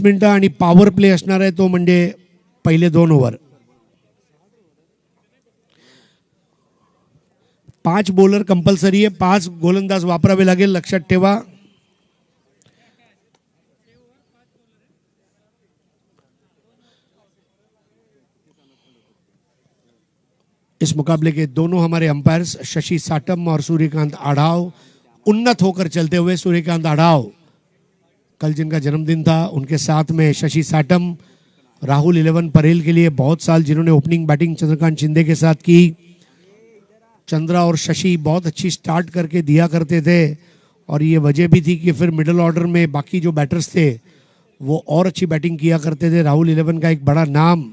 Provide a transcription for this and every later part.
मिनिटं आणि power play असणार आहे तो म्हणजे पहिले 2 ओव्हर. 5 बॉलर कंपल्सरी आहे, 5 गोलंदाज वापरावे लागेल, लक्षात ठेवा. इस मुकाबले के दोनों हमारे अंपायर्स शशि साटम और सूर्यकांत आढ़ाव उन्नत होकर चलते हुए. सूर्यकांत आढ़ाव कल जिनका जन्मदिन था, उनके साथ में शशि साटम, राहुल 11 परेल के लिए बहुत साल जिन्होंने ओपनिंग बैटिंग चंद्रकांत शिंदे के साथ की. चंद्रा और शशि बहुत अच्छी स्टार्ट करके दिया करते थे और ये वजह भी थी कि फिर मिडिल ऑर्डर में बाकी जो बैटर्स थे वो और अच्छी बैटिंग किया करते थे. राहुल 11 का एक बड़ा नाम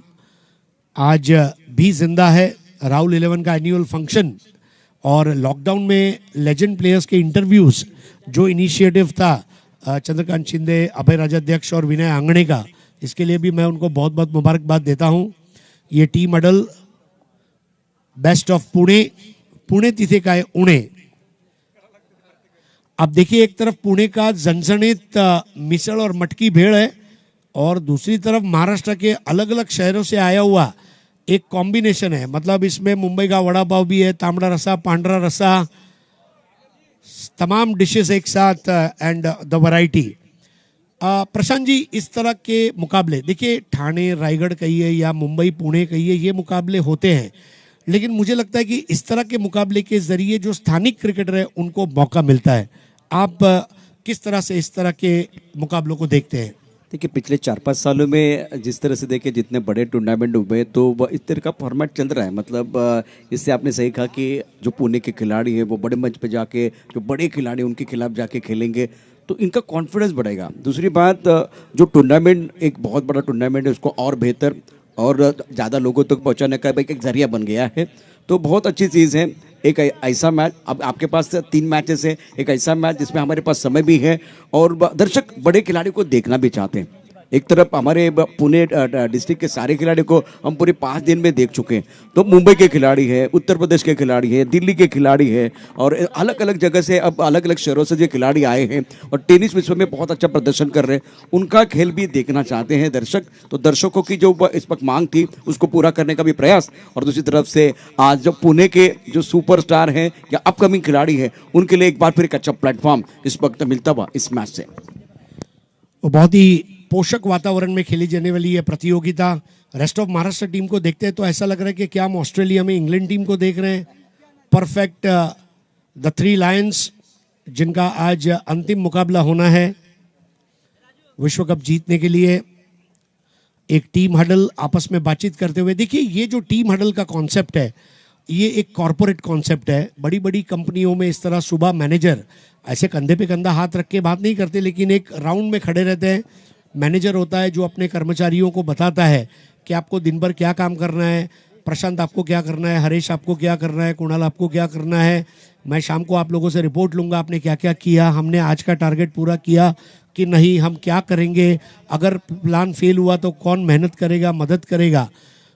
आज भी जिंदा है. राहुल 11 का एनुअल फंक्शन और लॉकडाउन में लेजेंड प्लेयर्स के इंटरव्यूज जो इनिशिएटिव था चंद्रकांत शिंदे, अभय राजाध्यक्ष और विनय आंगणे का, इसके लिए भी मैं उनको बहुत बहुत मुबारकबाद देता हूं. ये team अडल best of Pune, Pune तिथे काय उणे. अब देखिए एक तरफ पुणे का जनसनित मिसल और मटकी भेड़ है और दूसरी तरफ महाराष्ट्र के अलग अलग शहरों से आया हुआ एक कॉम्बिनेशन है. मतलब इसमें मुंबई का वड़ा पाव भी है, तांबड़ा रसा, पांडरा रसा, तमाम डिशेस एक साथ and the variety. Prashant ji, इस तरह के मुकाबले देखिए ठाणे रायगढ़ कहिए या मुंबई पुणे कहिए, ये मुकाबले होते हैं, लेकिन मुझे लगता है कि इस तरह के मुकाबले के जरिए जो स्थानिक क्रिकेटर है उनको मौका मिलता है. आप किस तरह से इस तरह के मुकाबलों को देखते हैं? देखिए पिछले 4-5 सालों में जिस तरह से देखिए जितने बड़े टूर्नामेंट हुए तो इस तरह का फॉर्मेट चल रहा है. मतलब इससे आपने सही कहा कि जो पुणे के खिलाड़ी हैं वो बड़े मंच पे जाके, जो बड़े खिलाड़ी उनके खिलाफ जाके खेलेंगे तो इनका कॉन्फिडेंस बढ़ेगा. दूसरी बात, जो टूर्नामेंट एक बहुत बड़ा टूर्नामेंट है उसको और बेहतर और ज़्यादा लोगों तक पहुँचाने का एक जरिया बन गया है, तो बहुत अच्छी चीज़ है. एक ऐसा मैच, अब आपके पास 3 मैचेस है, एक ऐसा मैच जिसमें हमारे पास समय भी है और दर्शक बड़े खिलाड़ी को देखना भी चाहते हैं. एक तरफ हमारे पुणे डिस्ट्रिक्ट के सारे खिलाड़ी को हम पूरे 5 दिन में देख चुके हैं, तो मुंबई के खिलाड़ी है, उत्तर प्रदेश के खिलाड़ी है, दिल्ली के खिलाड़ी है और अलग अलग जगह से, अब अलग अलग शहरों से जो खिलाड़ी आए हैं और टेनिस विश्व में बहुत अच्छा प्रदर्शन कर रहे हैं, उनका खेल भी देखना चाहते हैं दर्शक. तो दर्शकों की जो इस वक्त मांग थी उसको पूरा करने का भी प्रयास. और दूसरी तरफ से आज जो पुणे के जो सुपरस्टार हैं या अपकमिंग खिलाड़ी हैं उनके लिए एक बार फिर एक अच्छा प्लेटफॉर्म इस वक्त मिलता हुआ इस मैच से. वो बहुत ही पोषक वातावरण में खेली जाने वाली है प्रतियोगिता. रेस्ट ऑफ महाराष्ट्र टीम को देखते हैं तो ऐसा लग रहा है कि क्या हम ऑस्ट्रेलिया में इंग्लैंड टीम को देख रहे हैं. परफेक्ट द 3 लायंस जिनका आज अंतिम मुकाबला होना है विश्व कप जीतने के लिए. एक टीम हडल आपस में बातचीत करते हुए. देखिए ये जो टीम हडल का कॉन्सेप्ट है ये एक कॉरपोरेट कॉन्सेप्ट है. बड़ी बड़ी कंपनियों में इस तरह सुबह मैनेजर ऐसे कंधे पे कंधा हाथ रख के बात नहीं करते, लेकिन एक राउंड में खड़े रहते हैं. मैनेजर होता है जो अपने कर्मचारियों को बताता है कि आपको दिन भर क्या काम करना है, प्रशांत आपको क्या करना है, हरीश आपको क्या करना है, कुणाल आपको क्या करना है, मैं शाम को आप लोगों से रिपोर्ट लूँगा आपने क्या क्या किया, हमने आज का टारगेट पूरा किया कि नहीं, हम क्या करेंगे, अगर प्लान फेल हुआ तो कौन मेहनत करेगा, मदद करेगा.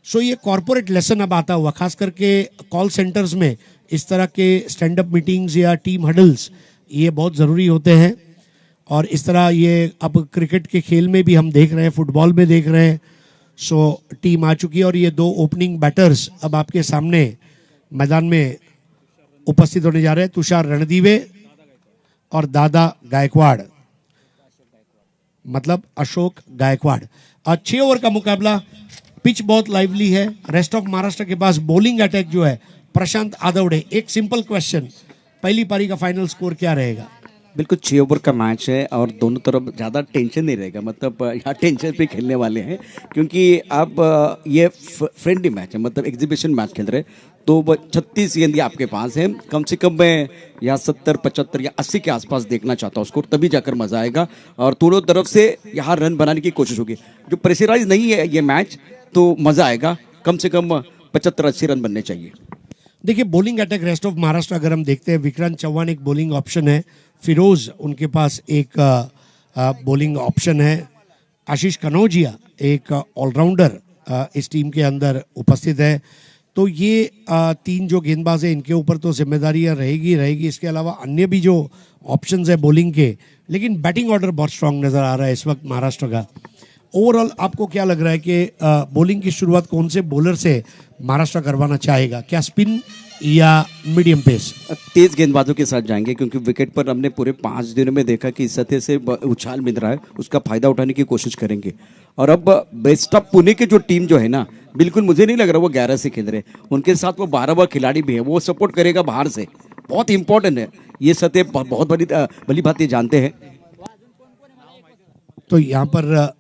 सो ये कॉरपोरेट लेसन अब आता हुआ, खास करके कॉल सेंटर्स में इस तरह के स्टैंड अप मीटिंग्स या टीम हडल्स ये बहुत ज़रूरी होते हैं. और इस तरह ये अब क्रिकेट के खेल में भी हम देख रहे हैं, फुटबॉल में देख रहे हैं. सो टीम आ चुकी है और ये 2 ओपनिंग बैटर्स अब आपके सामने मैदान में उपस्थित होने जा रहे हैं. तुषार रणदीवे और दादा गायकवाड़, मतलब अशोक गायकवाड़. 6 ओवर का मुकाबला. पिच बहुत लाइवली है. रेस्ट ऑफ महाराष्ट्र के पास बॉलिंग अटैक जो है प्रशांत आदवड़े. एक सिंपल क्वेश्चन, पहली पारी का फाइनल स्कोर क्या रहेगा? बिल्कुल 6 ओवर का मैच है और दोनों तरफ ज़्यादा टेंशन नहीं रहेगा. मतलब यहाँ टेंशन पे खेलने वाले हैं क्योंकि आप ये फ्रेंडली मैच है, मतलब एग्जीबिशन मैच खेल रहे हैं. तो 36 गेंद आपके पास है. कम से कम मैं यहाँ 70, 75 या 80 के आसपास देखना चाहता हूँ स्कोर, तभी जाकर मज़ा आएगा. और दोनों तरफ से यहाँ रन बनाने की कोशिश होगी. जो प्रेशराइज नहीं है ये मैच तो मज़ा आएगा. कम से कम 75-80 रन बनने चाहिए. देखिए bowling attack rest of Maharashtra अगर हम देखते हैं, विक्रांत चौहान एक बॉलिंग ऑप्शन है, फिरोज उनके पास एक बॉलिंग ऑप्शन है, आशीष कनौजिया एक ऑलराउंडर इस टीम के अंदर उपस्थित है. तो ये 3 जो गेंदबाज है इनके ऊपर तो जिम्मेदारियां रहेगी. इसके अलावा अन्य भी जो ऑप्शंस है बॉलिंग के, लेकिन बैटिंग ऑर्डर बहुत स्ट्रांग नज़र आ रहा है इस वक्त महाराष्ट्र का. ओवरऑल आपको क्या लग रहा है कि बॉलिंग की शुरुआत कौन से बॉलर से महाराष्ट्र करवाना चाहेगा, क्या स्पिन या मीडियम पेस? तेज गेंदबाजों के साथ जाएंगे क्योंकि विकेट पर हमने पूरे 5 दिनों में देखा कि इस सतह से उछाल मिल रहा है, उसका फायदा उठाने की कोशिश करेंगे। और अब बेस्ट ऑफ पुणे की जो टीम जो है ना, बिल्कुल मुझे नहीं लग रहा वो 11 से खेल रहे, उनके साथ वो 12वां खिलाड़ी भी है, वो सपोर्ट करेगा बाहर से। बहुत इंपॉर्टेंट है ये सतह, बहुत बड़ी भली बात ये जानते हैं। तो यहाँ पर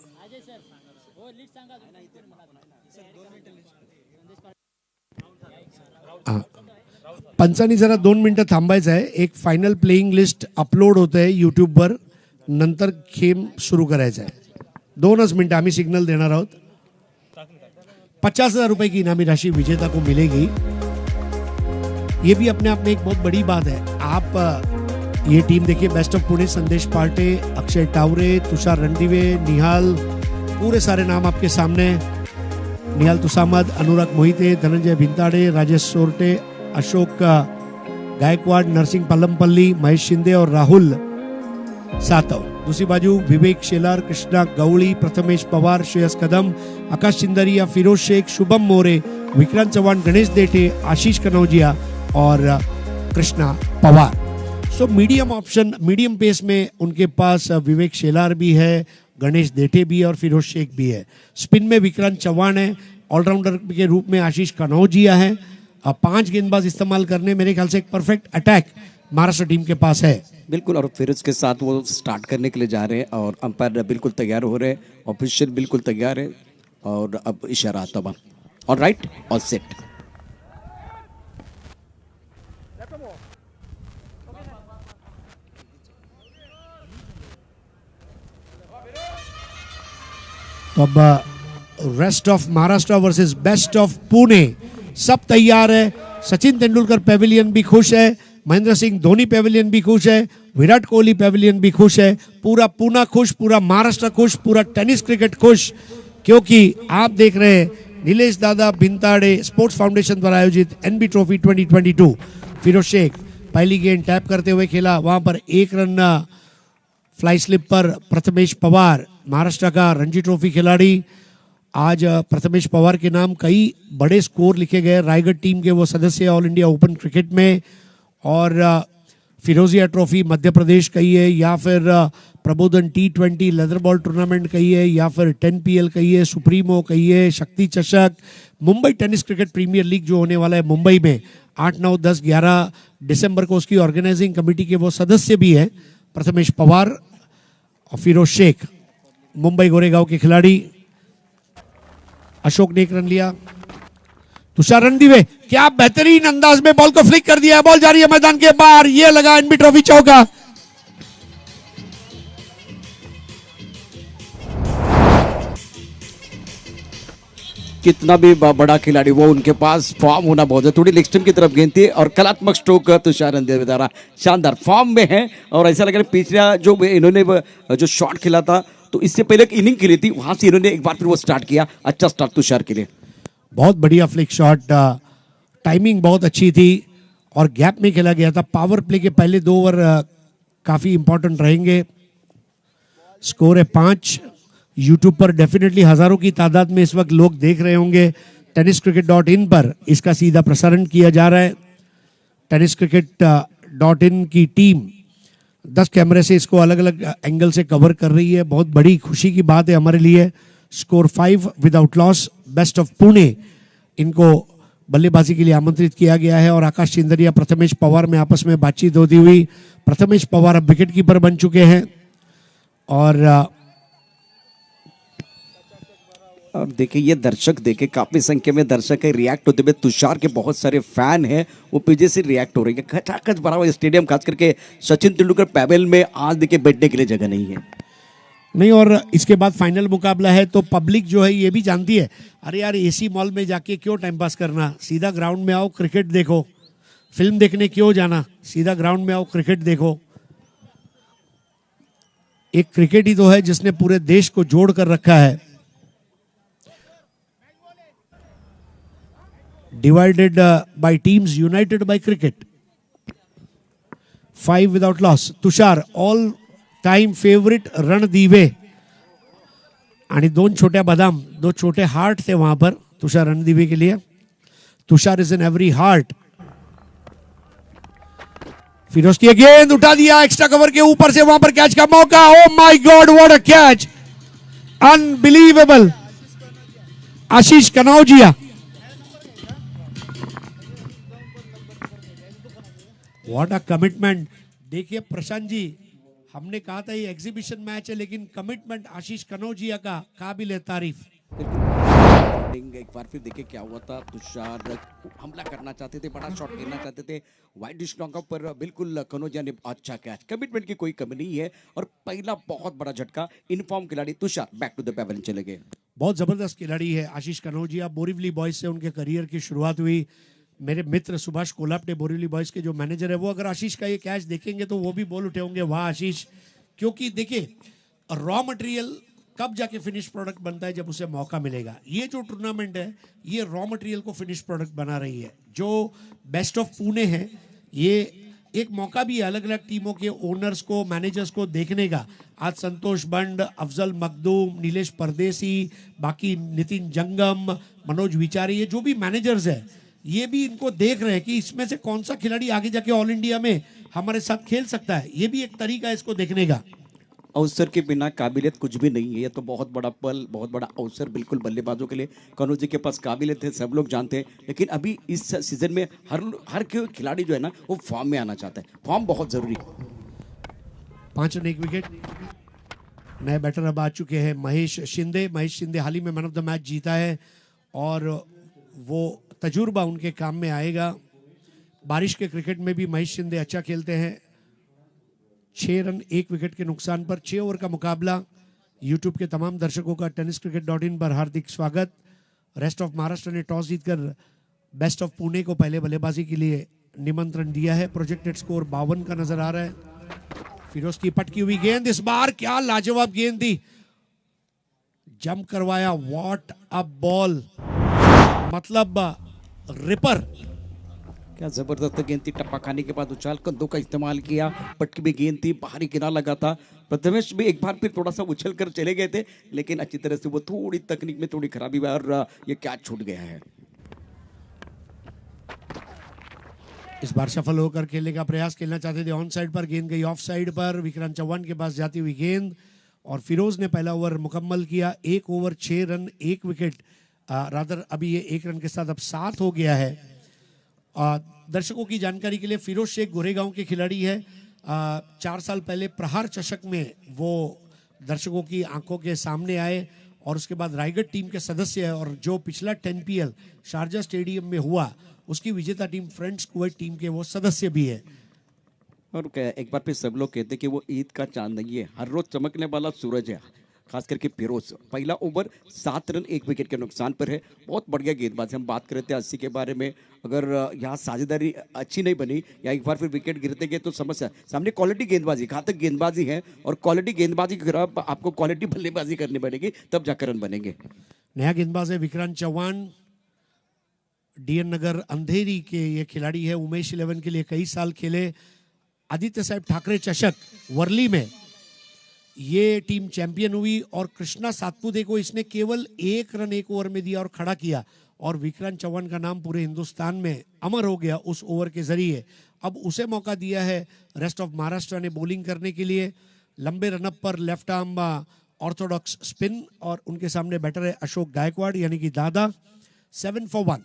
पंचांनी जरा 2 मिनिटं थांबायचं आहे. एक फायनल प्लेइंग लिस्ट अपलोड होत आहे यूट्यूबवर, नंतर गेम सुरू करायचा आहे. 2च मिनटं आम्ही सिग्नल देणार आहोत. 50,000 रुपए की इनामी राशि विजेता को मिलेगी. ये भी अपने आप में एक बहुत बड़ी बात है. आप ये टीम देखिए, बेस्ट ऑफ पुणे, संदेश पार्टे, अक्षय टावरे, तुषार रणदिवे, निहाल, पूरे सारे नाम आपके सामने. निहाल तुसामद, अनुराग मोहिते, धनंजय भिंताडे, राजेश सोरटे, अशोक गायकवाड, नरसिंग पल्लमपल्ली, महेश शिंदे और राहुल सातव. दूसरी बाजू विवेक शेलार, कृष्णा गवळी, प्रथमेश पवार, श्रेयस कदम, आकाश चिंदरिया, फिरोज शेख, शुभम मोरे, विक्रांत चौहान, गणेश देठे, आशीष कनौजिया और Krishna Pawar. So medium option, medium pace में उनके पास विवेक शेलार भी है, गणेश देठे भी है और फिरोज शेख भी है. स्पिन में विक्रांत चौहान है, ऑलराउंडर के रूप में आशीष कनौजिया है. 5 गेंदबाज इस्तेमाल करने, मेरे ख्याल से एक परफेक्ट अटैक महाराष्ट्र टीम के पास है. बिल्कुल, और फिर उसके साथ वो स्टार्ट करने के लिए जा रहे हैं और अंपायर बिल्कुल तैयार हो रहे हैं, ऑफिशियल बिल्कुल तैयार है और अब इशारा तबाह और राइट और सेट. तो अब rest of Maharashtra versus best of Pune, सब तैयार है. सचिन तेंदुलकर पेविलियन भी खुश है, महेंद्र सिंह धोनी पेविलियन भी खुश है, विराट कोहली पेविलियन भी खुश है, पूरा पूना खुश, पूरा महाराष्ट्र खुश, पूरा टेनिस क्रिकेट खुश, क्योंकि आप देख रहे हैं नीलेश दादा भिंताड़े स्पोर्ट्स फाउंडेशन द्वारा आयोजित एनबी ट्रॉफी 2022. फिरोज शेख पहली गेंद टैप करते हुए खेला, वहां पर 1 रन फ्लाई स्लिप पर. प्रथमेश पवार, महाराष्ट्र का रणजी ट्रॉफी खिलाड़ी, आज प्रथमेश पवार के नाम कई बड़े स्कोर लिखे गए. रायगढ़ टीम के वो सदस्य ऑल इंडिया ओपन क्रिकेट में, और फिरोजिया ट्रॉफी मध्य प्रदेश कही है, या फिर प्रबोधन T20 लेदर बॉल टूर्नामेंट कही है, या फिर 10PL कही है, सुप्रीमो कही है, शक्ति चषक, Mumbai tennis cricket premier league जो होने वाला है मुंबई में 8, 9, 10, 11 दिसंबर को, उसकी ऑर्गेनाइजिंग कमेटी के वो सदस्य भी है प्रथमेश पवार और फिरोज शेख. मुंबई गोरेगांव के खिलाड़ी. अशोक ने 1 रन लिया. तुषार रणदिवे, क्या बेहतरीन अंदाज में बॉल को फ्लिक कर दिया. बॉल जा रही है मैदान के बाहर, ये लगा एनबी ट्रॉफी चौका. कितना भी बड़ा खिलाड़ी वो, उनके पास फॉर्म होना बहुत है. थोड़ी लेग स्टंप की तरफ गेंद थी और कलात्मक स्ट्रोक तुषार रणदिवे द्वारा शानदार फॉर्म में है. और ऐसा लग रहा है पिछला जो इन्होंने जो शॉट खेला था, तो इससे पहले एक इनिंग खेली थी, वहां से इन्होंने एक बार फिर वो स्टार्ट किया. अच्छा स्टार्ट तुषार के लिए. बहुत बढ़िया फ्लिक शॉट, टाइमिंग बहुत अच्छी थी और गैप में खेला गया था. पावर प्ले के पहले 2 ओवर काफी इंपॉर्टेंट रहेंगे. स्कोर है 5. यूट्यूब पर डेफिनेटली हजारों की तादाद में इस वक्त लोग देख रहे होंगे. tenniscricket.in पर इसका सीधा प्रसारण किया जा रहा है. tenniscricket.in की टीम 10 कैमरे से इसको अलग अलग एंगल से कवर कर रही है. बहुत बड़ी खुशी की बात है हमारे लिए. Score 5 without loss. Best of Pune, इनको बल्लेबाजी के लिए आमंत्रित किया गया है और आकाश चिंदरिया, प्रथमेश पवार में आपस में बातचीत होती हुई. प्रथमेश पवार अब विकेट कीपर बन चुके हैं और अब देखिए ये दर्शक देखे, काफी संख्या में दर्शक है, रिएक्ट होते हुए. तुषार के बहुत सारे फैन हैं, वो पीछे से रिएक्ट हो रहे हैं. खचाखच भरा हुआ स्टेडियम, खास करके सचिन तेंदुलकर पैवेल में आज देखिए बैठने के लिए जगह नहीं है. नहीं, और इसके बाद फाइनल मुकाबला है तो पब्लिक जो है ये भी जानती है, अरे यार एसी मॉल में जाके क्यों टाइम पास करना, सीधा ग्राउंड में आओ, क्रिकेट देखो. फिल्म देखने क्यों जाना, सीधा ग्राउंड में आओ, क्रिकेट देखो. एक क्रिकेट ही तो है जिसने पूरे देश को जोड़ कर रखा है. Divided by teams, united by cricket. 5 without loss. Tushar all time favourite Randive, आणि दोन छोट्या बदाम, दो छोटे हार्ट थे वहां पर तुषार रणदीवे के लिए. Tushar is in every heart. Firoz की गेंद उठा दिया एक्स्ट्रा कवर के ऊपर से, वहां पर कैच का मौका. Oh my god, what a catch, unbelievable. Ashish Kanojia. What a commitment. देखिए प्रशांत जी, हमने कहा था ये एग्जीबिशन मैच है, लेकिन कमिटमेंट आशीष कनौजिया का काबिल तारीफ. एक बार फिर देखिए क्या हुआ था. तुषार हमला करना चाहते थे, बड़ा शॉट खेलना चाहते थे, वाइड डिश नॉकआउट पर बिल्कुल कनौजिया ने अच्छा कैच. कमिटमेंट की कोई कमी नहीं है और पहला बहुत बड़ा झटका. इनफॉर्म खिलाड़ी Tushar back to the pavilion चले गए. बहुत जबरदस्त खिलाड़ी है आशीष कनौजिया. बोरिवली बॉयज से उनके करियर की शुरुआत हुई. मेरे मित्र सुभाष कोलापटे, बोरिवली बॉयज के जो मैनेजर है, वो अगर आशीष का ये कैच देखेंगे तो वो भी बोल उठे होंगे वाह आशीष. क्योंकि देखिए रॉ मटेरियल कब जाके फिनिश प्रोडक्ट बनता है, जब उसे मौका मिलेगा. ये जो टूर्नामेंट है ये रॉ मटेरियल को फिनिश प्रोडक्ट बना रही है. जो बेस्ट ऑफ पुणे है, ये एक मौका भी है अलग अलग टीमों के ओनर्स को, मैनेजर्स को देखने का. आज संतोष बंड, अफजल मखदूम, नीलेश परदेसी, बाकी नितिन जंगम, मनोज विचारी, ये जो भी मैनेजर्स है ये भी इनको देख रहे हैं कि इसमें से कौन सा खिलाड़ी आगे जाके ऑल इंडिया में हमारे साथ खेल सकता है. ये भी एक तरीका है इसको देखने का. अवसर के बिना काबिलियत कुछ भी नहीं है. ये तो बहुत बड़ा पल, बहुत बड़ा अवसर बिल्कुल बल्लेबाजों के लिए. कनौज जी के पास काबिलियत है, सब लोग जानते हैं, लेकिन अभी इस सीजन में हर खिलाड़ी जो है ना वो फॉर्म में आना चाहता है. फॉर्म बहुत जरूरी है. 5 रन 1 विकेट. नए बैटर अब आ चुके हैं महेश शिंदे. महेश शिंदे हाल ही में मैन ऑफ द मैच जीता है और वो तजुर्बा उनके काम में आएगा. बारिश के क्रिकेट में भी महेश शिंदे अच्छा खेलते हैं. 6 रन 1 विकेट के नुकसान पर 6 ओवर का मुकाबला. यूट्यूब के तमाम दर्शकों का tenniscricket.in पर हार्दिक स्वागत. रेस्ट ऑफ महाराष्ट्र ने टॉस जीतकर बेस्ट ऑफ पुणे को पहले बल्लेबाजी के लिए निमंत्रण दिया है. प्रोजेक्टेड स्कोर 52 का नजर आ रहा है. फिरोज की पटकी हुई गेंद, इस बार क्या लाजवाब गेंद थी, जंप करवाया. व्हाट अ बॉल, मतलब रिपर. क्या जबरदस्त गेंद थी. टप्पा खाने के बाद उछाल कंधों का इस्तेमाल किया. पटकी भी गेंद थी, बाहरी किनारा लगा था. प्रथमेश भी एक बार फिर थोड़ा सा उछल कर चले गए थे, लेकिन अच्छी तरह से वो थोड़ी तकनीक में थोड़ी खराबी हुई और ये कैच छूट गया है. इस बार सफल होकर खेलने का प्रयास खेलना चाहते थे. ऑन साइड पर गेंद गई ऑफ साइड पर. विक्रांत चौहान के पास जाती हुई गेंद और फिरोज ने पहला ओवर मुकम्मल किया. 1 ओवर 6 रन 1 विकेट. रादर अभी ये 1 रन के साथ अब 7 हो गया है. दर्शकों की जानकारी के लिए फिरोज शेख गोरेगांव के खिलाड़ी है. 4 साल पहले प्रहार चषक में वो दर्शकों की आंखों के सामने आए और उसके बाद रायगढ़ टीम के सदस्य है. और जो पिछला 10PL शारजा स्टेडियम में हुआ उसकी विजेता टीम फ्रेंड्स कुवैत टीम के वो सदस्य भी है. और एक बार फिर सब लोग कहते हैं कि वो ईद का चांद नहीं है, हर रोज चमकने वाला सूरज है. खास करके फिरोज. पहला ओवर 7 रन 1 विकेट के नुकसान पर है. बहुत बढ़िया गेंदबाज. हम बात कर रहे थे 80 के बारे में. अगर यहाँ साझेदारी अच्छी नहीं बनी या एक बार फिर विकेट गिरते गए तो समस्या. सामने क्वालिटी गेंदबाजी, घातक गेंदबाजी है और क्वालिटी गेंदबाजी के खिलाफ आपको क्वालिटी बल्लेबाजी करनी पड़ेगी, तब जाकर रन बनेंगे. नया गेंदबाज है विक्रांत चौहान. डीएन नगर अंधेरी के ये खिलाड़ी है. उमेश 11 के लिए कई साल खेले. आदित्य साहब ठाकरे चषक वर्ली में ये टीम चैंपियन हुई और कृष्णा सातपुते को इसने केवल 1 रन 1 ओवर में दिया और खड़ा किया. और विक्रांत चौहान का नाम पूरे हिंदुस्तान में अमर हो गया उस ओवर के जरिए. अब उसे मौका दिया है रेस्ट ऑफ महाराष्ट्र ने बॉलिंग करने के लिए. लंबे रनअप पर लेफ्ट आर्म ऑर्थोडॉक्स स्पिन और उनके सामने बैटर है अशोक गायकवाड़ यानी कि दादा. 7 for 1.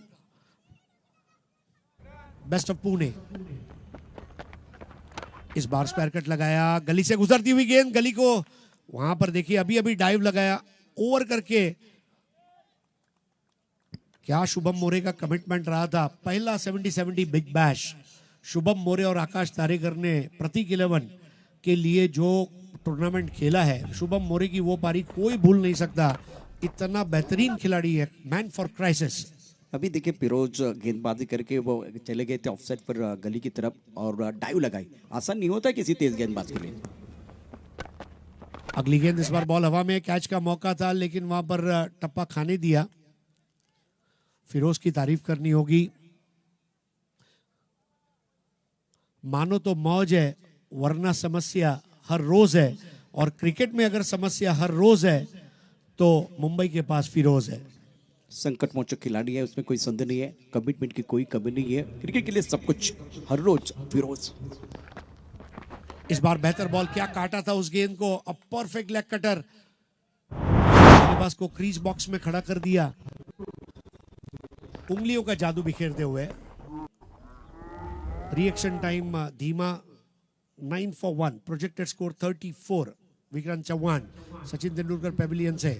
Best of Pune. इस बार स्क्वायर कट लगाया, गली से गुजरती हुई गेंद, गली को वहां पर देखिए अभी अभी डाइव लगाया ओवर करके. क्या शुभम मोरे का कमिटमेंट रहा था. पहला 70-70 बिग बैश शुभम मोरे और आकाश तारेकर ने प्रतीक 11 के लिए जो टूर्नामेंट खेला है, शुभम मोरे की वो पारी कोई भूल नहीं सकता. इतना बेहतरीन खिलाड़ी है, मैन फॉर क्राइसिस. अभी देखिए फिरोज गेंदबाजी करके वो चले गए थे ऑफसाइड पर गली की तरफ और डाइव लगाई. आसान नहीं होता किसी तेज गेंदबाज के लिए. अगली गेंद इस बार बॉल हवा में. कैच का मौका था लेकिन वहां पर टप्पा खाने दिया. फिरोज की तारीफ करनी होगी. मानो तो मौज है वरना समस्या हर रोज है. और क्रिकेट में अगर समस्या हर रोज है तो मुंबई के पास फिरोज है। संकट मोचक खिलाड़ी है, उसमें कोई संदेह नहीं है, कमिटमेंट की कोई कमी नहीं है, क्रिकेट के लिए सब कुछ हर रोज फिरोज। इस बार बेहतर बॉल, क्या काटा था उस गेंद को, अब परफेक्ट लेग कटर, बल्लेबाज को क्रीज बॉक्स में खड़ा कर दिया, उंगलियों का जादू बिखेरते हुए। रिएक्शन टाइम धीमा, 9 for 1, projected score 34। Vikrant Chauhan Sachin Tendulkar pavilion से।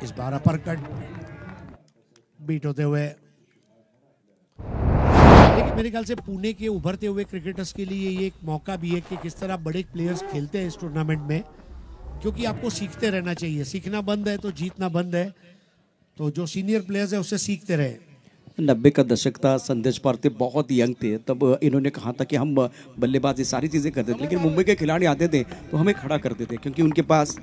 इस बार अपर कट बीट होते हुए। लेकिन मेरे ख्याल से पुणे के उभरते हुए क्रिकेटर्स के लिए ये एक मौका भी है कि किस तरह बड़े प्लेयर्स खेलते हैं इस टूर्नामेंट में, क्योंकि आपको सीखते रहना चाहिए। सीखना बंद है तो जीतना बंद है, तो जो सीनियर प्लेयर्स है उससे सीखते रहे। 90 का दशक था, संदेश पारते बहुत यंग थे, तब इन्होंने कहा था कि हम बल्लेबाजी सारी चीज़ें करते थे, लेकिन मुंबई के खिलाड़ी आते थे तो हमें खड़ा करते थे क्योंकि उनके पास।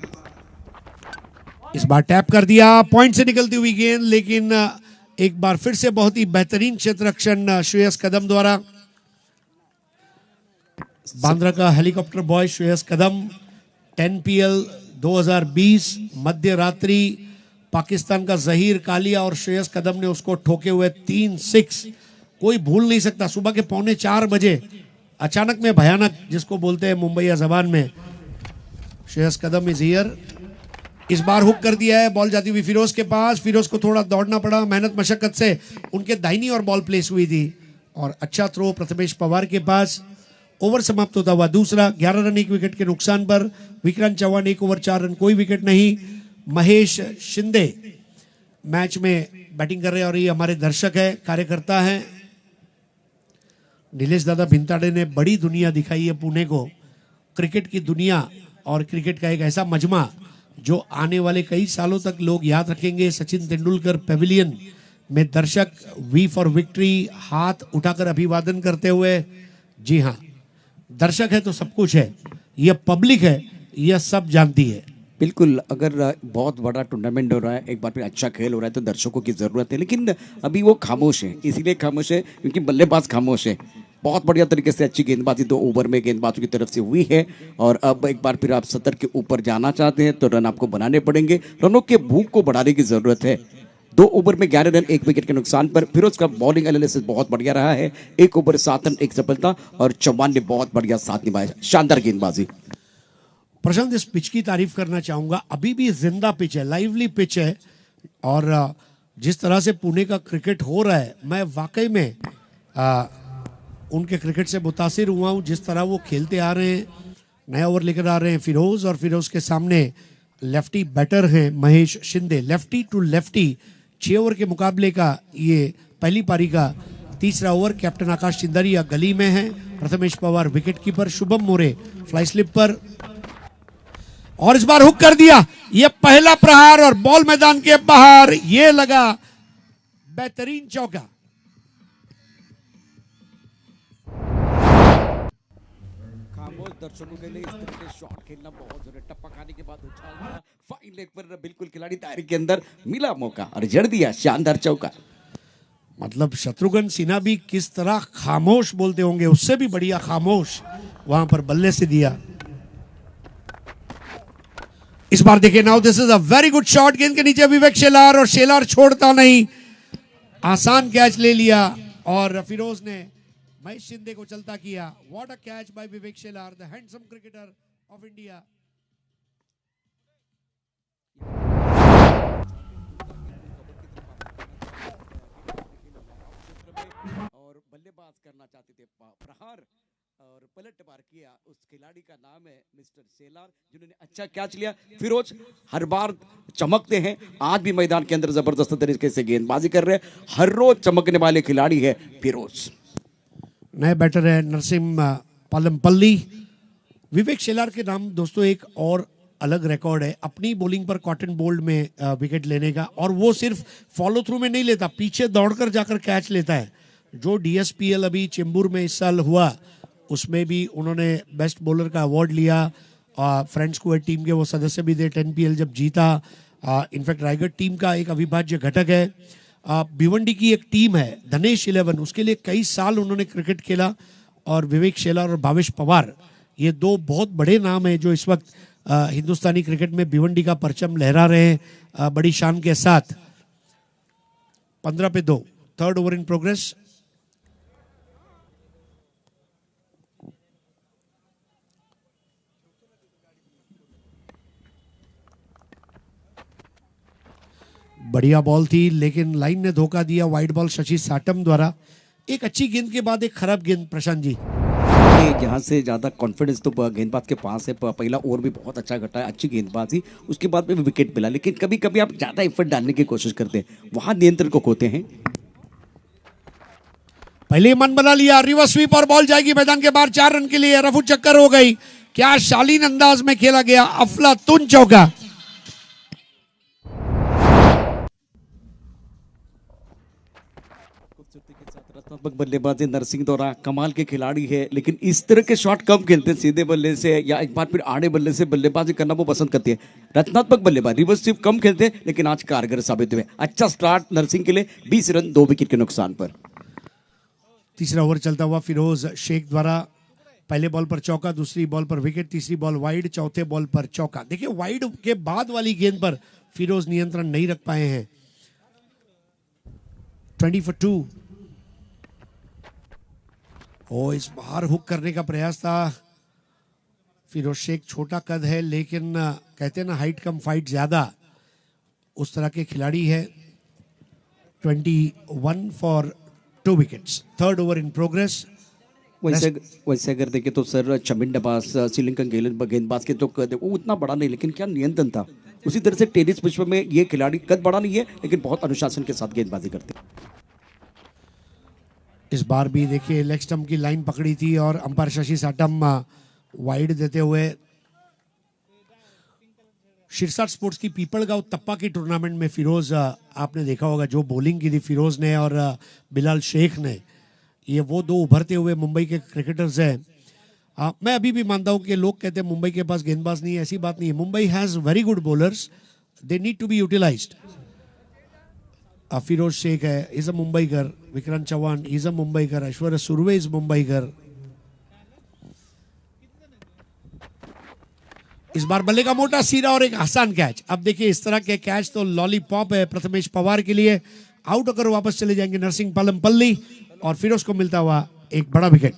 इस बार टैप कर दिया, पॉइंट से निकलती हुई गेंद, लेकिन एक बार फिर से बहुत ही बेहतरीन क्षेत्र रक्षण श्रेयस कदम द्वारा। बांद्रा का हेलीकॉप्टर बॉय श्रेयस कदम, 10 PL 2020 मध्य रात्रि पाकिस्तान का जहीर कालिया और श्रेयस कदम ने उसको ठोके हुए 3 6। कोई भूल नहीं सकता। सुबह के 3:45 बजे अचानक में भयानक, जिसको बोलते हैं मुंबईया जबान में। श्रेयस कदम इज हियर। इस बार हुक कर दिया है, बॉल जाती हुई फिरोज के पास। फिरोज को थोड़ा दौड़ना पड़ा, मेहनत मशक्कत से उनके दाहिनी और बॉल प्लेस हुई थी, और अच्छा थ्रो प्रथमेश पवार के पास। ओवर समाप्त होता हुआ दूसरा, 11 रन 1 विकेट के नुकसान पर। विक्रांत चौहान 1 ओवर 4 रन, कोई विकेट नहीं। महेश शिंदे मैच में बैटिंग कर रहे हैं, और ये हमारे दर्शक है, कार्यकर्ता हैं। नीलेश दादा भिंताड़े ने बड़ी दुनिया दिखाई है पुणे को, क्रिकेट की दुनिया, और क्रिकेट का एक ऐसा मजमा जो आने वाले कई सालों तक लोग याद रखेंगे। सचिन तेंदुलकर पेविलियन में दर्शक वी फॉर विक्ट्री हाथ उठाकर अभिवादन करते हुए। जी हाँ, दर्शक है तो सब कुछ है, यह पब्लिक है, यह सब जानती है। बिल्कुल, अगर बहुत बड़ा टूर्नामेंट हो रहा है, एक बार फिर अच्छा खेल हो रहा है, तो दर्शकों की ज़रूरत है, लेकिन अभी वो खामोश है। इसीलिए खामोश है क्योंकि बल्लेबाज खामोश है। बहुत बढ़िया तरीके से अच्छी गेंदबाजी 2 ओवर में गेंदबाजों की तरफ से हुई है, और अब एक बार फिर आप 70 के ऊपर जाना चाहते हैं तो रन आपको बनाने पड़ेंगे। रनों के भूख को बढ़ाने की ज़रूरत है। 2 ओवर में 11 रन 1 विकेट के नुकसान पर। फिरोज का बॉलिंग एनालिसिस बहुत बढ़िया रहा है, 1 ओवर 7 रन 1 सफलता, और चौहान ने बहुत बढ़िया साथ निभाया, शानदार गेंदबाजी। प्रशांत, इस पिच की तारीफ करना चाहूंगा, अभी भी जिंदा पिच है, लाइवली पिच है, और जिस तरह से पुणे का क्रिकेट हो रहा है, मैं वाकई में उनके क्रिकेट से मुतासिर हुआ हूं। जिस तरह वो खेलते आ रहे हैं, नया ओवर लेकर आ रहे हैं फिरोज, और फिरोज के सामने लेफ्टी बैटर हैं Mahesh Shinde. Lefty to lefty 6 over के मुकाबले का ये पहली पारी का तीसरा ओवर। कैप्टन आकाश चिंदरिया गली में है, प्रथमेश पवार विकेट कीपर, शुभम मोरे फ्लाई स्लिप पर। और इस बार हुक कर दिया, यह पहला प्रहार और बॉल मैदान के बाहर। यह लगा बेहतरीन चौका। खामोश दर्शकों के लिए इस तरह के शॉट खेलना बहुत जरूरी है। टप्पा खाने के बाद उछालना, फाइन लेग पर बिल्कुल खिलाड़ी दायरे के अंदर मिला मौका और जड़ दिया, शानदार चौका। मतलब शत्रुघ्न सिन्हा भी किस तरह खामोश बोलते होंगे, उससे भी बढ़िया खामोश वहां पर बल्ले से दिया। इस बार देखिए, now this is a very good shot. गेंद के नीचे विवेक शेलार, और शेलार छोड़ता नहीं, आसान कैच ले लिया, और फिरोज ने महेश शिंदे को चलता किया। What a catch by Vivek Shelar, the handsome cricketer of India. और बल्लेबाज करना चाहते थे प्रहार, और पलट मार किया। उस खिलाड़ी का नाम है मिस्टर शेलार, जिन्होंने अच्छा कैच लिया। फिरोज हर बार चमकते हैं, आज भी मैदान के अंदर जबरदस्त तरीके से गेंदबाजी कर रहे हैं। हर रोज चमकने वाले खिलाड़ी है फिरोज। नए बैटर है नरसिम पालमपल्ली। विवेक शेलार के नाम दोस्तों एक और अलग रिकॉर्ड है, अपनी बॉलिंग पर कॉटन बोल्ड में विकेट लेने का, और वो सिर्फ फॉलो थ्रू में नहीं लेता, पीछे दौड़कर जाकर कैच लेता है। जो DSPL अभी चेंबूर में इस साल हुआ, उसमें भी उन्होंने बेस्ट बॉलर का अवार्ड लिया। फ्रेंड्स स्क्वाड टीम के वो सदस्य भी थे 10 PL जब जीता। इनफैक्ट रायगढ़ टीम का एक अविभाज्य घटक है। भिवंडी की एक टीम है धनेश 11, उसके लिए कई साल उन्होंने क्रिकेट खेला। और विवेक शेलार और भावेश पवार, ये 2 बहुत बड़े नाम हैं जो इस वक्त हिंदुस्तानी क्रिकेट में भिवंडी का परचम लहरा रहे हैं बड़ी शान के साथ। 15 पे 2, थर्ड ओवर इन प्रोग्रेस। बढ़िया बॉल थी लेकिन लाइन ने धोखा दिया। वाइड बॉल शशि साटम द्वारा। एक अच्छी गेंद के बाद एक खराब गेंद प्रशांत जी। कि यहाँ से ज़्यादा कॉन्फिडेंस तो गेंदबाज के पास है। पहला ओवर भी बहुत अच्छा घटा है, अच्छी गेंदबाजी, उसके बाद में विकेट मिला। लेकिन कभी कभी आप ज़्यादा एफर्ट डालने की कोशिश करते हैं, वहाँ नियंत्रण को खोते हैं। पहले मन बना लिया, रिवर्स स्वीप और बॉल जाएगी मैदान के बाहर। 4 रन के लिए रफू चक्कर हो गई। क्या शालीन अंदाज में खेला गया, अफलातून चौका। रत्नात्मक बल्लेबाजी नरसिंह दौरा कमाल के खिलाड़ी है, लेकिन इस तरह के शॉट कम खेलते हैं। सीधे बल्ले से या एक बार फिर आड़े बल्ले से बल्लेबाजी करना वो पसंद करते हैं। रत्नात्मक बल्लेबाज रिवर्स स्वीप कम खेलते हैं, लेकिन आज कारगर साबित हुए। अच्छा स्टार्ट नरसिंह के लिए। 20 रन 2 विकेट के नुकसान पर। तीसरा ओवर चलता हुआ फिरोज शेख द्वारा। पहले बॉल पर चौका, दूसरी बॉल पर विकेट, तीसरी बॉल वाइड, चौथे बॉल पर चौका। देखिए वाइड के बाद वाली गेंद पर फिरोज नियंत्रण नहीं रख पाए हैं। 20 for 2। ओ, इस बार हुक करने का प्रयास था। फिरोज शेख छोटा कद है, लेकिन कहते हैं ना हाइट कम फाइट ज्यादा, उस तरह के खिलाड़ी है। 21 for 2 wickets. Third over in progress. वैसे अगर देखें तो सर चमिंडाबाज श्रीलंकन गेंदबाज के तो कद वो उतना बड़ा नहीं, लेकिन क्या नियंत्रण था। उसी तरह से टेनिस विश्व में ये खिलाड़ी कद बड़ा नहीं है, लेकिन बहुत अनुशासन के साथ गेंदबाजी करते हैं। इस बार भी देखिए लेग स्टंप की लाइन पकड़ी थी और अंपायर शशि साटम वाइड देते हुए। शिरसाट स्पोर्ट्स की पीपलगांव तप्पा की टूर्नामेंट में फिरोज आपने देखा होगा जो बॉलिंग की थी फिरोज ने और बिलाल शेख ने। ये वो दो उभरते हुए मुंबई के क्रिकेटर्स हैं। मैं अभी भी मानता हूं कि लोग कहते हैं मुंबई के पास गेंदबाज नहीं है, ऐसी बात नहीं है। Mumbai has very good bowlers, they need to be utilised. Firoz Shaikh है, is a Mumbaikar. Vikrant Chauhan is a Mumbaikar. Aishwarya Surve is Mumbaikar. इस बार बल्ले का मोटा सीरा और एक आसान कैच। अब देखिए इस तरह के कैच तो लॉलीपॉप है प्रथमेश पवार के लिए। आउट होकर वापस चले जाएंगे नरसिंह पालमपल्ली और फिरोज को मिलता हुआ एक बड़ा विकेट।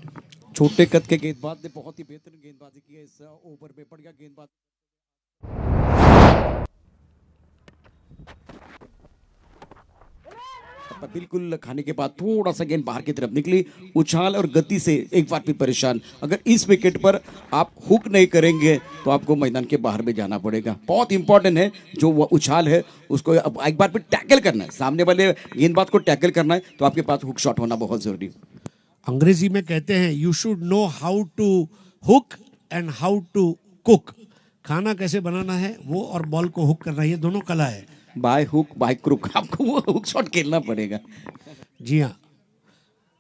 छोटे कद के गेंदबाज ने बहुत ही बेहतरीन गेंदबाजी की है इस ओवर में। बढ़िया गेंदबाज। बिल्कुल खाने के बाद थोड़ा सा गेंद बाहर की तरफ निकली। उछाल और गति से एक बार भी परेशान। अगर इस विकेट पर आप हुक नहीं करेंगे तो आपको मैदान के बाहर में जाना पड़ेगा। बहुत इंपॉर्टेंट है जो वो उछाल है उसको अब एक बार फिर टैकल करना है। सामने वाले गेंदबाज को टैकल करना है तो आपके पास हुक शॉट होना बहुत जरूरी। अंग्रेजी में कहते हैं you should know how to hook and how to cook. खाना कैसे बनाना है वो और बॉल को हुक करना, ये दोनों कला है। बाय हुक बाय क्रुक आपको वो हुक शॉट खेलना पड़ेगा। जी हाँ,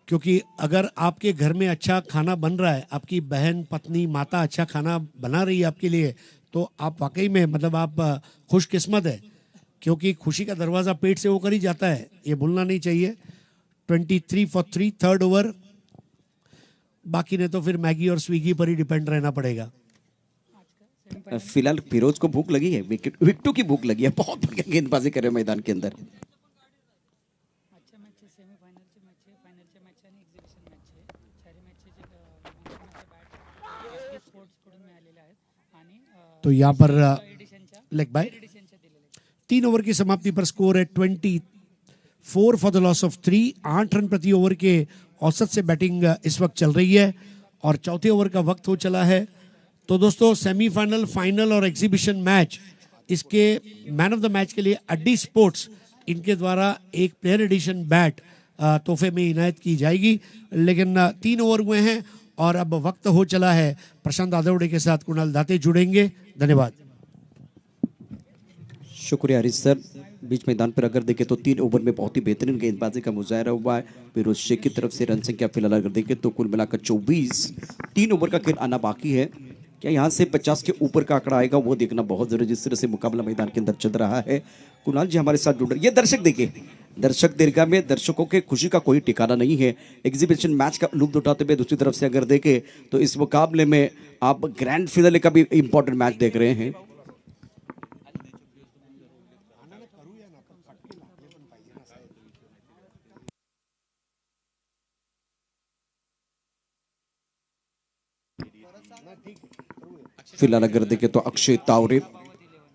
क्योंकि अगर आपके घर में अच्छा खाना बन रहा है, आपकी बहन पत्नी माता अच्छा खाना बना रही है आपके लिए, तो आप वाकई में मतलब आप खुशकिस्मत है, क्योंकि खुशी का दरवाज़ा पेट से होकर ही जाता है, ये भूलना नहीं चाहिए। 23 for 3 थर्ड ओवर। बाकी ने तो फिर मैगी और स्विगी पर ही डिपेंड रहना पड़ेगा। फिलहाल फिरोज को भूख लगी है, विकेटों की भूख लगी है। बहुत बढ़िया गेंदबाजी करे मैदान के अंदर। तो यहाँ पर लेग बाय। 3 ओवर की समाप्ति पर स्कोर है 24 for the loss of 3। 8 run प्रति ओवर के औसत से बैटिंग इस वक्त चल रही है और चौथे ओवर का वक्त हो चला है। तो दोस्तों सेमीफाइनल, फाइनल और एग्जीबिशन मैच, इसके मैन ऑफ द मैच के लिए अड्डी स्पोर्ट्स इनके द्वारा एक प्लेयर एडिशन बैट तोहफे में इनायत की जाएगी। लेकिन 3 ओवर हुए हैं और अब वक्त हो चला है। प्रशांत आदवड़े के साथ कुणाल दाते जुड़ेंगे। धन्यवाद। शुक्रिया हरीश सर। बीच मैदान पर अगर देखें तो 3 ओवर में बहुत ही बेहतरीन गेंदबाजी का मुजाहरा हुआ है। फिरोज शेख की तरफ से रन संख्या फिलहाल अगर देखें तो कुल मिलाकर 24। 3 ओवर का खेल आना बाकी है। क्या यहाँ से 50 के ऊपर का आंकड़ा आएगा वो देखना बहुत जरूरी। जिस तरह से मुकाबला मैदान के अंदर चल रहा है। कुणाल जी हमारे साथ जुड़ रहे। ये दर्शक देखिए दर्शक दीर्घा में दर्शकों के खुशी का कोई ठिकाना नहीं है। एग्जीबिशन मैच का लुत्फ उठाते हुए दूसरी तरफ से अगर देखें तो इस मुकाबले में आप ग्रैंड फिनाले का भी इंपॉर्टेंट मैच देख रहे हैं। फिलहाल अगर देखें तो अक्षय तावरे,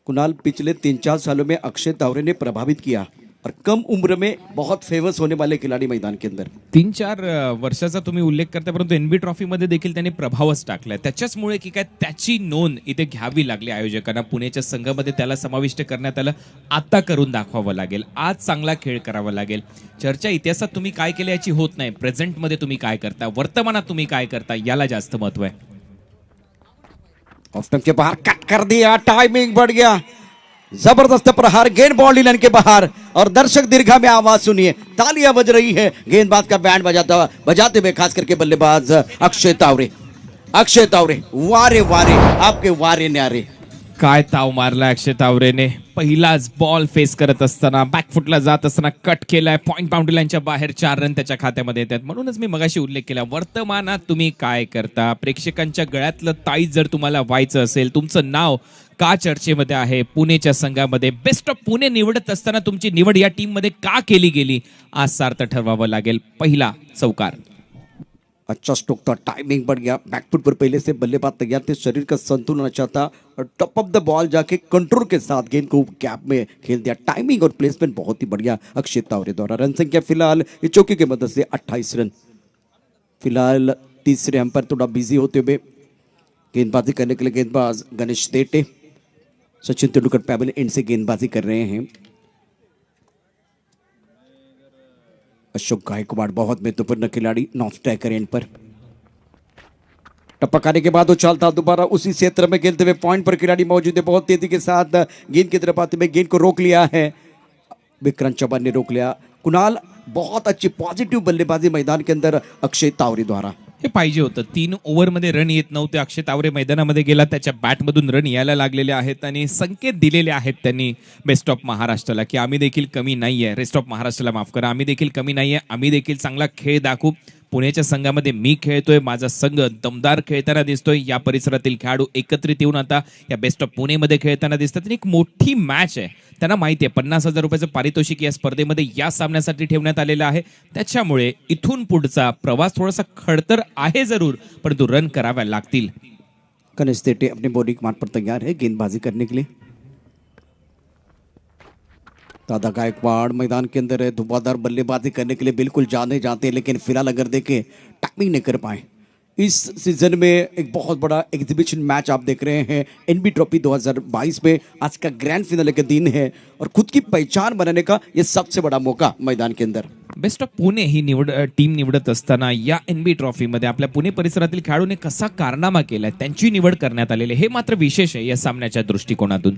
कुणाल पिछले 3-4 सालों में अक्षय तावरे ने प्रभावित किया और कम उम्र में बहुत फेमस होने वाले खिलाड़ी मैदान के अंदर। 3-4 वर्षाचा तुम्ही उल्लेख करता, परंतु एनबी ट्रॉफीमध्ये देखील त्यांनी प्रभावच टाकलाय. त्याच्याचमुळे की काय त्याची नोंद इथे घ्यावी लागली आयोजकांना. पुण्याच्या संघामध्ये त्याला समाविष्ट करण्यात आलं. आता करून दाखवावं लागेल, आज चांगला खेळ करावा लागेल. चर्चा इतिहासात तुम्ही काय केलं याची होत नाही, प्रेझेंटमध्ये तुम्ही काय करता, वर्तमानात तुम्ही काय करता याला जास्त महत्व आहे. ऑफ स्टंप के बाहर कट कर दिया, टाइमिंग बढ़ गया, जबरदस्त प्रहार, गेंद बॉल लाइन के बाहर और दर्शक दीर्घा में आवाज सुनिए, तालियां बज रही है, गेंदबाज का बैंड बजाते हुए खास करके बल्लेबाज अक्षय तावरे. अक्षय तावरे वारे वारे आपके वारे न्यारे. काय ताव मारला अक्षय तावरेने. पहिलाच बॉल फेस करत असताना बॅकफुटला जात असताना कट केलाय. पॉइंट बाउंड्री लाईनच्या बाहेर 4 रन त्याच्या खात्यामध्ये येतात. म्हणूनच मी मगाशी उल्लेख केला, वर्तमानात तुम्ही काय करता. प्रेक्षकांच्या गळ्यातलं ताईत जर तुम्हाला व्हायचं असेल, तुमचं नाव का चर्चेमध्ये आहे पुणेच्या संघामध्ये, बेस्ट ऑफ पुणे निवडत असताना तुमची निवड या टीम मध्ये का केली गेली, आज सार्थ ठरवावं लागेल. पहिला चौकार. अच्छा स्ट्रोक था, टाइमिंग बढ़ गया, बैकफुट पर पहले से बल्लेबाज तैयार थे, शरीर का संतुलन अच्छा था और टॉप ऑफ द बॉल जाके कंट्रोल के साथ गेंद को गैप में खेल दिया. टाइमिंग और प्लेसमेंट बहुत ही बढ़िया अक्षय तावरे द्वारा. रन संख्या फिलहाल ये चौके की मदद से 28 रन. फिलहाल तीसरे अंपायर थोड़ा बिजी होते हुए गेंदबाजी करने के लिए गेंदबाज गणेश देटे, सचिन तेंदुलकर पैबल एंड से गेंदबाजी कर रहे हैं. अशोक गायकवाड़ बहुत महत्वपूर्ण खिलाड़ी, नॉन स्ट्राइकर एंड पर. टपकाने के बाद उछालता दोबारा उसी क्षेत्र में खेलते हुए पॉइंट पर खिलाड़ी मौजूद है. बहुत तेजी के साथ गेंद की तरफ आते हुए गेंद को रोक लिया है, विक्रांत चौहान ने रोक लिया. कुणाल बहुत अच्छी पॉजिटिव बल्लेबाजी मैदान के अंदर अक्षय तावरे द्वारा. हे पाहिजे होतं. 3 ओव्हरमध्ये रन येत नव्हते. अक्षय तावरे मैदानामध्ये गेला, त्याच्या बॅटमधून रन यायला लागलेले आहेत आणि संकेत दिलेले आहेत त्यांनी बेस्ट ऑफ महाराष्ट्राला की आम्ही देखील कमी नाहीये. रेस्ट ऑफ महाराष्ट्राला माफ करा, आम्ही देखील कमी नाहीये, आम्ही देखील चांगला खेळ दाखवू. पुण्याच्या संघामध्ये मी खेळतोय, माझा संघ दमदार खेळताना दिसतोय. या परिसरातील खेळाडू एकत्रित येऊन आता या बेस्ट ऑफ पुणेमध्ये खेळताना दिसतात. आणि एक मोठी मॅच आहे, त्यांना माहिती आहे 50,000 रुपयाचं पारितोषिक या स्पर्धेमध्ये या सामन्यासाठी ठेवण्यात आलेलं आहे. त्याच्यामुळे इथून पुढचा प्रवास थोडासा खडतर आहे जरूर, परंतु रन कराव्या लागतील. गणेश देटे अपने बॉलिंग मार्ग पर तैयार है गेंदबाजी करने के लिए. दादा गायकवाड़ मैदान के अंदर है, धुआंधार बल्लेबाजी करने के लिए बिल्कुल जाने जाते हैं, लेकिन फिलहाल अगर देखें टाइमिंग नहीं कर पाए. इस सीजन में एक बहुत बड़ा एग्जीबिशन मैच आप देख रहे हैं एनबी ट्रॉफी 2022 में. आज का ग्रैंड फिनाले का दिन है और खुद की पहचान बनाने का ये सबसे बड़ा मौका मैदान के अंदर. Best of Pune he team निवडत असताना या एनबी ट्रॉफीमध्ये आपल्या पुणे परिसरातील खेळाडूने कसा कारनामा केलाय, त्यांची निवड करण्यात आलेली हे मात्र विशेष आहे या सामन्याच्या दृष्टिकोनातून.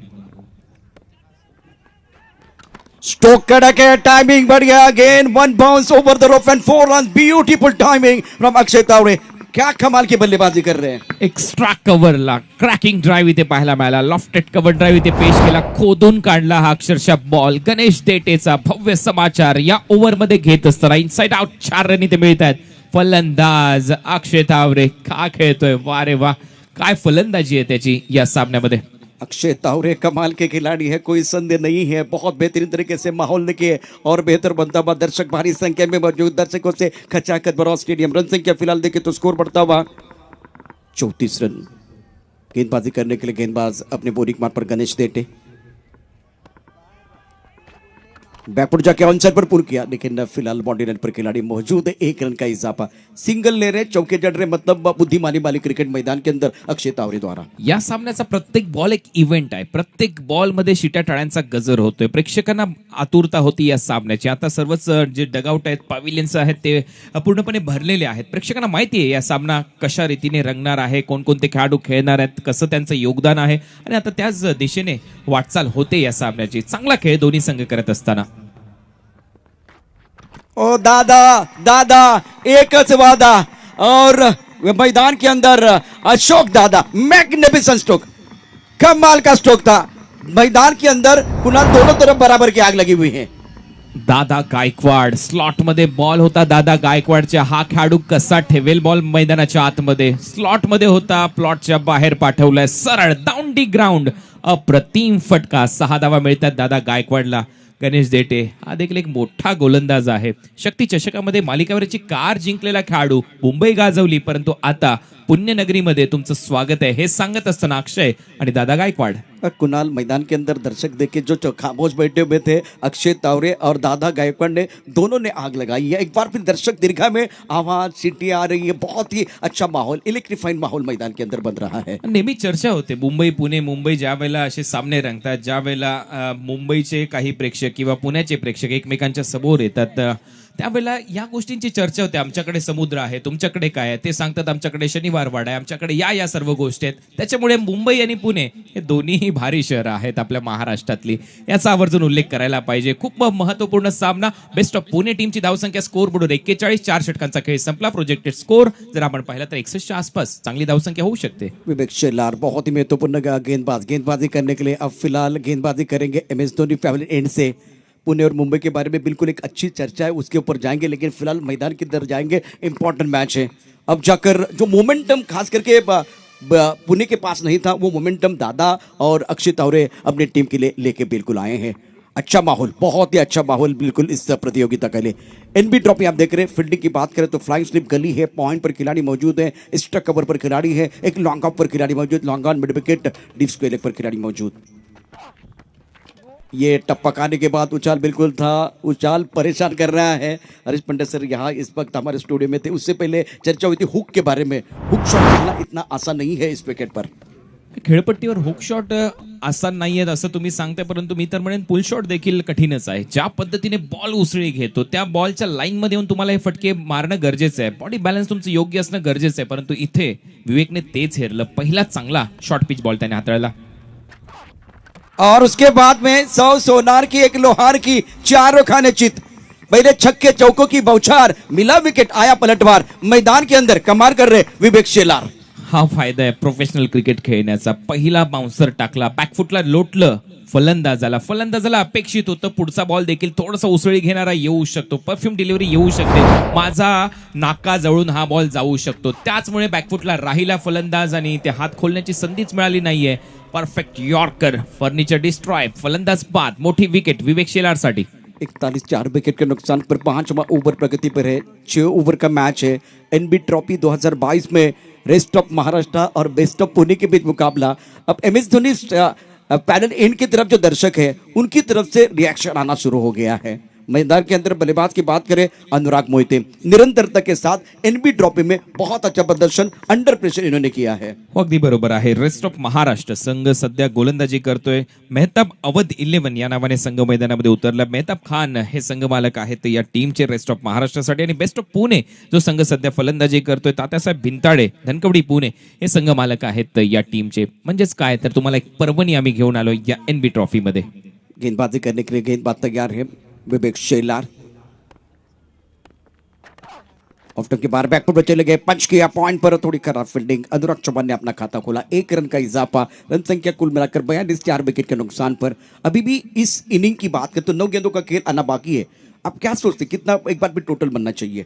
स्ट्रोक कड़क है, टाइमिंग बढ़ गया, गेंद one bounce over the rope and 4 run. Beautiful timing from Akshay Taware. क्या कमाल की बल्लेबाजी कर रहे हैं. एक्स्ट्रा कव्हरला क्रॅकिंग ड्राईव्ह इथे पाहायला मिळाला. लॉफ्टेड कव्हर ड्राईव्ह इथे पेश केला, खोदून काढला हा अक्षरशः बॉल. गणेश देटेचा भव्य समाचार या ओव्हरमध्ये घेत असताना इनसाइड आउट 4 रन इथे मिळत आहेत. फलंदाज अक्षय तावरे का खेळतोय, वा रे वा, काय फलंदाजी आहे त्याची या सामन्यामध्ये. अक्षय तावरे कमाल के खिलाड़ी है, कोई संदेह नहीं है. बहुत बेहतरीन तरीके से माहौल लेके और बेहतर बनता हुआ, दर्शक भारी संख्या में मौजूद, दर्शकों से खचाखच भरा स्टेडियम. रन संख्या फिलहाल देखे तो स्कोर बढ़ता हुआ 34 रन. गेंदबाजी करने के लिए गेंदबाज अपने बॉलिंग मार्ग पर गणेश देटे, बैकफुट जाके ऑनसाइड पर पूर्ण किया, लेकिन फिलहाल बाउंड्री लाइन पर खिलाड़ी मौजूद है. 1 रन का इजाफा, सिंगल ले रहे, चौके जड़ रहे, मतलब बुद्धिमानी वाली क्रिकेट मैदान के अंदर अक्षय तावरे द्वारा. या सामन्याचा प्रत्येक बॉल एक इव्हेंट आहे. प्रत्येक बॉल मध्ये शिट्या टाळ्यांचा गजर होतोय. प्रेक्षकांना आतुरता होती या सामन्याची. आता सर्वच जे डगआउट आहेत, पॅव्हिलियन्स आहेत, ते पूर्णपणे भरलेले आहेत. प्रेक्षकांना माहिती आहे या सामना कशा रीतीने रंगणार आहे, कोणकोणते खेळाडू खेळणार आहेत, कसं त्यांचं योगदान आहे आणि आता त्याच दिशेने वाटचाल होते या सामन्याची. चांगला खेळ दोन्ही संघ करत असताना. ओ दादा दादा एकच वादा और मैदान के अंदर अशोक दादा, मैग्निफिसेंट स्ट्रोक, कमाल का स्ट्रोक था. मैदान के अंदर कुणाल दोनों तरफ बराबर की आग लगी हुई है. दादा गायकवाड स्लॉट मध्ये बॉल होता. दादा गायकवाडच्या हा खेळाडू कसा ठेवेल बॉल मैदानाच्या आतमध्ये. स्लॉट मध्ये होता, प्लॉटच्या बाहेर पाठवलाय सरळ डाऊन दी ग्राउंड. अप्रतिम फटका. 6 धावा मिळतात दादा गायकवाडला. गणेश देटे हा देखील एक मोठा गोलंदाज आहे. शक्ती चषकामध्ये मालिकावरची कार जिंकलेला खेळाडू. मुंबई गाजवली, परंतु आता पुण्यनगरीमध्ये तुमचं स्वागत आहे हे सांगत असताना अक्षय आणि दादा गायकवाड. कुणाल, मैदान के अंदर दर्शक देखे जो खामोश बैठे हुए थे, अक्षय तावरे और दादा गायकवाड़ ने दोनों ने आग लगाई है. एक बार फिर दर्शक दीर्घा में आवाज सीटी आ रही है. बहुत ही अच्छा माहौल, इलेक्ट्रीफाइड माहौल मैदान के अंदर बन रहा है. नेहमी चर्चा होते मुंबई पुणे. मुंबई ज्या वेळेला असे सामने रंगतात, ज्या वेळेला मुंबईचे काही प्रेक्षक किंवा पुण्याचे प्रेक्षक एकमेकांच्या समोर येतात, त्यावेळेला या गोष्टींची चर्चा होते. आमच्याकडे समुद्र आहे, तुमच्याकडे काय आहे. ते सांगतात आमच्याकडे शनिवार वाडा आहे, आमच्याकडे या सर्व गोष्टी आहेत. त्याच्यामुळे मुंबई आणि पुणे हे दोन्हीही भारी शहरं आहेत आपल्या महाराष्ट्रातली. याचा आवर्जून उल्लेख करायला पाहिजे. खूप महत्वपूर्ण सामना. बेस्ट ऑफ पुणे टीमची धावसंख्या स्कोर बोर्डवर 41. 4 षटकांचा खेळ संपला. प्रोजेक्टेड स्कोर जर आपण पाहिला तर 61च्या आसपास चांगली धावसंख्या होऊ शकते. विवेक शेलार बहुत ही महत्वपूर्ण गेंदबाजी करने के लिए अब फिलहाल गेंदबाजी करेंगे MS धोनी फैमिली एंड से. पुणे और मुंबई के बारे में बिल्कुल एक अच्छी चर्चा है, उसके ऊपर जाएंगे, लेकिन फिलहाल मैदान के अंदर जाएंगे. इंपॉर्टेंट मैच है. अब जाकर जो मोमेंटम खास करके पुणे के पास नहीं था, वो मोमेंटम दादा और अक्षय तावरे अपनी टीम के लिए लेके बिल्कुल आए हैं. अच्छा माहौल, बहुत ही अच्छा माहौल बिल्कुल इस प्रतियोगिता के लिए. NB ट्रॉफी आप देख रहे हैं. फील्डिंग की बात करें तो फ्लाइंग स्लिप गली है, पॉइंट पर खिलाड़ी मौजूद है, स्ट्रक कवर पर खिलाड़ी है, एक लॉन्ग ऑफ पर खिलाड़ी मौजूद, long on mid wicket deep square leg पर खिलाड़ी मौजूद. ये टप्पा खाने के बाद उछाल बिल्कुल था. उछाल परेशान कर रहा है. हरीश पंडित सर यहाँ इस वक्त हमारे स्टूडियो में थे. उससे पहले चर्चा हुई थी हुक के बारे में. हुक शॉट खेलना इतना आसान नहीं है इस विकेट पर. खेळपट्टीवर हुक शॉट आसान नाहीये असं तुम्ही सांगताय, परंतु मी तर म्हणेन पुल शॉट देखील कठीणच आहे. ज्या पद्धतीने बॉल उसळी घेतो त्या बॉलच्या लाईन मध्ये येऊन तुम्हाला हे फटके मारणं गरजेचं आहे. बॉडी बॅलन्स तुमचं योग्य असणं गरजेचं आहे, परंतु इथे विवेकने तेच हेरलं. पहिला चांगला शॉर्ट पिच बॉल त्याने हाताळला. और उसके बाद में 100 सोनार की, 1 लोहार की, 4 खाने चित. पहले छक्के चौकों की बौछार, मिला विकेट, आया पलटवार. मैदान के अंदर कमाल कर रहे विवेक शेलार. हा फायदा आहे प्रोफेशनल क्रिकेट खेळण्याचा. पहिला बाउन्सर टाकला, बॅकफुटला लोटलं फलंदाजाला अपेक्षित होतं पुढचा बॉल देखील थोडासा उसळी घेणारा येऊ शकतो, परफ्यूम डिलिव्हरी येऊ शकते, माझा नाका जवळून हा बॉल जाऊ शकतो. त्याचमुळे बॅकफुटला राहिला फलंदाज आणि ते हात खोलण्याची संधीच मिळाली नाहीये. परफेक्ट यॉर्कर, फर्निचर डिस्ट्रॉय, फलंदाज बाद, मोठी विकेट विवेक शेलारसाठी. 41. 4 विकेट के नुकसान पर 5वां ओवर प्रगति पर है. 6 ओवर का मैच है. NB ट्रॉफी 2022 में रेस्ट ऑफ महाराष्ट्र और बेस्ट ऑफ पुणे के बीच मुकाबला. अब MS धोनी पैनल एंड की तरफ जो दर्शक है उनकी तरफ से रिएक्शन आना शुरू हो गया है. मैदान के अंदर बल्लेबाज की बात करें अनुराग मोहिते, निरंतरता के साथ NB ट्रॉफी में बहुत अच्छा प्रदर्शन अंडर प्रेशर इन्होंने किया है. अगदी बरोबर आहे. रेस्ट ऑफ महाराष्ट्र संघ सध्या गोलंदाजी करतोय. मेहताब अवध 11 या नावाने संघ मैदानामध्ये उतरला. मेहताब खान हे संघ मालक आहेत या टीमचे रेस्ट ऑफ महाराष्ट्रासाठी. आणि बेस्ट ऑफ पुणे जो संघ सध्या फलंदाजी करतोय तात्यासाहेब भिंताडे धनकवडी पुणे हे संघ मालक आहेत या टीमचे. म्हणजेच काय तर तुम्हाला एक पर्वणी आम्ही घेऊन आलो या NB ट्रॉफी मध्ये. गेंदबाजी करने के लिए गेंदबाज तैयार है विवेक शेलार. ऑफ के बार बैकफुट पर चले गए, पंच किया पॉइंट पर, थोड़ी खराब फील्डिंग. अनुराग चौहान ने अपना खाता खोला. 1 रन का इजाफा. रन संख्या कुल मिलाकर 42. 4 विकेट के नुकसान पर. अभी भी इस इनिंग की बात करें तो 9 गेंदों का खेल आना बाकी है. आप क्या सोचते कितना एक बार भी टोटल बनना चाहिए?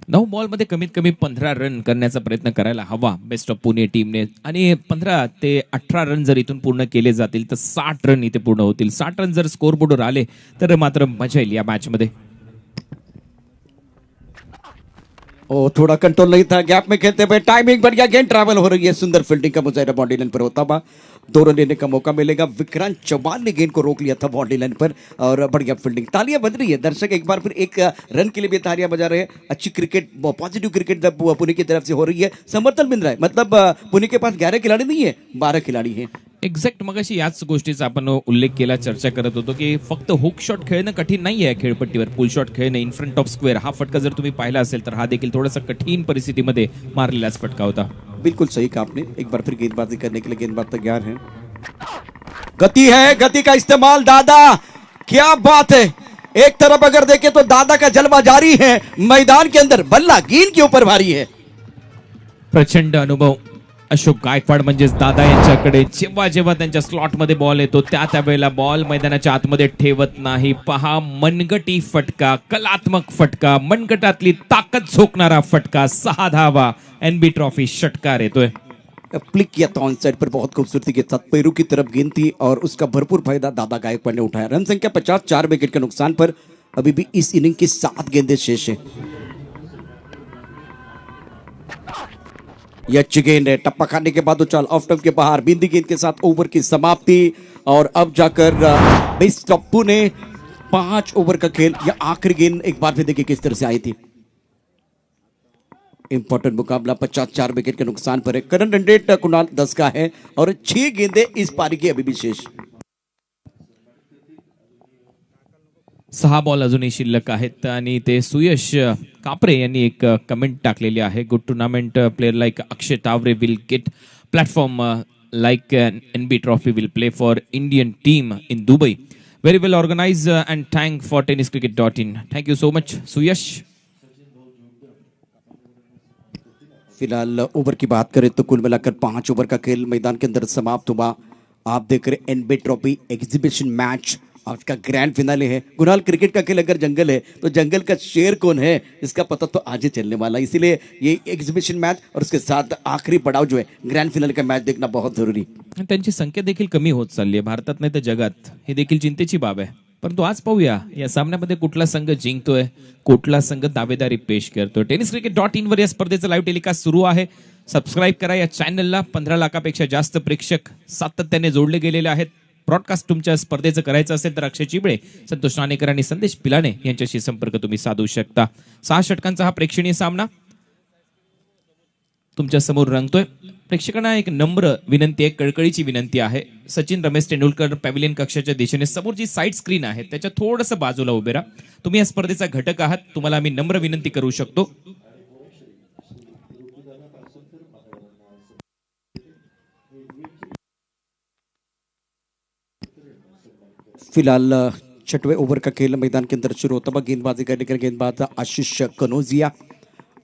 9 बॉलमध्ये कमीत कमी 15 रन करण्याचा प्रयत्न करायला हवा बेस्ट ऑफ पुणे टीमने. आणि 15 ते 18 रन जर इथून पूर्ण केले जातील तर 60 रन इथे पूर्ण होतील. 60 रन जर स्कोर बोर्डवर आले तर मात्र मजा येईल या मॅच मध्ये. थोड़ा कंट्रोल नहीं था. गैप में खेलते हुए टाइमिंग बढ़िया, गेंद ट्रैवल हो रही है. सुंदर फील्डिंग का मुजाहिरा बाउंड्री लाइन पर होता हुआ. 2 रन लेने का मौका मिलेगा. विक्रांत चौहान ने गेंद को रोक लिया था बाउंड्री लाइन पर और बढ़िया फील्डिंग. तालियां बज रही है. दर्शक एक बार फिर 1 रन के लिए भी तालियां बजा रहे हैं. अच्छी क्रिकेट, पॉजिटिव क्रिकेट पुणे की तरफ से हो रही है. समर्थन मिल रहा है. मतलब पुणे के पास 11 खिलाड़ी नहीं है, 12 खिलाड़ी हैं. एक्झॅक्ट मगाशी याच गोष्टीचा आपण उल्लेख केला, चर्चा करत होतो की फक्त हुक शॉट खेळणं कठीण नाही आहे खेळपट्टीवर. पुल शॉट खेळणं इन फ्रंट ऑफ स्क्वेअर हा फटका जर तुम्ही पाहिला असेल तर हा देखील थोडासा कठीण परिस्थितीमध्ये मारलेलाच फटका होता. बिल्कुल सही कहा आपने. एक बार फिर गेंदबाजी करने के लिए गेंदबाज तैयार है. गति है, गति का इस्तेमाल. दादा क्या बात है. एक तरफ अगर देखें तो दादा का जलवा जारी है. मैदान के अंदर बल्ला गेंद के ऊपर भारी है. प्रचंड अनुभव अशोक गायकवाड म्हणजेच दादा यांच्याकडे जेव्हा जेव्हा त्यांच्या स्लॉटमध्ये बॉल येतो त्यावेळेला बॉल मैदानाच्या आतमध्ये ठेवत नाही. पहा, मनगटी फटका, कलात्मक फटका, मनगटातली ताकद झोकणारा फटका, 6 धावा, एनबी ट्रॉफी षटकार येतोय. फ्लिक किया था ऑन साइड पर बहुत खूबसूरती के साथ पैरों की तरफ गेंद थी और उसका भरपूर फायदा दादा गायकवाड़ ने उठाया. रन संख्या 50, 4 विकेट के नुकसान पर अभी भी इस इनिंग की 7 गेंदें शेष है. यह अच्छी गेंद है, टप्पा खाने के बाद उछाल ऑफ स्टंप के बाहर, बिंदी गेंद के साथ ओवर की समाप्ति और अब जाकर बेस्ट ऑफ पुणे. 5 ओवर का खेल, यह आखिरी गेंद एक बार फिर देखिए किस तरह से आई थी. इंपॉर्टेंट मुकाबला 50, 4 विकेट के नुकसान पर है. करंट रन रेट कुणाल 10 का है और 6 गेंदें इस पारी की अभी भी शेष. 6 बॉल अजूनही शिल्लक आहेत आणि ते सुयश कापरे यांनी एक कमेंट टाकलेली आहे. Good tournament, player like Akshay Taware will get platform like NB trophy will play for Indian team in Dubai. Very well organise and thank for tenniscricket.in. Thank you so much Suyash. फिलहाल ओवर की बात करें तो कुल मिलाकर 5 ओवर का खेल मैदान के अंदर समाप्त हुआ. आप देख रहे एनबी ट्रॉफी एग्जीबिशन मैच, आज का ग्रैंड फिनाले है. गुनाल, क्रिकेट का खेल अगर जंगल है तो जंगल का शेर कौन है इसका पता तो आज ही चलने वाला. इसीलिए ये एग्जीबिशन मैच और उसके साथ आखिरी पड़ाव जो है ग्रैंड फिनाले का मैच देखना बहुत जरूरी. त्यांची संख्या देखील कमी होत चालली आहे भारतात नाही तर जगात. ही देखील चिंतेची बाब आहे. परंतु आज पाहूया या सामन्यामध्ये कुठला संघ जिंकतोय, कुठला संघ दावेदारी पेश करतोय. tenniscricket.in वर या स्पर्धेचं लाईव्ह टेलिकास्ट सुरू आहे. सबस्क्राईब करा या चॅनलला. 15 लाखापेक्षा जास्त प्रेक्षक सातत्याने जोडले गेलेले आहेत. ब्रॉडकास्ट तुमच्या स्पर्धेचं करायचं असेल तर अक्षय चिबळे, संतोष नाणेकर आणि संदेश पिलाने यांच्याशी संपर्क तुम्ही साधू शकता. 6 षटकांचा हा प्रेक्षणीय सामना तुमच्या समोर रंगतोय. प्रेक्षकांना एक नम्र विनंती आहे, कळकळीची विनंती आहे. सचिन रमेश तेंडुलकर पॅव्हिलियन कक्षाच्या दिशेने समोर जी साईड स्क्रीन आहे त्याच्या थोडंसं बाजूला उभे राहा. तुम्ही या स्पर्धेचा घटक आहात, तुम्हाला आम्ही नम्र विनंती करू शकतो. फिलहाल 6वें ओवर का खेल मैदान के अंदर शुरू होता हुआ. गेंदबाजी करने के गेंदबाज आशीष कनौजिया,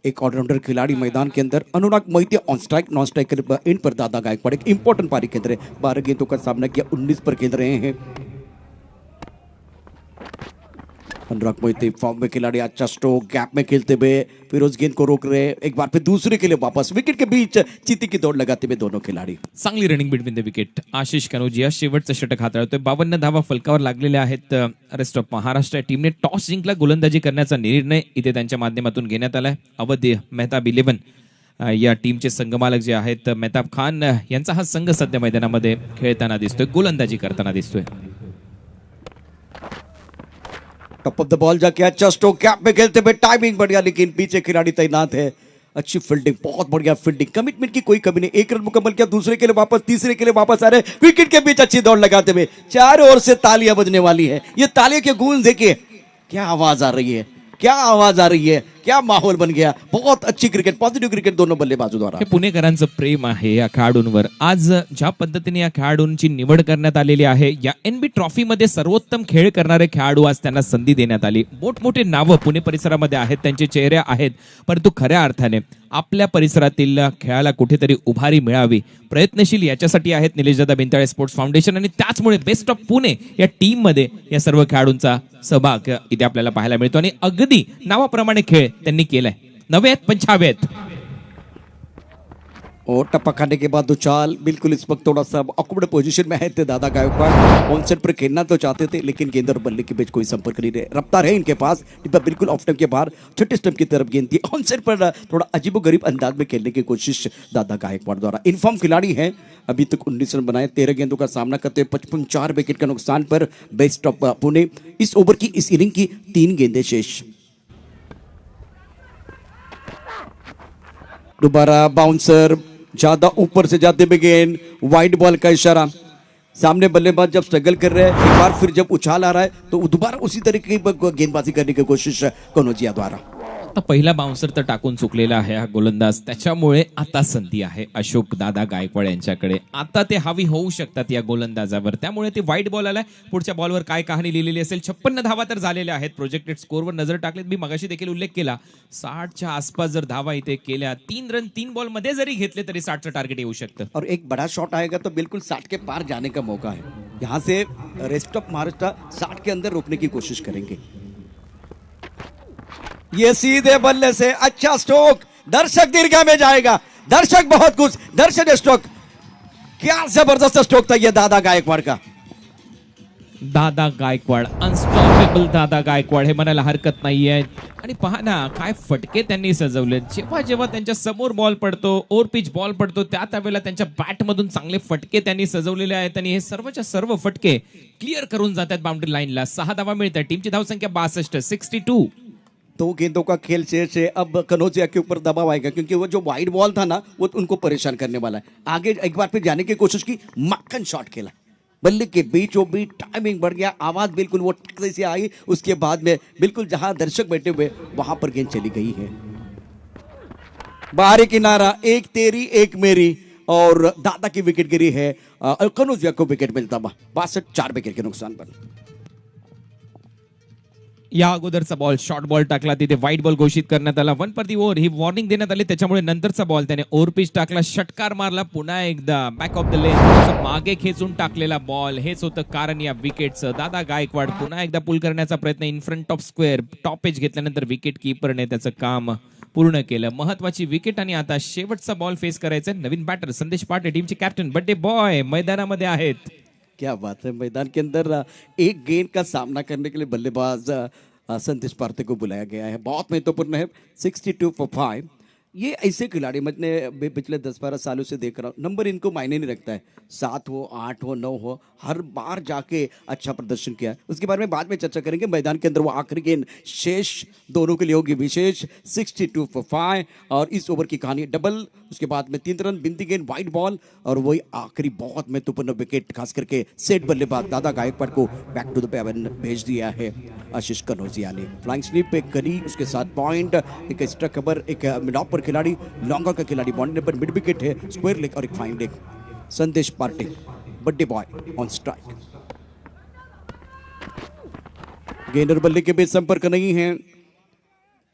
एक ऑलराउंडर खिलाड़ी मैदान के अंदर. Anurag Mohite on strike, non strike इन पर दादा गायकवाड़. एक इंपॉर्टेंट पारी के अंदर 12 गेंदों का सामना किया, 19 पर खेल रहे हैं. अनुराग मोहिते फॉर्म में खिलाड़ी, अच्छा स्ट्रोक, गैप में खेलते हुए फिर उस गेंद को रोक रहे, एक बार फिर दूसरे के लिए वापस विकेट के बीच चीती की दौड़ लगाते हुए दोनों खिलाड़ी. चांगली running between the wicket. Ashish Kanojia शेवटचं षटक हाताळतोय. 52 धावा फलकावर लागलेल्या आहेत. रेस्ट ऑफ महाराष्ट्र टीमने टॉस जिंकला, गोलंदाजी करण्याचा निर्णय इथे त्यांच्या माध्यमातून घेण्यात आलाय. अवध मेहताब 11 या टीमचे संघमालक जे आहेत मेहताब खान यांचा हा संघ सध्या मैदानामध्ये खेळताना दिसतोय, गोलंदाजी करताना दिसतोय. टॉप ऑफ द बॉल जाके अच्छा स्ट्रोक, गैप में खेलते हुए टाइमिंग बढ़िया, लेकिन पीछे खिलाड़ी तैनात है. अच्छी फील्डिंग, बहुत बढ़िया फील्डिंग, कमिटमेंट की कोई कमी नहीं. 1 रन मुकम्मल किया, दूसरे के लिए वापस, तीसरे के लिए वापस आ रहे, विकेट के बीच अच्छी दौड़ लगाते हुए. चारों ओर से तालियां बजने वाली है. ये तालियों के गूंज देखिए, क्या आवाज आ रही है, क्या आवाज आ रही है, क्या माहौल बन गया. बहुत अच्छी क्रिकेट, पॉझिटिव्ह क्रिकेट दोनों बल्लेबाजों द्वारा. हे पुणेकरांचं प्रेम आहे या खेळाडूंवर. आज ज्या पद्धतीने या खेळाडूंची निवड करण्यात आलेली आहे, या एनबी ट्रॉफी मध्ये सर्वोत्तम खेळ करणारे खेळाडू आज त्यांना संधी देण्यात आली. मोठमोठे नावं पुणे परिसरामध्ये आहेत, त्यांचे चेहरे आहेत, परंतु खऱ्या अर्थाने आपल्या परिसरातील खेळाला कुठेतरी उभारी मिळावी, प्रयत्नशील याच्यासाठी आहेत निलेशदादा बिंताळे स्पोर्ट्स फाउंडेशन. आणि त्याचमुळे बेस्ट ऑफ पुणे या टीम मध्ये या सर्व खेळाडूंचा सहभाग इथे आपल्याला पाहायला मिळतो. आणि अगदी नावाप्रमाणे खेळ त्यांनी केलाय. 9 आहेत, 95 आहेत. और टप्पा खाने के बाद उछाल, बिल्कुल इस वक्त थोड़ा सा ऑकवर्ड पोजीशन में है थे दादा गायकवाड़. ऑन साइड पर खेलना तो चाहते थे, लेकिन गेंद और बल्ले के बीच कोई संपर्क नहीं रहे. रफ्तार है इनके पास, डिब्बा बिल्कुल ऑफ स्टंप के बाहर, छठे स्टंप की तरफ गेंद थी. ऑन साइड पर थोड़ा अजीबोगरीब अंदाज में खेलने की कोशिश दादा गायकवाड़ द्वारा. इनफॉर्म खिलाड़ी है, अभी तक 19 रन बनाए, 13 गेंदों का सामना करते हुए 55, 4 विकेट का नुकसान पर बेस्ट ऑफ पुणे. इस ओवर की, इस इनिंग की 3 गेंदें शेष. दोबारा बाउंसर, ज्यादा ऊपर से जाते हुए गेंद, वाइड बॉल का इशारा. सामने बल्लेबाज जब स्ट्रगल कर रहे हैं, एक बार फिर जब उछाल आ रहा है तो दोबारा उसी तरीके की गेंदबाजी करने की कोशिश कनौजिया द्वारा. आता पहिला बाउन्सर तर टाकून चुकलेला आहे हा गोलंदाज, त्याच्यामुळे आता संधी आहे अशोक दादा गायकवाड यांच्याकडे. आता ते हावी होऊ शकतात या गोलंदाजावर, त्यामुळे ते वाईट बॉल आलाय. पुढच्या बॉलवर काय कहाणी लिहिलेली असेल. 56 धावा तर झालेल्या आहेत. प्रोजेक्टेड स्कोरवर नजर टाकलेत, मी मगाशी देखील उल्लेख केला 60च्या आसपास जर धावा इथे केल्या, 3 रन 3 बॉल मध्ये जरी घेतले तरी 60चं टार्गेट येऊ शकतं. और एक बड़ा शॉट आएगा तो बिल्कुल 60 के पार जाने का मौका है. यहाँ से रेस्ट ऑफ महाराष्ट्र 60 के अंदर रोकने की कोशिश करेंगे. ये सीधे बल्ले से अच्छा स्ट्रोक, दर्शक दीर्घा में जाएगा, दर्शक बहुत खुश, दर्शक स्ट्रोक, क्या जबरदस्त स्ट्रोक था ये दादा गायकवाड का. दादा गायकवाड, अनस्टॉपेबल दादा गायकवाड हे म्हणायला हरकत नाहीये. आणि पहा ना काय फटके त्यांनी सजवले. जेव्हा जेव्हा त्यांच्या समोर बॉल पडतो, ओव्हर पिच बॉल पडतो, त्यावेळेला त्यांच्या बॅट मधून चांगले फटके त्यांनी सजवलेले आहेत आणि हे सर्वच्या सर्व फटके क्लिअर करून जातात बाउंड्री लाईनला. 6 धावा मिळतात. टीमची धावसंख्या 62, 62. 2 गेंदों का खेल शेष है. अब कनौजिया के ऊपर दबाव आएगा क्योंकि वो जो वाइड बॉल था ना वो उनको परेशान करने वाला है. आगे एक बार फिर जाने की कोशिश की, मक्खन शॉट खेला, बल्ले के बीचों बीच टाइमिंग बढ़ गया, आवाज बिल्कुल वो टक जैसी आई. उसके बाद में बिल्कुल जहां दर्शक बैठे हुए वहां पर गेंद चली गई है. बाहरी किनारा, एक तेरी एक मेरी, और दादा की विकेट गिरी है. कनौजिया को विकेट मिलता 62, 4 विकेट के नुकसान पर. या अगोदरचा बॉल शॉर्ट बॉल टाकला, तिथे व्हाईट बॉल घोषित करण्यात आला. 1 पर दी ओव्हर ही वॉर्निंग देण्यात आली, त्याच्यामुळे नंतरचा बॉल त्याने ओव्हर पिच टाकला, षटकार मारला, पुन्हा एकदा बॅक ऑफ द लेन मागे खेचून टाकलेला बॉल. हेच होतं कारण या विकेटचं. दादा गायकवाड पुन्हा एकदा पुल करण्याचा प्रयत्न, in front of square, top edge घेतल्यानंतर विकेट किपरने त्याचं काम पूर्ण केलं. महत्वाची विकेट आणि आता शेवटचा बॉल फेस करायचा. नवीन बॅटर संदेश पाटे, टीमचे कॅप्टन बर्थडे बॉय मैदानामध्ये आहेत. क्या बात है. मैदान के अंदर एक गेंद का सामना करने के लिए बल्लेबाज संदेश पार्थे को बुलाया गया है. बहुत महत्वपूर्ण है. 62 for 5. ये ऐसे खिलाड़ी मैं पिछले 10-12 सालों से देख रहा हूँ, नंबर इनको मायने नहीं रखता है. 7 हो, 8 हो, 9 हो, हर बार जाके अच्छा प्रदर्शन किया. उसके बारे में बाद में चर्चा करेंगे. मैदान के अंदर वो आखिरी गेंद शेष दोनों के लिए होगी विशेष. 62 for 5 और इस ओवर की कहानी डबल, उसके बाद में 3 रन, बिंदी गेंद, वाइड बॉल और वही आखिरी बहुत महत्वपूर्ण विकेट, खास करके सेट बल्लेबाज दादा गायकवाड को बैक टू द पेवन भेज दिया है आशीष कनौजिया ने. फ्लाइंग स्वीप एक करी, उसके साथ पॉइंट, एक एक्स्ट्रा कवर, एक मिड ऑफ पर खिलाड़ी, लॉन्गर का खिलाड़ी, बाउंड्री पर मिड विकेट है, स्क्वायर लेग और एक fine leg. Sandesh Parte birthday boy on strike. गेंदर बल्ले के बीच संपर्क नहीं है.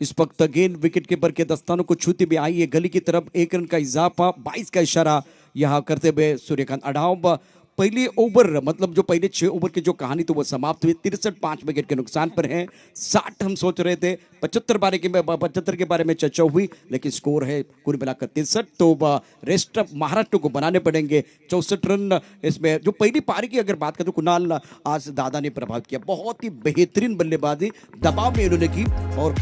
इस वक्त गेंद विकेट कीपर के दस्तानों को छूती भी आई है. गली की तरफ 1 रन का इजाफा, 22 का इशारा यहां करते हुए सूर्यकांत अडाव. पहले ओवर मतलब जो पहले 6 ओवर की जो कहानी तो वो समाप्त हुई. 63, 5 विकेट के नुकसान पर है. 60 हम सोच रहे थे, 75 के बारे में चर्चा हुई, लेकिन स्कोर है कुल मिलाकर 63. तो रेस्ट ऑफ महाराष्ट्र को बनाने पड़ेंगे 64 रन. इसमें जो पहली पारी की अगर बात करें तो कुणाल आज दादा ने प्रभावित किया. बहुत ही बेहतरीन बल्लेबाजी दबाव में इन्होंने की. और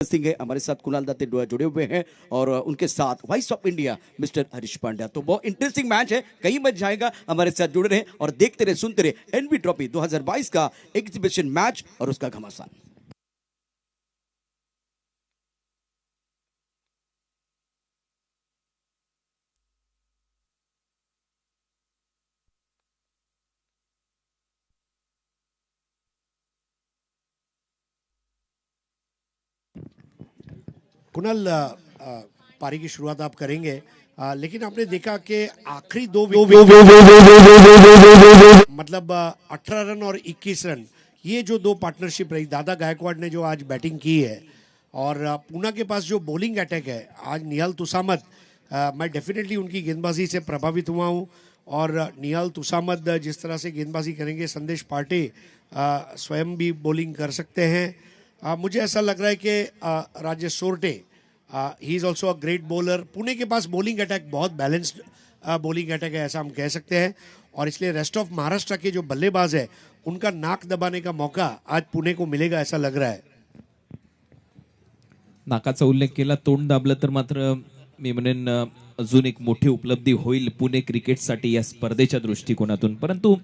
सिंह है हमारे साथ, कुणाल दत्ते जुड़े हुए हैं और उनके साथ voice of India mister Harish Pandya. तो बहुत इंटरेस्टिंग मैच है, कई मैच जाएगा. हमारे साथ जुड़े रहे और देखते रहे, सुनते रहे. एनबी ट्रॉफी 2022 का एग्जीबिशन मैच और उसका घमासान. कुणाल, पारी की शुरुआत आप करेंगे, लेकिन आपने देखा कि आखिरी 2 मतलब 18 रन और 21 रन, ये जो 2 पार्टनरशिप रही, दादा गायकवाड ने जो आज बैटिंग की है, और पूना के पास जो बॉलिंग अटैक है आज निहाल तुसामद, मैं डेफिनेटली उनकी गेंदबाजी से प्रभावित हुआ हूँ। और निहाल तुसामद जिस तरह से गेंदबाजी करेंगे, संदेश पांडे स्वयं भी बॉलिंग कर सकते हैं। मुझे ऐसा लग रहा है कि राजेश सोरटे ही is also a great bowler. Pune के पास बॉलिंग अटैक बहुत बैलेंस्ड बॉलिंग अटैक है, ऐसा हम कह सकते हैं। और इसलिए रेस्ट ऑफ महाराष्ट्र के जो बल्लेबाज है उनका नाक दबाने का मौका आज पुणे को मिलेगा, ऐसा लग रहा है। नाकाचा उल्लेख केला, तोंड दाबलं तर मात्र मी म्हणेन अजून एक मोठी उपलब्धी होईल पुणे क्रिकेटसाठी या स्पर्धेच्या दृष्टिकोनातून, परंतु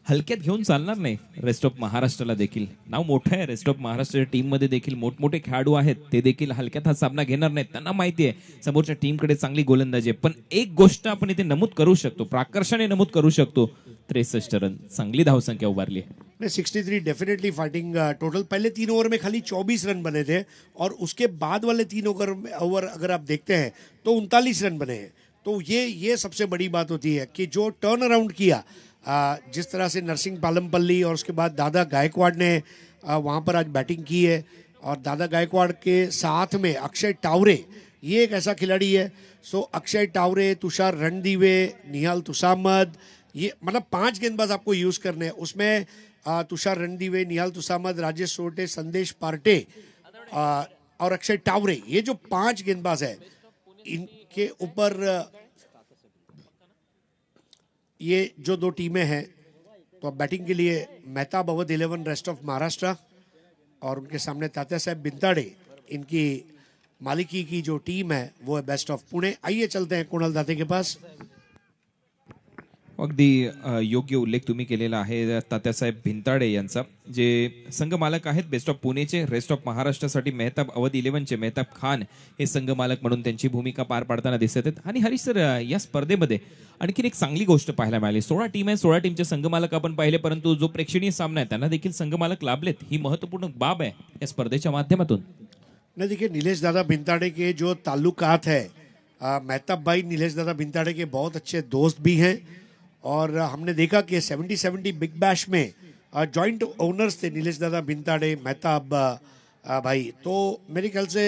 हलक्यात घेऊन चालणार नाही रेस्ट ऑफ महाराष्ट्राला देखील। नाव मोठं आहे रेस्ट ऑफ महाराष्ट्राच्या टीममध्ये देखील मोठमोठे खेळाडू आहेत, ते देखील हलक्यात हा सामना घेणार नाहीत। त्यांना माहिती आहे समोरच्या टीमकडे चांगली गोलंदाजी आहे, पण एक गोष्ट आपण इथे नमूद करू शकतो, प्राकर्षाने नमूद करू शकतो, 63 रन, चांगली धावसंख्या उभारली है। 63 डेफिनेटली फाइटिंग टोटल। पहले 3 ओवर में खाली 24 रन बने थे और उसके बाद वाले 3 ओवर अगर आप देखते हैं तो 39 रन बने हैं। तो ये सबसे बड़ी बात होती है कि जो टर्न अराउंड किया, जिस तरह से नरसिंह पालमपल्ली और उसके बाद दादा गायकवाड़ ने वहाँ पर आज बैटिंग की है। और दादा गायकवाड़ के साथ में अक्षय टावरे, ये एक ऐसा खिलाड़ी है। सो अक्षय टावरे, तुषार रणदिवे, निहाल तुसामद, ये मतलब 5 गेंदबाज आपको यूज़ करने हैं। उसमें तुषार रणदिवे, निहाल तुसामद, राजेश सोरटे, संदेश पार्टे और अक्षय टावरे, ये जो 5 गेंदबाज है इनके ऊपर ये जो 2 टीमें हैं, तो अब बैटिंग के लिए मेहताब अवध 11 रेस्ट ऑफ महाराष्ट्र और उनके सामने तात्या साहेब बिंताडे, इनकी मालिकी की जो टीम है वो है बेस्ट ऑफ पुणे। आइए चलते हैं कुणाल दाते के पास। अगदी योग्य उल्लेख तुम्ही केलेला आहे तात्यासाहेब भिंताडे यांचा, जे संघमालक आहेत बेस्ट ऑफ पुणेचे। रेस्ट ऑफ महाराष्ट्रासाठी मेहताब अवध 11चे मेहताब खान हे संघमालक म्हणून त्यांची भूमिका पार पाडताना दिसत आहेत। आणि हरीश सर, या स्पर्धेमध्ये आणखीन एक चांगली गोष्ट पाहायला मिळाली, 16 टीम आहे, 16 टीमचे संघमालक आपण पाहिले, परंतु जो प्रेक्षणीय सामना आहे त्यांना देखील संघमालक लाभलेत। ही महत्वपूर्ण बाब आहे या स्पर्धेच्या माध्यमातून। नहीं, देखिए नीलेश दादा भिंताडे के जो ताल्लुकात है, मेहताब भाई नीलेश दादा भिंताडे के बहुत अच्छे दोस्त भी हैं। और हमने देखा कि 70 बिग बैश में जॉइंट ओनर्स थे नीलेश दादा भिंताडे, मेहताब भाई। तो मेरे ख्याल से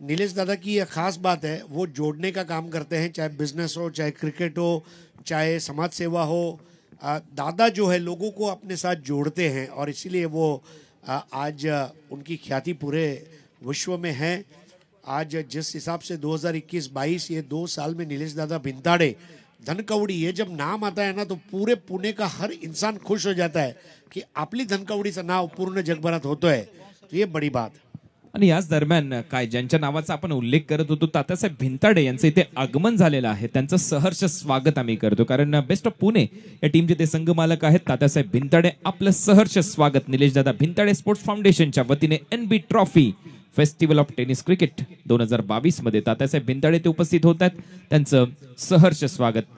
नीलेश दादा की यह खास बात है, वो जोड़ने का काम करते हैं, चाहे बिजनेस हो, चाहे क्रिकेट हो, चाहे समाज सेवा हो। दादा जो है लोगों को अपने साथ जोड़ते हैं और इसीलिए वो आज उनकी ख्याति पूरे विश्व में है। आज जिस हिसाब से 2021-22 ये 2 साल में नीलेश दादा भिंताडे, धनकवडी, ये जब नाम आता है ना तो पूरे पुणे का हर इंसान खुश हो जाता है की आपली धनकवडीचं नाव पूर्ण जगभरात होतोय, तो ये बड़ी बात। आणि याच दरम्यान काय ज्यांच्या नावाचा आपण उल्लेख करत होतो, तात्यासाहेब भिंताडे यांचं इथे आगमन झालेलं आहे, त्यांचं सहर्ष स्वागत आम्ही करतो, कारण बेस्ट ऑफ पुणे या टीमचे ते संघमालक आहेत तात्यासाहेब भिंताडे। आपलं सहर्ष स्वागत निलेशदादा भिंताडे स्पोर्ट्स फाउंडेशनच्या वतीने NB trophy festival of tennis cricket 2022 मध्ये तात्यासाहेब भिंताडे ते उपस्थित होत आहेत, त्यांचं सहर्ष स्वागत।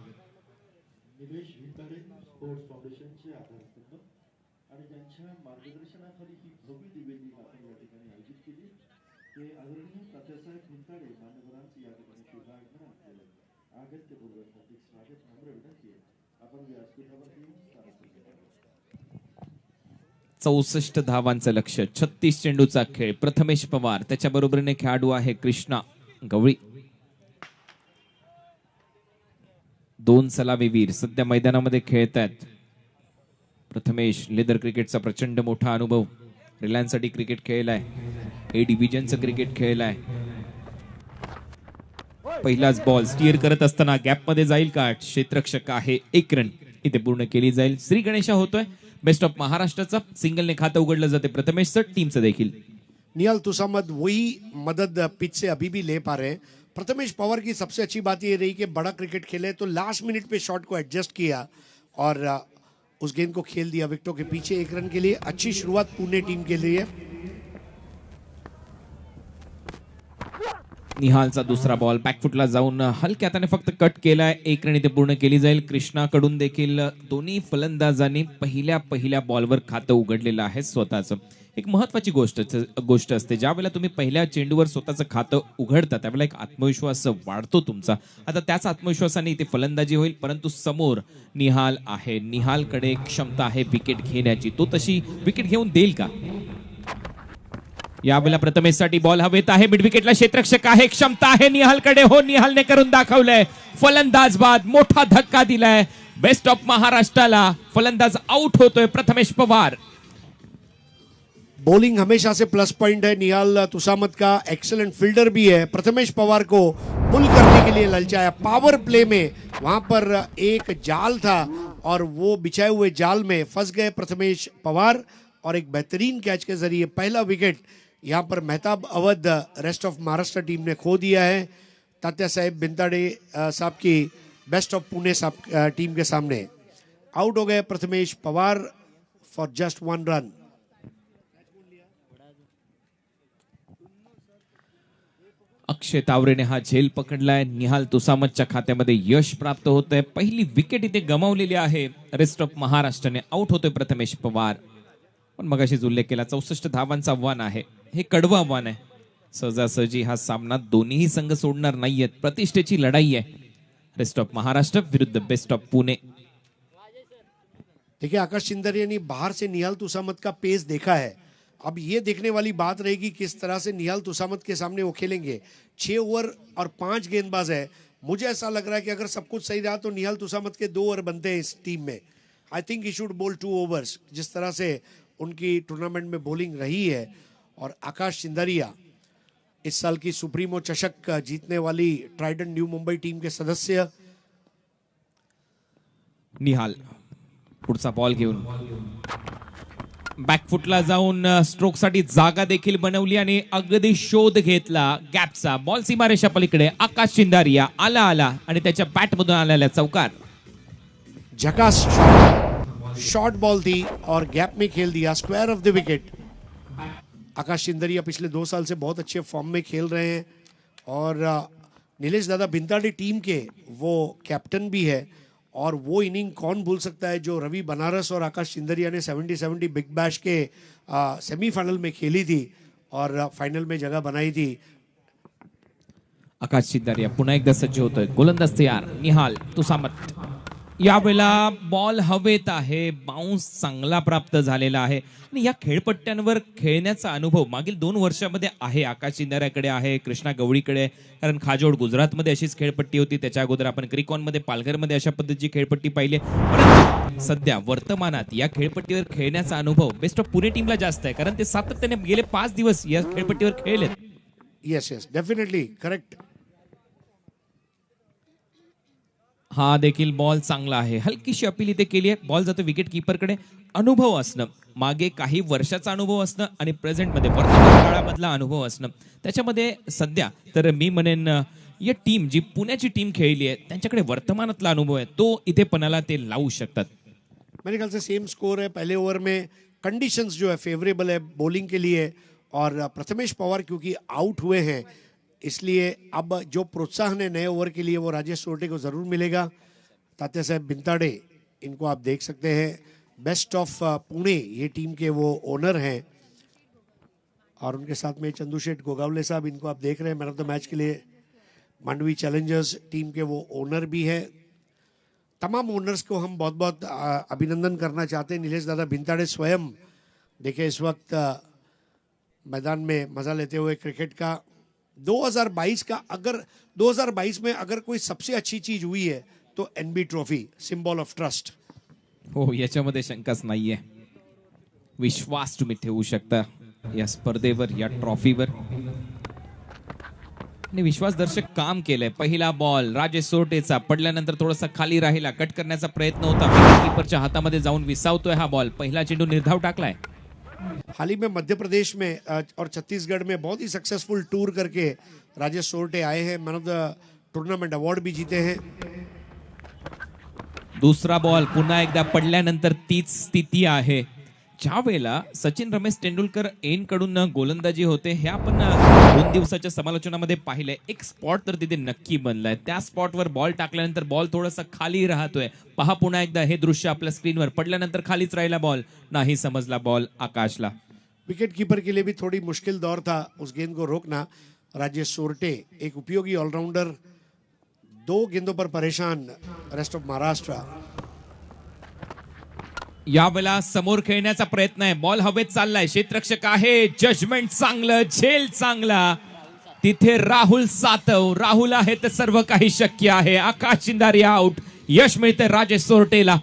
चौसष्ट धावांचं लक्ष्य, 36 चेंडूचा खेळ, प्रथमेश पवार, त्याच्या बरोबरीने खेळाडू आहे कृष्णा गवळी। 2 सलामीवीर सध्या मैदानामध्ये खेळत आहेत। प्रथमेश लेदर क्रिकेटचा प्रचंड मोठा अनुभव, रिलायन्स साठी क्रिकेट खेळलाय, A डिव्हिजनचं क्रिकेट खेळलाय। पहिलाच बॉल स्टीअर करत असताना गॅप मध्ये जाईल का, क्षेत्ररक्षक आहे, 1 रन इथे पूर्ण केली जाईल। श्री गणेशा होतोय बेस्ट ऑफ महाराष्ट्राचा, सिंगलने खातं उघडलं जाते प्रथमेशचं, टीमचं देखील। निहाल तुसामद वही मदद पिच से अभी भी ले पा रहे हैं। प्रथमेश पवार की सबसे अच्छी बात ये रही कि बड़ा क्रिकेट खेले तो लास्ट मिनट पे शॉट को एडजस्ट किया और उस गेंद को खेल दिया विकेटों के पीछे 1 रन के लिए। अच्छी शुरुआत पुणे टीम के लिए। निहालचा दुसरा बॉल बॅकफुटला जाऊन हलक्या हाताने फक्त कट केलाय, 1 रन इथे पूर्ण केली जाईल। कृष्णाकडून देखील दोन्ही फलंदाजांनी पहिल्या बॉलवर खातं उघडलेलं आहे स्वतःचं। एक महत्वाची गोष्ट असते, ज्यावेळेला तुम्ही पहिल्या चेंडूवर स्वतःचं खातं उघडता त्यावेळेला एक आत्मविश्वास वाढतो तुमचा। आता त्याच आत्मविश्वासाने इथे फलंदाजी होईल, परंतु समोर निहाल आहे, निहालकडे क्षमता आहे विकेट घेण्याची, तो तशी विकेट घेऊन देईल का? यावेळेला प्रथमेशसाठी बॉल हवेत आहे. मिड विकेटला क्षेत्ररक्षक आहे, क्षमता आहे निहालकडे. हो, निहालने करून दाखवलंय. फलंदाज बाद, मोठा धक्का दिलाय बेस्ट ऑफ महाराष्ट्राला. फलंदाज आउट होतोय प्रथमेश पवार. बॉलिंग हमेशा से प्लस पॉइंट है निहाल तुसामत का, एक्सेलेंट फील्डर भी है. प्रथमेश पवार को पुल करने के लिए ललचाया. पावर प्ले में वहां पर एक जाल था और वो बिछाए हुए जाल में फंस गए प्रथमेश पवार और एक बेहतरीन कैच के जरिए पहला विकेट यहाँ पर Mehtab Awadh rest of Maharashtra team ने खो दिया है. तात्या साहेब बिंताड़े साहब की बेस्ट ऑफ पुणे साहब टीम के सामने आउट हो गए Prathamesh Pawar for just 1 run. Akshay तावरेने हा झेल पकडलाय. निहाल तुसामतच्या खात्यामध्ये यश प्राप्त होत आहे. पहिली विकेट इथे गमावलेली आहे रेस्ट ऑफ महाराष्ट्राने. आउट होतोय प्रथमेश पवार. पण मगाशीच उल्लेख केला 64 धावांचं आव्हान आहे. हे कडवं आव्हान आहे. सहजासहजी हा सामना दोन्ही संघ सोडणार नाहीयेत. प्रतिष्ठेची लढाई आहे रेस्ट ऑफ महाराष्ट्र विरुद्ध बेस्ट ऑफ पुणे. देखिए आकाश चिंदरिया ने बाहर से निहाल तुसामत का पेस देखा है. अब ये देखने वाली बात रहेगी किस तरह से निहाल तुसामत के सामने वो खेलेंगे. 6 ओवर और 5 गेंदबाज है. मुझे ऐसा लग रहा है कि अगर सब कुछ सही रहा तो निहाल तुसामत के 2 ओवर बनते हैं इस टीम में. आई थिंक ही शुड बोल 2 ओवर्स. जिस तरह से उनकी टूर्नामेंट में बॉलिंग रही है. और आकाश चिंदरिया इस साल की सुप्रीमो चषक जीतने वाली ट्राइडेंट न्यू मुंबई टीम के सदस्य. निहाल पुढचा बॉल घेऊन बॅकफुटला जाऊन स्ट्रोक साठी जागा देखील बनवली आणि अगदी शोध घेतला गॅपचा. बॉल सीमारेषा पलीकडे. आकाश चिंदारिया आला आणि त्याच्या बॅट मधून आलेला चौकार. झकास शॉर्ट बॉल थी और गैप में खेल दिया. Square off the wicket. Akash Chindaria पिछले 2 साल से बहुत अच्छे फॉर्म में खेल रहे हैं और नीलेश दादा बिंताड़े टीम के वो कैप्टन भी है. और वो इनिंग कौन भूल सकता है जो रवि बनारस और आकाश चिंदरिया ने 70-70 बिग बैश के सेमीफाइनल में खेली थी और फाइनल में जगह बनाई थी. आकाश चिंदारिया पुन्हा एकदा सज्ज होतोय. गोलंदाज तयार. निहाल तुसामत. यावेळेला बॉल हवेत आहे. बाउन्स चांगला प्राप्त झालेला आहे आणि या खेळपट्ट्यांवर खेळण्याचा अनुभव मागील 2 वर्षामध्ये आहे. आकाश चिंदाऱ्याकडे आहे, कृष्णा गवळीकडे. कारण खाजोड गुजरातमध्ये अशीच खेळपट्टी होती. त्याच्या अगोदर आपण क्रिकॉनमध्ये पालघरमध्ये अशा पद्धतीची खेळपट्टी पाहिली. परंतु सध्या वर्तमानात या खेळपट्टीवर खेळण्याचा अनुभव बेस्ट ऑफ पुणे टीमला जास्त आहे. कारण ते सातत्याने गेले 5 दिवस या खेळपट्टीवर खेळलेत. Yes definitely correct. हा देखील बॉल चांगला आहे. हलकीशी अपील इथे केली आहे. बॉल जातो विकेट कीपरकडे. अनुभव असणं, मागे काही वर्षाचा अनुभव असणं आणि प्रेझेंटमध्ये वर्तमान काळामधला अनुभव असणं, त्याच्यामध्ये सध्या तर मी म्हणेन या टीम जी पुण्याची टीम खेळली आहे त्यांच्याकडे वर्तमानातला अनुभव आहे. तो इथे पणाला ते लावू शकतात. मेरे ख्याल से सेम स्कोर है. पहले ओवर में कंडीशंस जो है फेवरेबल है बॉलिंग के लिए और प्रथमेश पवार क्योंकि आउट हुए हैं इसलिए अब जो प्रोत्साहन है नए ओवर के लिए वो राजेश सोरटे को ज़रूर मिलेगा. तात्या साहेब बिंताड़े इनको आप देख सकते हैं. बेस्ट ऑफ पुणे ये टीम के वो ओनर हैं और उनके साथ में चंदूशेठ गोगावले साहब इनको आप देख रहे हैं मैन ऑफ द मैच के लिए. मांडवी चैलेंजर्स टीम के वो ओनर भी है. तमाम ओनर्स को हम बहुत बहुत अभिनंदन करना चाहते हैं. नीलेश दादा बिंताड़े स्वयं देखिए इस वक्त मैदान में मज़ा लेते हुए क्रिकेट का. 2022 का अगर 2022 में अगर कोई सबसे अच्छी चीज हुई है तो NB trophy, symbol of trust. हो, याच्यामध्ये शंकाच नाहीये. विश्वास तुम्ही ठेवू शकता या स्पर्धेवर, या ट्रॉफीवर. आणि विश्वासदर्शक काम केलंय. पहिला बॉल राजेश सोरटेचा पडल्यानंतर थोडासा खाली राहिला. कट करण्याचा प्रयत्न होता. कीपरच्या हातामध्ये जाऊन विसावतोय हा बॉल. पहिला चेंडू निर्धाव टाकलाय. हाल ही में मध्य प्रदेश में और छत्तीसगढ़ में बहुत ही सक्सेसफुल टूर करके राजेश सोरटे आए हैं. Man of the tournament award भी जीते हैं. दुसरा बॉल पुन्हा एकदा पडल्यानंतर तीच स्थिती आहे. ज्या वेळेला सचिन रमेश तेंडुलकर एन कडून गोलंदाजी होते हे आपण 2 दिवसाच्या समालोचनामध्ये पाहिलंय. एक स्पॉट तर तिथे नक्की बनलाय. त्या स्पॉटवर बॉल टाकल्यानंतर बॉल थोडासा खाली राहतोय. पहा पुन्हा एकदा हे दृश्य आपल्या स्क्रीनवर. पडल्यानंतर खालीच राहिला बॉल. नाही समजला बॉल आकाशला. विकेट कीपर के लिए भी थोड़ी मुश्किल दौर था उस गेंद को रोकना. राजेश सोरटे एक उपयोगी ऑलराउंडर. 2 गेंदों पर परेशान रेस्ट ऑफ महाराष्ट्र. यावेळेला समोर खेळण्याचा प्रयत्न आहे. बॉल हवेत चाललाय. क्षेत्ररक्षक आहे. जजमेंट चांगलं, झेल चांगला. तिथे राहुल सातव. राहुल आहे तर सर्व काही शक्य आहे. आकाश चिंदारी आउट. यश मिळते राजेश सोरटेला.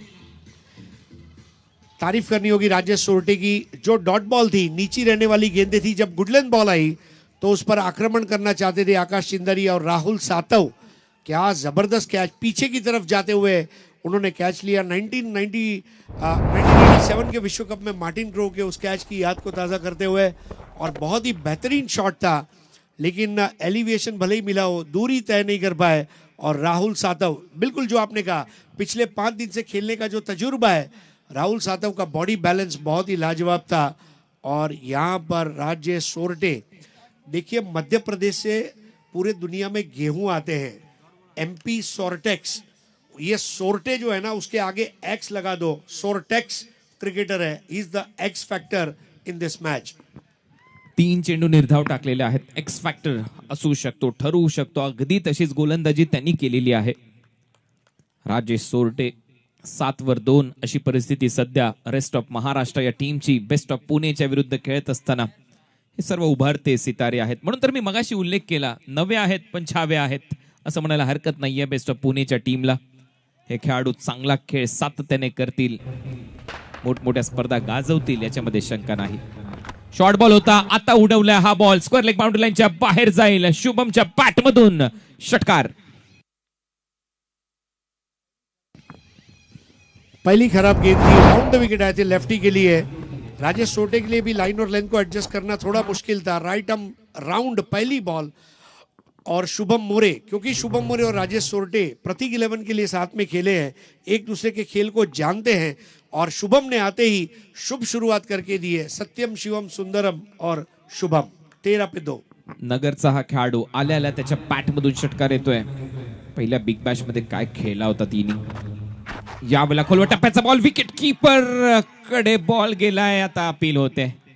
तारीफ करनी होगी राजेश सोरटे की. जो डॉट बॉल थी, नीची रहने वाली गेंदें थी, जब गुडलेंथ बॉल आई तो उस पर आक्रमण करना चाहते थे आकाश चिंदारी और राहुल सातव. क्या जबरदस्त कैच, पीछे की तरफ जाते हुए उन्होंने कैच लिया. 1997 के विश्व कप में मार्टिन क्रो के उस कैच की याद को ताज़ा करते हुए, और बहुत ही बेहतरीन शॉट था, लेकिन एलिवेशन भले ही मिला हो, दूरी तय नहीं कर पाए. और राहुल सातव, बिल्कुल जो आपने कहा, पिछले 5 दिन से खेलने का जो तजुर्बा है, राहुल सातव का बॉडी बैलेंस बहुत ही लाजवाब था. और यहाँ पर राजेश सोरटे, देखिए मध्य प्रदेश से पूरे दुनिया में गेहूं आते हैं, MP सोरटेक्स. ये सोरटे जो है ना, उसके आगे एक्स लगा दो, सोरटेक्स क्रिकेटर है. He is the x factor in this match. 3 चेंडू निर्धाव टाकलेले आहेत. एक्स फॅक्टर असू शकतो, ठरवू शकतो. अगदी तशीच गोलंदाजी त्यांनी केलेली आहे. राजेश सोरटे 7-2 अशी परिस्थिती सध्या रेस्ट ऑफ महाराष्ट्र या टीमची बेस्ट ऑफ पुणेच्या विरुद्ध खेळत असताना. हे सर्व उभारते सितारे आहेत. म्हणून तर मी मगाशी उल्लेख केला, नवे आहेत पण छावे आहेत असं म्हणायला हरकत नाहीये बेस्ट ऑफ पुणेच्या टीमला. हे खेळाडू चांगला खेळ सातत्याने करतील, मोठमोठ्या स्पर्धा गाजवतील, याच्यामध्ये शंका नाही. शॉर्ट बॉल होता, आता उडवला हा बॉल. स्क्वेअर लेग बाउंड्री लाईनच्या बाहेर जाईल. शुभमच्या बॅट मधून षटकार. पहली खराब गेंद थी, राउंड द विकेट आए थे लेफ्टी के लिए. राजेश सोरटे के लिए भी लाइन और लेंथ को एडजस्ट करना थोड़ा मुश्किल था. राइट आर्म राउंड पहली बॉल. और शुभम मोरे, क्योंकि शुभम मोरे और राजेश सोरटे प्रतीक 11 के लिए साथ में खेले हैं, एक दूसरे के खेल को जानते हैं, और शुभम ने आते ही शुभ शुरुआत करके दी है. सत्यम शिवम सुंदरम और शुभम 13-2. नगरचा हा खेळाडू आल्या आल्या त्याच्या बॅट मधून षटकार येतोय. पहिल्या बिग बॅश मध्ये काय खेळला होता तिने. यावेळेला खोलवा टप्प्याचा बॉल, विकेट कीपर कडे बॉल गेलाय. आता अपील होते.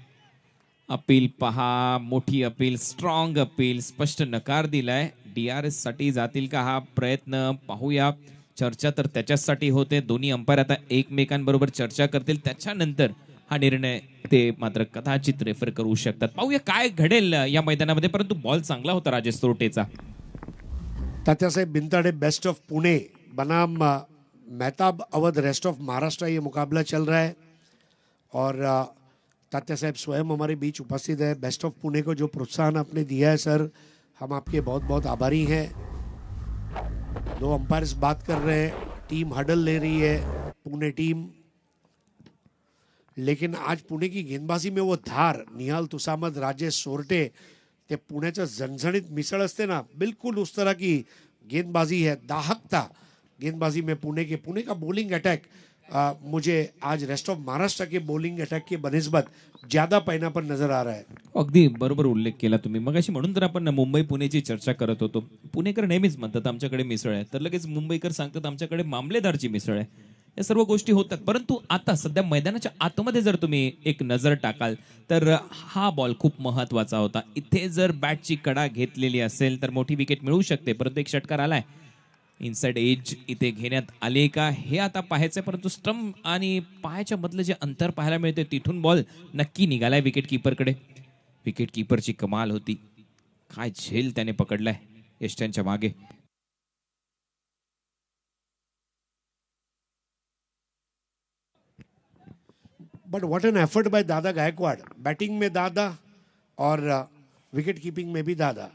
अपील पहा, मोठी अपील, स्ट्रॉंग अपील, स्पष्ट नकार दिलाय. DRS साठी जातील का हा प्रयत्न, पाहूया. चर्चा तर त्याच्यासाठी होते. दोन्ही अंपायर आता एकमेकांबरोबर चर्चा करतील, त्याच्यानंतर हा निर्णय ते मात्र कदाचित रेफर करू शकतात. पाहूया काय घडेल या मैदानामध्ये. परंतु बॉल चांगला होता राजेश सोरटेचा. तात्यासाहेब बिनताड़े बेस्ट ऑफ पुणे बनाम मेहताब अवध रेस्ट ऑफ महाराष्ट्र, ये मुकाबला चल रहा है. और तात्या साहब स्वयं हमारे बीच उपस्थित है. बेस्ट ऑफ पुणे को जो प्रोत्साहन आपने दिया है सर, हम आपके बहुत बहुत आभारी हैं. 2 अंपायर्स बात कर रहे हैं, टीम हडल ले रही है पुणे टीम, लेकिन आज पुणे की गेंदबाजी में वो धार, निहाल तुसामत, राजेश सोरटे, ते पुण्याचं झणझणीत मिसळ असते ना, बिल्कुल उस तरह की गेंदबाजी है. दाहकता गेंदबाजी में पुणे का बॉलिंग अटैक मुझे आज रेस्ट ऑफ महाराष्ट्र के बॉलिंग अटैक के बनिस्बत ज्यादा पैना पर नजर आ रहा है. अगदी बरोबर उल्लेख केला तुम्ही मगाशी. म्हणून तर आपण मुंबई पुणेची चर्चा करत होतो. पुणेकर नेहमीच म्हणतात आमच्याकडे मिसळ आहे, तर लगेच मुंबईकर सांगतात आमच्याकडे मामलेदारची मिसळ आहे. या सर्व गोष्टी होतात. परंतु आता सध्या मैदानाच्या आतमध्ये जर तुम्ही एक नजर टाकाल तर हा बॉल खूप महत्वाचा होता. इथे जर बॅटची कडा घेतलेली असेल तर मोठी विकेट मिळू शकते. परंतु एक षटकार आलाय, इनसाइड एज इथे घेण्यात आले का हे आता पाहायचंय. परंतु स्टंप आणि पायाच्या मधलं जे अंतर पाहायला मिळते तिथून बॉल नक्की निघालाय विकेट कीपरकडे. विकेट कीपरची कमाल होती. काय झेल त्याने पकडलाय यष्ट्यांच्या मागे. But what an effort bye दादा गायकवाड़. बैटिंग में दादा और विकेट कीपिंग में भी दादा.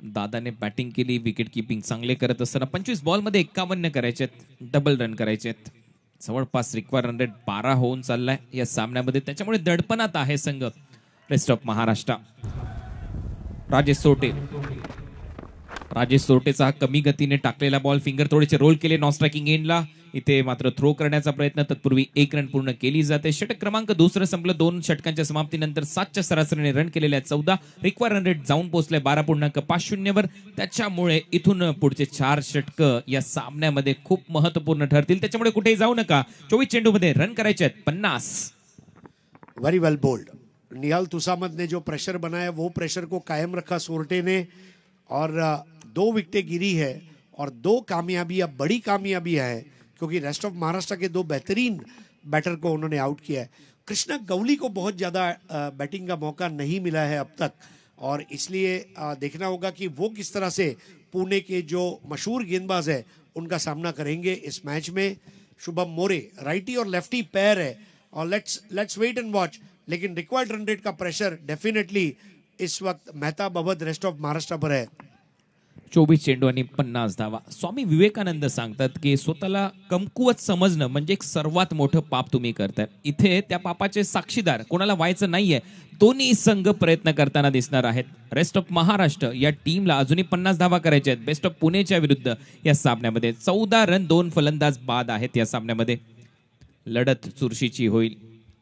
दादाने बॅटिंग केली, विकेट कीपिंग चांगले करत असताना 25 बॉल मध्ये 51 करायचे आहेत, डबल रन करायचे आहेत. जवळपास रिक्वायर रन रेट 12 होऊन चाललाय या सामन्यामध्ये. त्याच्यामुळे दडपणात आहे संघ रेस्ट ऑफ महाराष्ट्र. राजेश सोरटेचा हा कमी गतीने टाकलेला बॉल, फिंगर थोडेसे रोल केले नॉन स्ट्रायकिंग एंडला. इथे मात्र थ्रो करण्याचा प्रयत्न, तत्पूर्वी 1 रन पूर्ण केली जाते. षटक क्रमांक 2 संपलं. 2 षटकांच्या समाप्तीनंतर 7च्या सरासरीने रन केलेले आहेत. 14 रिक्वायर रन रेट जाऊन पोहोचले 12.50 वर. त्याच्यामुळे इथून पुढचे 4 षटक या सामन्यामध्ये खूप महत्वपूर्ण ठरतील. त्याच्यामुळे कुठेही जाऊ नका. 24 चेंडूमध्ये रन करायचे आहेत 50. Very well bowled. Nihal Tusamat ने जो प्रेशर बनाया वो प्रेशर को कायम रखा सोरटे ने, और 2 विकेटें गिरी है और 2 कामयाबियां, बड़ी कामयाबियां है, क्योंकि रेस्ट ऑफ महाराष्ट्र के दो बेहतरीन बैटर को उन्होंने आउट किया है। कृष्णा गवली को बहुत ज़्यादा बैटिंग का मौका नहीं मिला है अब तक, और इसलिए देखना होगा कि वो किस तरह से पुणे के जो मशहूर गेंदबाज है उनका सामना करेंगे इस मैच में। शुभम मोरे राइटी और लेफ्टी पैर है, और लेट्स वेट एंड वॉच। लेकिन रिक्वायर्ड रन रेट का प्रेशर डेफिनेटली इस वक्त मेहताब अवध रेस्ट ऑफ महाराष्ट्र पर है। 24 चेंडू आणि 50 धावा। स्वामी विवेकानंद सांगतात की स्वतःला कमकुवत समजणं म्हणजे एक सर्वात मोठं पाप तुम्ही करताय। इथे त्या पापाचे साक्षीदार कोणाला व्हायचं नाहीये। दोन्ही संघ प्रयत्न करताना दिसणार आहेत। रेस्ट ऑफ महाराष्ट्र या टीमला अजूनही 50 धावा करायच्या आहेत बेस्ट ऑफ पुणेच्या विरुद्ध या सामन्यामध्ये। 14 रन 2 फलंदाज बाद आहेत या सामन्यामध्ये। लढत चुरशीची होईल।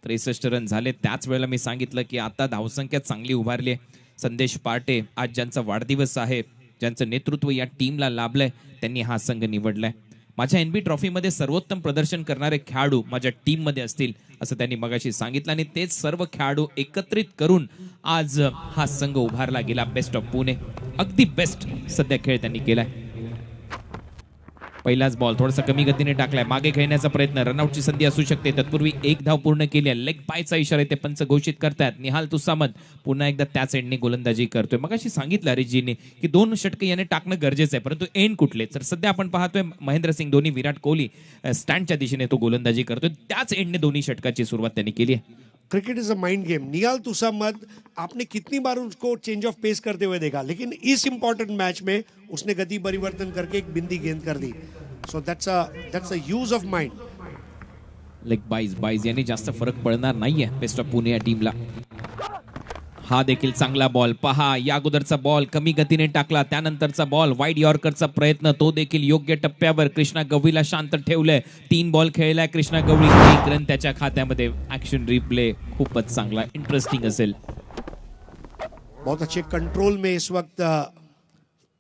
63 रन झाले। त्याच वेळेला मी सांगितलं की आता धावसंख्या चांगली उभारली आहे। संदेश पाटे आज ज्यांचा वाढदिवस आहे, ज्यांचं नेतृत्व या टीमला लाभलंय, त्यांनी हा संघ निवडलाय। माझ्या एनबी ट्रॉफीमध्ये सर्वोत्तम प्रदर्शन करणारे खेळाडू माझ्या टीममध्ये असतील असं त्यांनी मगाशी सांगितलं, आणि तेच सर्व खेळाडू एकत्रित करून आज हा संघ उभारला गेला बेस्ट ऑफ पुणे। अगदी बेस्ट सध्या खेळ त्यांनी केलाय। पहिलाच बॉल थोडासा कमी गतीने टाकलाय, मागे खेळण्याचा प्रयत्न, रनआउटची संधी असू शकते। तत्पूर्वी एक धाव पूर्ण केली आहे। लेग पायचा इशारा ते पंच घोषित करतात। निहाल तुसामत पुन्हा एकदा त्याच एंडने गोलंदाजी करतोय। मगाशी सांगितलं हरीशजीने की 2 षटके याने टाकणं गरजेचं आहे, परंतु एंड कुठले? तर सध्या आपण पाहतोय महेंद्रसिंग धोनी, विराट कोहली स्टँडच्या दिशेने तो गोलंदाजी करतोय। त्याच एंडने दोन्ही षटकाची सुरुवात त्यांनी केली आहे। Cricket is a mind game. Nihal Tusamat आपने कितनी बार उसको चेंज ऑफ पेस करते हुए देखा, लेकिन इस इंपॉर्टेंट मैच में उसने गति परिवर्तन करके एक बिंदी गेंद कर दी। So that's a use of mind. Leg byes यांनी जास्त फरक पडणार नाहीये बेस्ट ऑफ पुणे या टीमला। हा देखील चांगला बॉल पहा। या अगोदरचा बॉल कमी गतीने टाकला, त्यानंतरचा बॉल वाईड यॉर्करचा प्रयत्न, तो देखील योग्य टप्प्यावर। कृष्णा गवळीला शांत ठेवलंय। 3 बॉल खेळलाय कृष्णा गवळी, 1 रन त्याच्या खात्यामध्ये। ऍक्शन रिप्ले खूपच चांगला, इंटरेस्टिंग असेल। बहुत अच्छे कंट्रोल में इस वक्त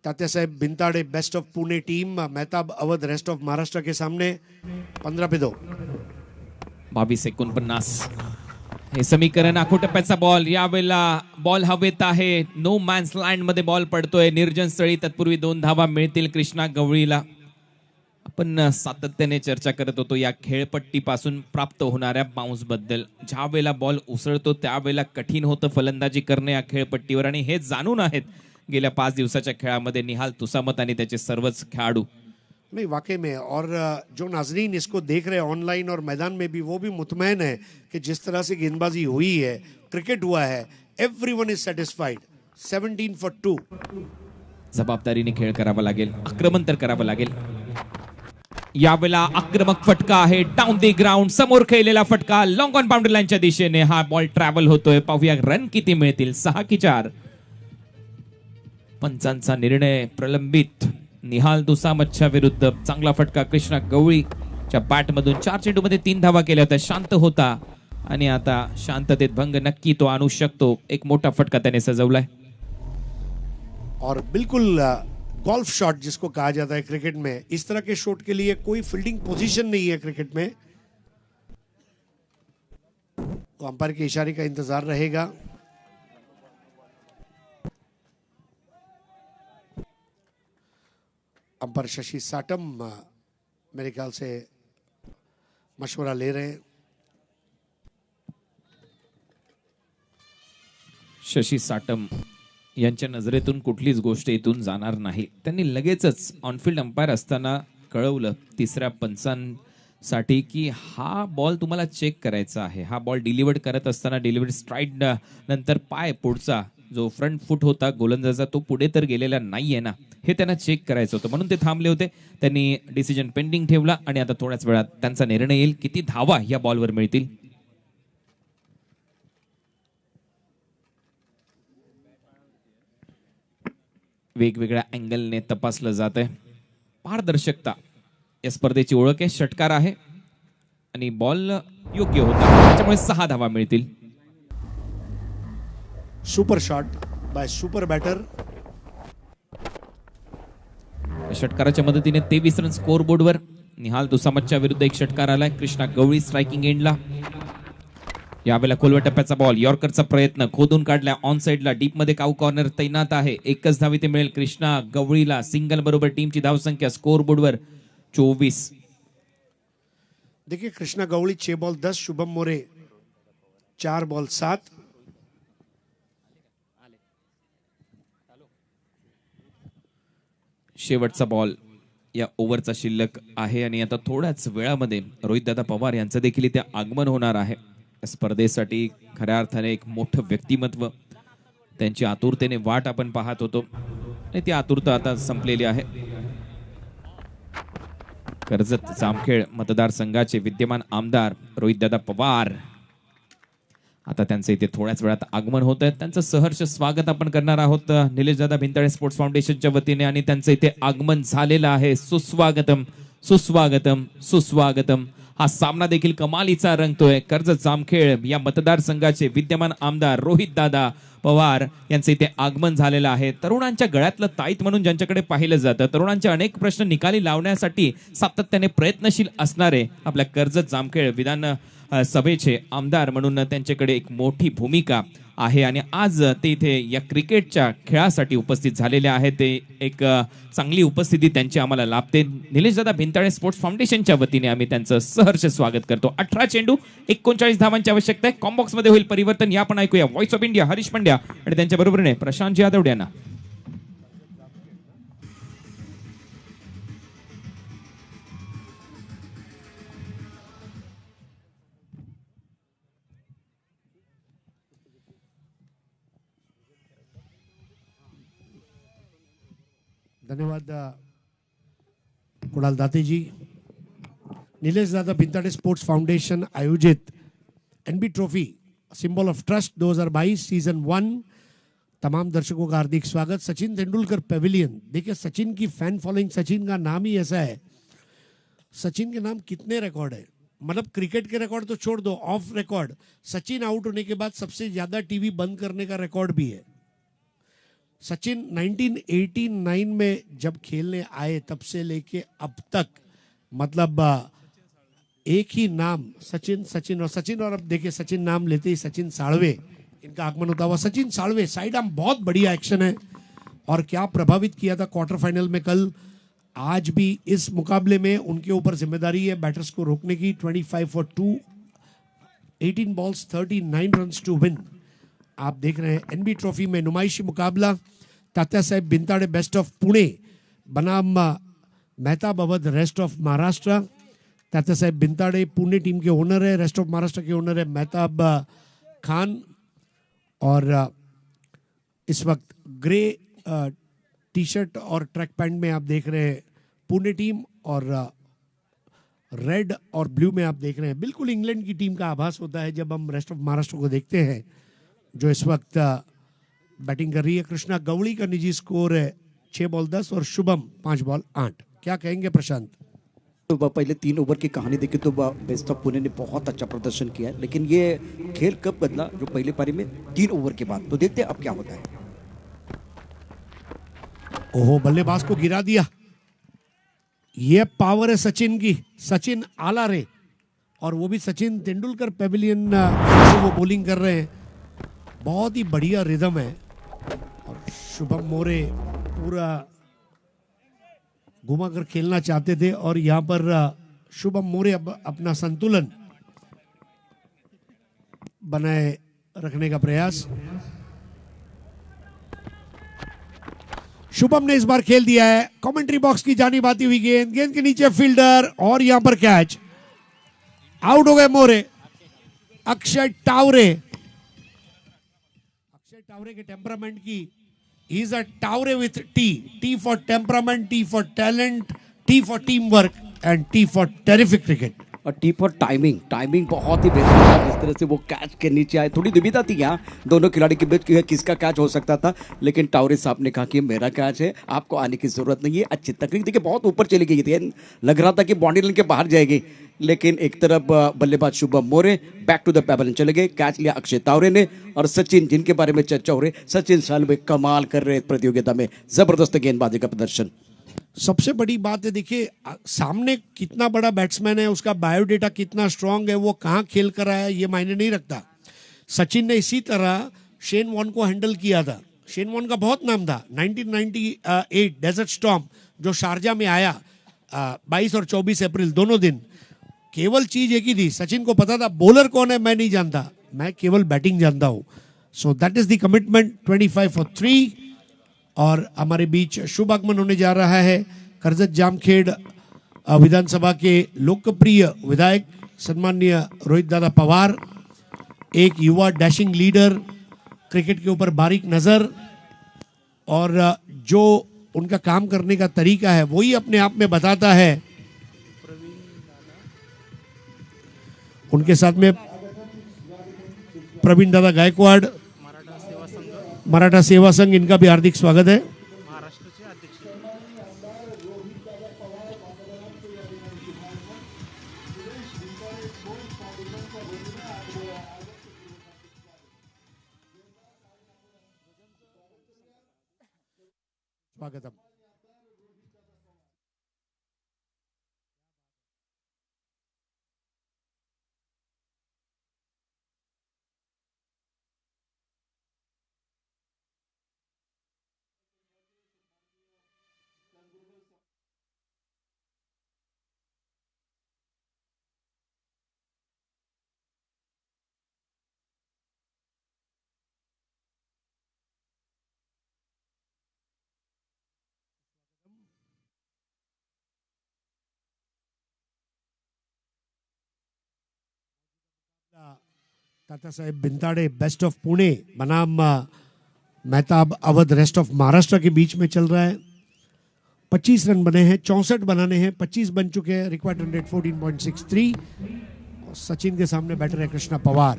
Tatya Saheb Bhintade best of Pune team, Mehtab Awadh rest of Maharashtra के सामने 15-2। 22-49 हे समीकरण। आखो टप्प्याचा बॉल, यावेळेला बॉल हवेत आहे। नो मॅन्स लँड मध्ये बॉल पडतोय निर्जन स्थळी। तत्पूर्वी 2 धावा मिळतील कृष्णा गवळीला। आपण सातत्याने चर्चा करत होतो या खेळपट्टीपासून प्राप्त होणाऱ्या बाउन्स बद्दल। ज्या वेळेला बॉल उसळतो त्यावेळेला कठीण होतं फलंदाजी करणे या खेळपट्टीवर, आणि हे जाणून आहेत गेल्या 5 दिवसाच्या खेळामध्ये निहाल तुसामत आणि त्याचे सर्वच खेळाडू। नहीं वाकई में, और जो नाजरीन इसको देख रहे हैं ऑनलाइन और मैदान में भी, वो भी मुतमैन है कि जिस तरह से गेंदबाजी हुई है, क्रिकेट हुआ है, एवरीवन इज सेटिस्फाइड। 17-2। जबाबदारीने खेळ करावा लागेल, आक्रमण तर करावं लागेल। यावेळेला आक्रमक फटका आहे डाऊन दी ग्राउंड, समोर खेळलेला फटका लॉंग ऑन बाउंड्री लाईनच्या दिशेने। हा बॉल ट्रॅव्हल होतोय, पाहूया रन किती मिळतील। 6 की 4। पंचांचा निर्णय प्रलंबित। निहाल तुसामतच्या विरुद्ध चांगला फटका कृष्णा गवळीच्या बॅट मधून। 4 चेंडूमध्ये 3 धावा केल्या होत्या। शांत होता आणि आता शांततेत भंग नक्की तो आणू शकतो। एक मोठा फटका त्याने सजवलाय, और बिल्कुल गोल्फ शॉट जिसको कहा जाता है क्रिकेट में, इस तरह के शॉट के लिए कोई फील्डिंग पोजीशन नहीं है क्रिकेट में। तो अंपायर के इशारे का इंतजार रहेगा। अंपायर शशि साटम मेरे ख्याल से मशवरा ले रहे हैं। शशी साटम यांच्या नजरेतून कुठलीच गोष्ट इथून जाणार नाही। त्यांनी लगेचच ऑनफिल्ड अंपायर असताना कळवलं तिसऱ्या पंचांसाठी की हा बॉल तुम्हाला चेक करायचा आहे। हा बॉल डिलिव्हर्ड करत असताना डिलिव्हर्ड स्ट्राईड नंतर पाय पुढचा जो फ्रंट फुट होता गोलंदाजा तो पुढे तर गेलेला नाहीये ना, हे त्यांना चेक करायचं होतं, म्हणून ते थांबले होते। त्यांनी डिसिजन पेंडिंग ठेवला आणि आता थोड्याच वेळात त्यांचा निर्णय येईल किती धावा या बॉलवर मिळतील। वेगवेगळ्या अँगलने तपासलं जात आहे। पारदर्शकता या स्पर्धेची ओळख आहे। षटकार आहे आणि बॉल योग्य होता, त्याच्यामुळे 6 धावा मिळतील। Super shot by super batter. षटकाराच्या मदतीने 23 रन स्कोर बोर्डवर। निहाल तुसामतच्या विरुद्ध एक षटकार आलाय। कृष्णा गवळी स्ट्रायकिंग एंडला। यावेळेला खोलवर टप्प्याचा बॉल, यॉर्करचा प्रयत्न, खोदून काढला ऑन साइडला, डीप मध्ये काऊ कॉर्नर तैनात आहे। एकच धाव इथे मिळेल कृष्णा गवळीला। सिंगल बरोबर टीमची धावसंख्या स्कोर बोर्डवर 24। देखिए कृष्णा गवळी 6 बॉल 10, शुभम मोरे 4 बॉल 7. शेवटचा बॉल या ओव्हरचा शिल्लक आहे आणि आता थोड्याच वेळामध्ये रोहितदादा पवार यांचं देखील इथे आगमन होणार आहे. स्पर्धेसाठी खऱ्या अर्थाने एक मोठं व्यक्तिमत्व, त्यांची आतुरतेने वाट आपण पाहत होतो आणि ती आतुरता आता संपलेली आहे. कर्जत जामखेड मतदारसंघाचे विद्यमान आमदार रोहितदादा पवार आता त्यांचं इथे थोड्याच वेळात आगमन होत आहे. त्यांचं सहर्ष स्वागत आपण करणार आहोत निलेशदादा भिंताडे स्पोर्ट्स फाउंडेशनच्या वतीने आणि त्यांचं इथे आगमन झालेलं आहे. सुस्वागतम सुस्वागतम सुस्वागतम. हा सामना देखील कमालीचा रंगतोय. कर्जत जामखेड या मतदारसंघाचे विद्यमान आमदार रोहितदादा पवार यांचे इथे आगमन झालेलं आहे. तरुणांच्या गळ्यातलं ताईत म्हणून ज्यांच्याकडे पाहिलं जातं, तरुणांचे अनेक प्रश्न निकाली लावण्यासाठी सातत्याने प्रयत्नशील असणारे आपल्या कर्जत जामखेड विधान सभेचे आमदार म्हणून त्यांच्याकडे एक मोठी भूमिका आहे आणि आज ते इथे या क्रिकेटच्या खेळासाठी उपस्थित झालेले आहेत. ते एक चांगली उपस्थिती त्यांची आम्हाला लाभते. निलेशदादा भिंताडे स्पोर्ट्स फाउंडेशनच्या वतीने आम्ही त्यांचं सहर्ष स्वागत करतो. 18 चेंडू 39 धावांची आवश्यकता आहे. कॉम्बॉक्स मध्ये होईल परिवर्तन, या पण ऐकूया voice of India Harish Pandya आणि त्यांच्या बरोबरीने प्रशांत यादव यांना. धन्यवाद कुणाल दाते जी. नीलेश दादा भिंताडे स्पोर्ट्स फाउंडेशन आयोजित NB trophy symbol of trust 2022 season 1 तमाम दर्शकों का हार्दिक स्वागत. सचिन तेंदुलकर पेविलियन. देखिए सचिन की फैन फॉलोइंग, सचिन का नाम ही ऐसा है. सचिन के नाम कितने रिकॉर्ड है, मतलब क्रिकेट के रिकॉर्ड तो छोड़ दो, ऑफ रिकॉर्ड सचिन आउट होने के बाद सबसे ज्यादा टीवी बंद करने का रिकॉर्ड भी है. सचिन 1989 में जब खेलने आए तब से लेके अब तक, मतलब एक ही नाम सचिन सचिन और सचिन. और अब देखिए सचिन नाम लेते ही सचिन साळवे इनका आगमन होता हुआ. सचिन साळवे साइड आर्म बहुत बढ़िया एक्शन है और क्या प्रभावित किया था क्वार्टर फाइनल में कल. आज भी इस मुकाबले में उनके ऊपर जिम्मेदारी है बैटर्स को रोकने की. 25 for 2, 18 balls 39 runs to win. आप देख रहे हैं एनबी ट्रॉफी में नुमाइशी मुकाबला. तात्या साहेब भिंताडे बेस्ट ऑफ पुणे बनाम Mehtab Awadh rest of Maharashtra. Tatya Saheb Bhintade Pune team के ओनर है, रेस्ट ऑफ महाराष्ट्र के ओनर है मेहताब खान. और इस वक्त ग्रे टी शर्ट और ट्रैक पैंट में आप देख रहे हैं पुणे टीम और रेड और ब्लू में आप देख रहे हैं बिल्कुल इंग्लैंड की टीम का आभास होता है जब हम रेस्ट ऑफ महाराष्ट्र को देखते हैं, जो इस वक्त बैटिंग कर रही है. कृष्णा गवड़ी का निजी स्कोर है 6 बॉल 10 और शुभम 5 बॉल 8. क्या कहेंगे प्रशांत? तो पहले 3 ओवर की कहानी देखी तो बेस्ट ऑफ पुणे ने बहुत अच्छा प्रदर्शन किया है, लेकिन ये खेल कब बदला, जो पहले पारी में 3 ओवर के बाद. तो देखते हैं अब क्या होता है. ओहो, बल्लेबाज को गिरा दिया. ये पावर है सचिन की. सचिन आला रे, और वो भी सचिन तेंदुलकर पेविलियन से वो बॉलिंग कर रहे हैं. बहुत ही बढ़िया रिदम है. और शुभम मोरे पूरा घुमा कर खेलना चाहते थे और यहां पर शुभम मोरे अब अपना संतुलन बनाए रखने का प्रयास. शुभम ने इस बार खेल दिया है. कमेंट्री बॉक्स की जानी बाती हुई गेंद, गेंद के नीचे फील्डर और यहां पर कैच. आउट हो गए मोरे. अक्षय टावरे. अक्षय टावरे के टेम्परामेंट की, he is a Taware with T for temperament, T for talent, T for teamwork and T for terrific cricket. और टी फॉर टाइमिंग. टाइमिंग बहुत ही बेहतर था. जिस तरह से वो कैच के नीचे आए, थोड़ी दुविधा थी यहाँ दोनों खिलाड़ी के बीच कि किसका कैच हो सकता था, लेकिन टावरे साहब ने कहा कि मेरा कैच है, आपको आने की जरूरत नहीं है. अच्छी तकनीक देखिए, बहुत ऊपर चली गई थी, लग रहा था कि बाउंड्री लाइन के बाहर जाएगी, लेकिन एक तरफ बल्लेबाज शुभम मोरे बैक टू द पेबल चले गए. कैच लिया अक्षय टावरे ने. और सचिन, जिनके बारे में चर्चा हो रही, सचिन सालवे कमाल कर रहे प्रतियोगिता में, जबरदस्त गेंदबाजी का प्रदर्शन. सबसे बड़ी बात है, देखिए सामने कितना बड़ा बैट्समैन है, उसका बायोडेटा कितना स्ट्रांग है, वो कहाँ खेल कर आया है, ये मायने नहीं रखता. सचिन ने इसी तरह शेन वॉर्न को हैंडल किया था. शेन वॉर्न का बहुत नाम था. 1998 डेजर्ट स्टॉर्म जो शारजा में आया 22 और 24 अप्रैल दोनों दिन, केवल चीज एक ही थी, सचिन को पता था बॉलर कौन है मैं नहीं जानता, मैं केवल बैटिंग जानता हूं. So that is the commitment. 25 for 3. और हमारे बीच शुभ आगमन होने जा रहा है कर्जत जामखेड़ विधानसभा के लोकप्रिय विधायक सम्माननीय रोहित दादा पवार, एक युवा डैशिंग लीडर, क्रिकेट के ऊपर बारीक नजर, और जो उनका काम करने का तरीका है वही अपने आप में बताता है. उनके साथ में प्रवीण दादा गायकवाड़, मराठा सेवा संघ, इनका भी हार्दिक स्वागत है. स्वागतम. तातासाहेब बिनताड़े बेस्ट ऑफ पुणे बनाम मेहताब अवध रेस्ट ऑफ महाराष्ट्र के बीच में चल रहा है. 25 रन बने हैं, 64 बनाने हैं, 25 बन चुके हैं. Required run rate 14.63. और सचिन के सामने बैटर है कृष्णा पवार.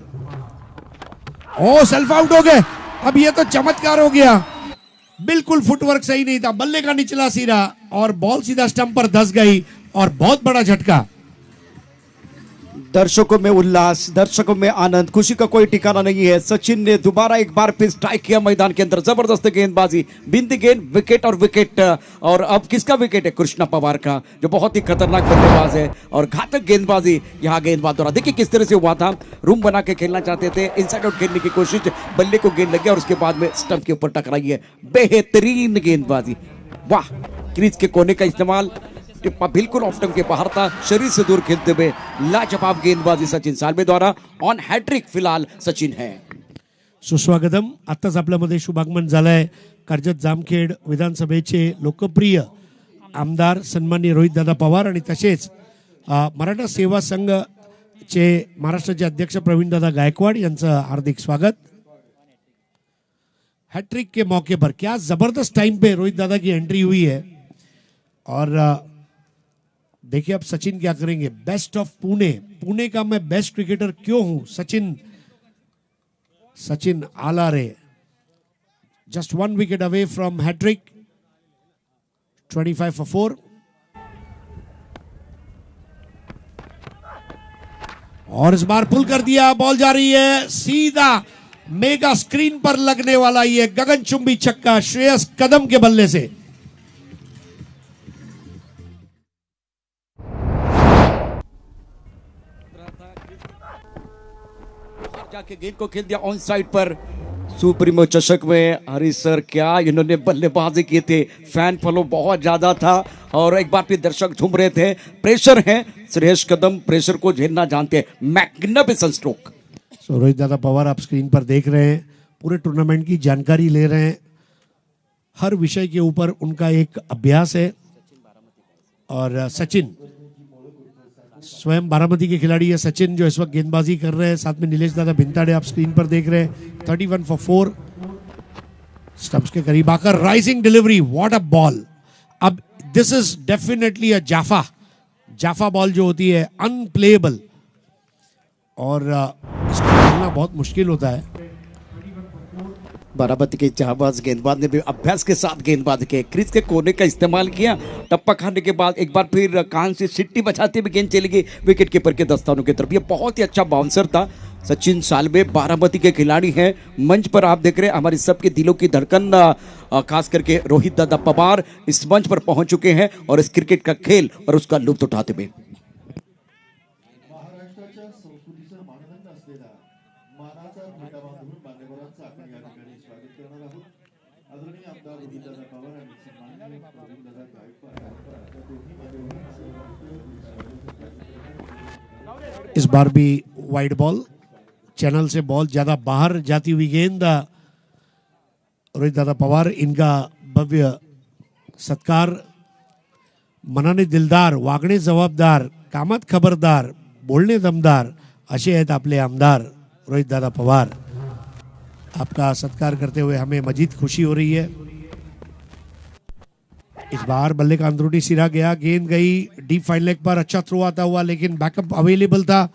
ओ सेल्फ आउट हो गए. अब ये तो चमत्कार हो गया. बिल्कुल फुटवर्क सही नहीं था, बल्ले का निचला सिरा और बॉल सीधा स्टंप पर धस गई और बहुत बड़ा झटका. दर्शकों में उल्लास, दर्शकों में आनंद, खुशी का कोई ठिकाना नहीं है. सचिन ने दोबारा एक बार फिर स्ट्राइक किया मैदान के अंदर. जबरदस्त गेंदबाजी, बिंदी गेंद, विकेट और विकेट. और अब किसका विकेट है? कृष्णा पवार का, जो बहुत ही खतरनाक बल्लेबाज है. और घातक गेंदबाजी यहाँ गेंदबाज द्वारा. देखिए किस तरह से हुआ था. रूम बना के खेलना चाहते थे, इनसाइड आउट खेलने की कोशिश, बल्ले को गेंद लग गया और उसके बाद में स्टंप के ऊपर टकराई है. बेहतरीन गेंदबाजी, वाह. क्रीज के कोने का इस्तेमाल, टिप्पा बिल्कुल ऑफ स्टंप के बाहर था, शरीर से दूर खेलते हुए लाजवाब गेंदबाजी सचिन सालवे द्वारा. ऑन हैट्रिक फिलहाल सचिन है. सुस्वागतम. आत्ताच आपल्यामध्ये शुभागमन झालंय कर्जत जामखेड विधानसभेचे लोकप्रिय आमदार सन्माननीय रोहित दादा पवार आणि तसेच मराठा सेवा संघचे महाराष्ट्राचे अध्यक्ष प्रवीण दादा गायकवाड़ यांचं हार्दिक स्वागत. हैट्रिक के मौके पर क्या जबरदस्त टाइम पे रोहित दादा की एंट्री हुई है. और देखिए अब सचिन क्या करेंगे. बेस्ट ऑफ पुणे, पुणे का मैं बेस्ट क्रिकेटर क्यों हूं, सचिन आला रे. Just 1 wicket away from hattrick. 25 for 4. और इस बार पुल कर दिया, बॉल जा रही है सीधा मेगा स्क्रीन पर लगने वाला ये गगनचुंबी छक्का श्रेयस कदम के बल्ले से. जाके गेंद को खेल दिया ऑन साइड पर. सुप्रीमो चषक में हरी सर क्या इन्होंने बल्लेबाजी की थी. फैन फॉलो बहुत ज्यादा था और एक बार फिर दर्शक झूम रहे थे. प्रेशर है, श्रेयस कदम प्रेशर को झेलना जानते हैं. Magnificent stroke. रोहित दादा पवार आप स्क्रीन पर देख रहे हैं, पूरे टूर्नामेंट की जानकारी ले रहे हैं. हर विषय के ऊपर उनका एक अभ्यास है. और सचिन स्वयं बारामती के खिलाड़ी है सचिन, जो इस वक्त गेंदबाजी कर रहे हैं. साथ में नीलेश दादा भिंताड़े आप स्क्रीन पर देख रहे हैं. 31 for 4. स्टंप्स के करीब आकर rising delivery, what a ball. अब this is definitely a jaffa ball जो होती है अनप्लेएबल, और इसको खेलना बहुत मुश्किल होता है. बारामती के जाबाज गेंदबाज ने भी अभ्यास के साथ गेंदबाजी के क्रीज के कोने का इस्तेमाल किया. टप्पा खाने के बाद एक बार फिर कान से सिट्टी बजाते हुए गेंद चली गई विकेट कीपर के दस्तानों की तरफ. ये बहुत ही अच्छा बाउंसर था. सचिन सालवे बारामती के खिलाड़ी हैं. मंच पर आप देख रहे हैं हमारे सबके दिलों की धड़कन, खास करके रोहित दादा पवार इस मंच पर पहुंच चुके हैं और इस क्रिकेट का खेल और उसका लुत्फ उठाते हुए. इस बार भी वाइड बॉल, चैनल से बॉल ज्यादा बाहर जाती हुई गेंद। रोहित दादा पवार, इनका भव्य सत्कार। मनाने दिलदार, वागणे जबाबदार, कामात खबरदार, बोलणे दमदार असे आहेत आपले आमदार रोहित दादा पवार। आपका सत्कार करते हुए हमें मजीद खुशी हो रही है। इस बार बल्ले का अंदरूनी सिरा गया, गेंद गई डीप फाइन लेग पर, अच्छा थ्रो आता हुआ लेकिन बैकअप अवेलेबल था।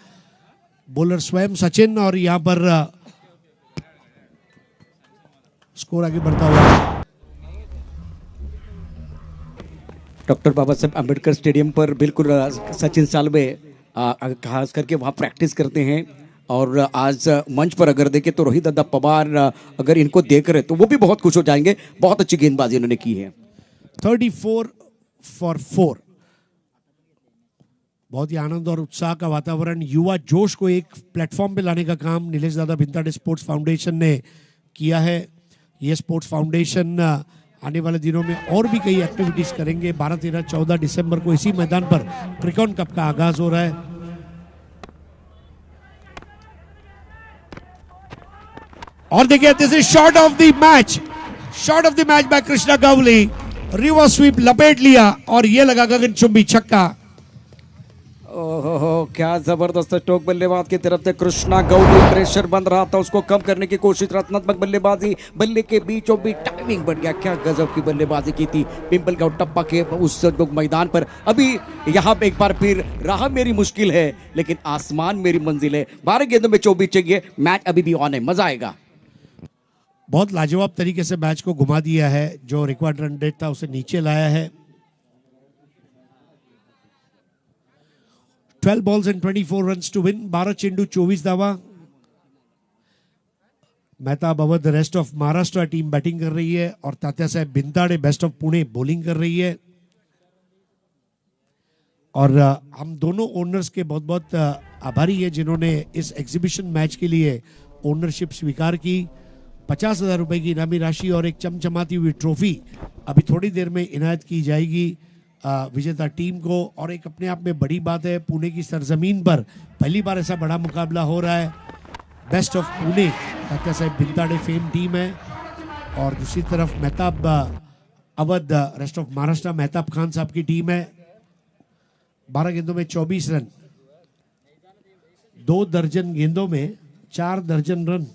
बॉलर स्वयं सचिन, और यहां पर स्कोर आगे बढ़ता हुआ। डॉक्टर बाबा साहब अम्बेडकर स्टेडियम पर बिल्कुल सचिन सालवे खास करके वहाँ प्रैक्टिस करते हैं। और आज मंच पर अगर देखें तो रोहित दादा पवार अगर इनको देख रहे तो वो भी बहुत खुश हो जाएंगे। बहुत अच्छी गेंदबाजी उन्होंने की है। 34 for 4। बहुत ही आनंद और उत्साह का वातावरण, युवा जोश को एक प्लेटफॉर्म पे लाने का काम नीलेश दादा भिंताड़े स्पोर्ट्स फाउंडेशन ने किया है। ये स्पोर्ट्स फाउंडेशन आने वाले दिनों में और भी कई एक्टिविटीज करेंगे। 12, 13, 14 दिसंबर को इसी मैदान पर क्रिकॉन कप का आगाज हो रहा है। और देखिए, this is shot of the match, shot of the match by Krishna Gawli. Reverse sweep लपेट लिया और ये लगा गगनचुंबी छक्का। ओहो, क्या जबरदस्त स्ट्रोक बल्लेबाज की तरफ से कृष्णा गौली। प्रेशर बन रहा था, उसको कम करने की कोशिश, रत्नात्मक बल्लेबाजी, बल्ले के बीचों बीच टाइमिंग बढ़ गया। क्या गजब की बल्लेबाजी की थी पिंपल का टप्पा के उस मैदान पर। अभी यहाँ पे एक बार फिर राह मेरी मुश्किल है लेकिन आसमान मेरी मंजिल है। 12 गेंदों में 24 चाहिए, मैच अभी भी ऑन है, मजा आएगा। बहुत लाजवाब तरीके से मैच को घुमा दिया है। जो रिक्वायर्ड रन रेट था उसे नीचे लाया है। 12 balls and 24 runs to win। 12 चेंडू 24 धावा। Mehtab Awadh rest of Maharashtra team batting कर रही है और Tatya Saheb Bhintade best of Pune bowling कर रही है। और हम दोनों ओनर्स के बहुत बहुत आभारी है जिन्होंने इस एग्जीबिशन मैच के लिए ओनरशिप स्वीकार की। 50,000 रुपए की इनामी राशि और एक चमचमाती हुई ट्रॉफी अभी थोड़ी देर में इनायत की जाएगी विजेता टीम को। और एक अपने आप में बड़ी बात है, पुणे की सरजमीन पर पहली बार ऐसा बड़ा मुकाबला हो रहा है। Best of Pune Tatya Saheb Bhintade fame team है और दूसरी तरफ मेहताब अवध रेस्ट ऑफ महाराष्ट्र मेहताब खान साहब की टीम है। 12 गेंदों में 24 रन, 2 दर्जन गेंदों में 4 दर्जन रन।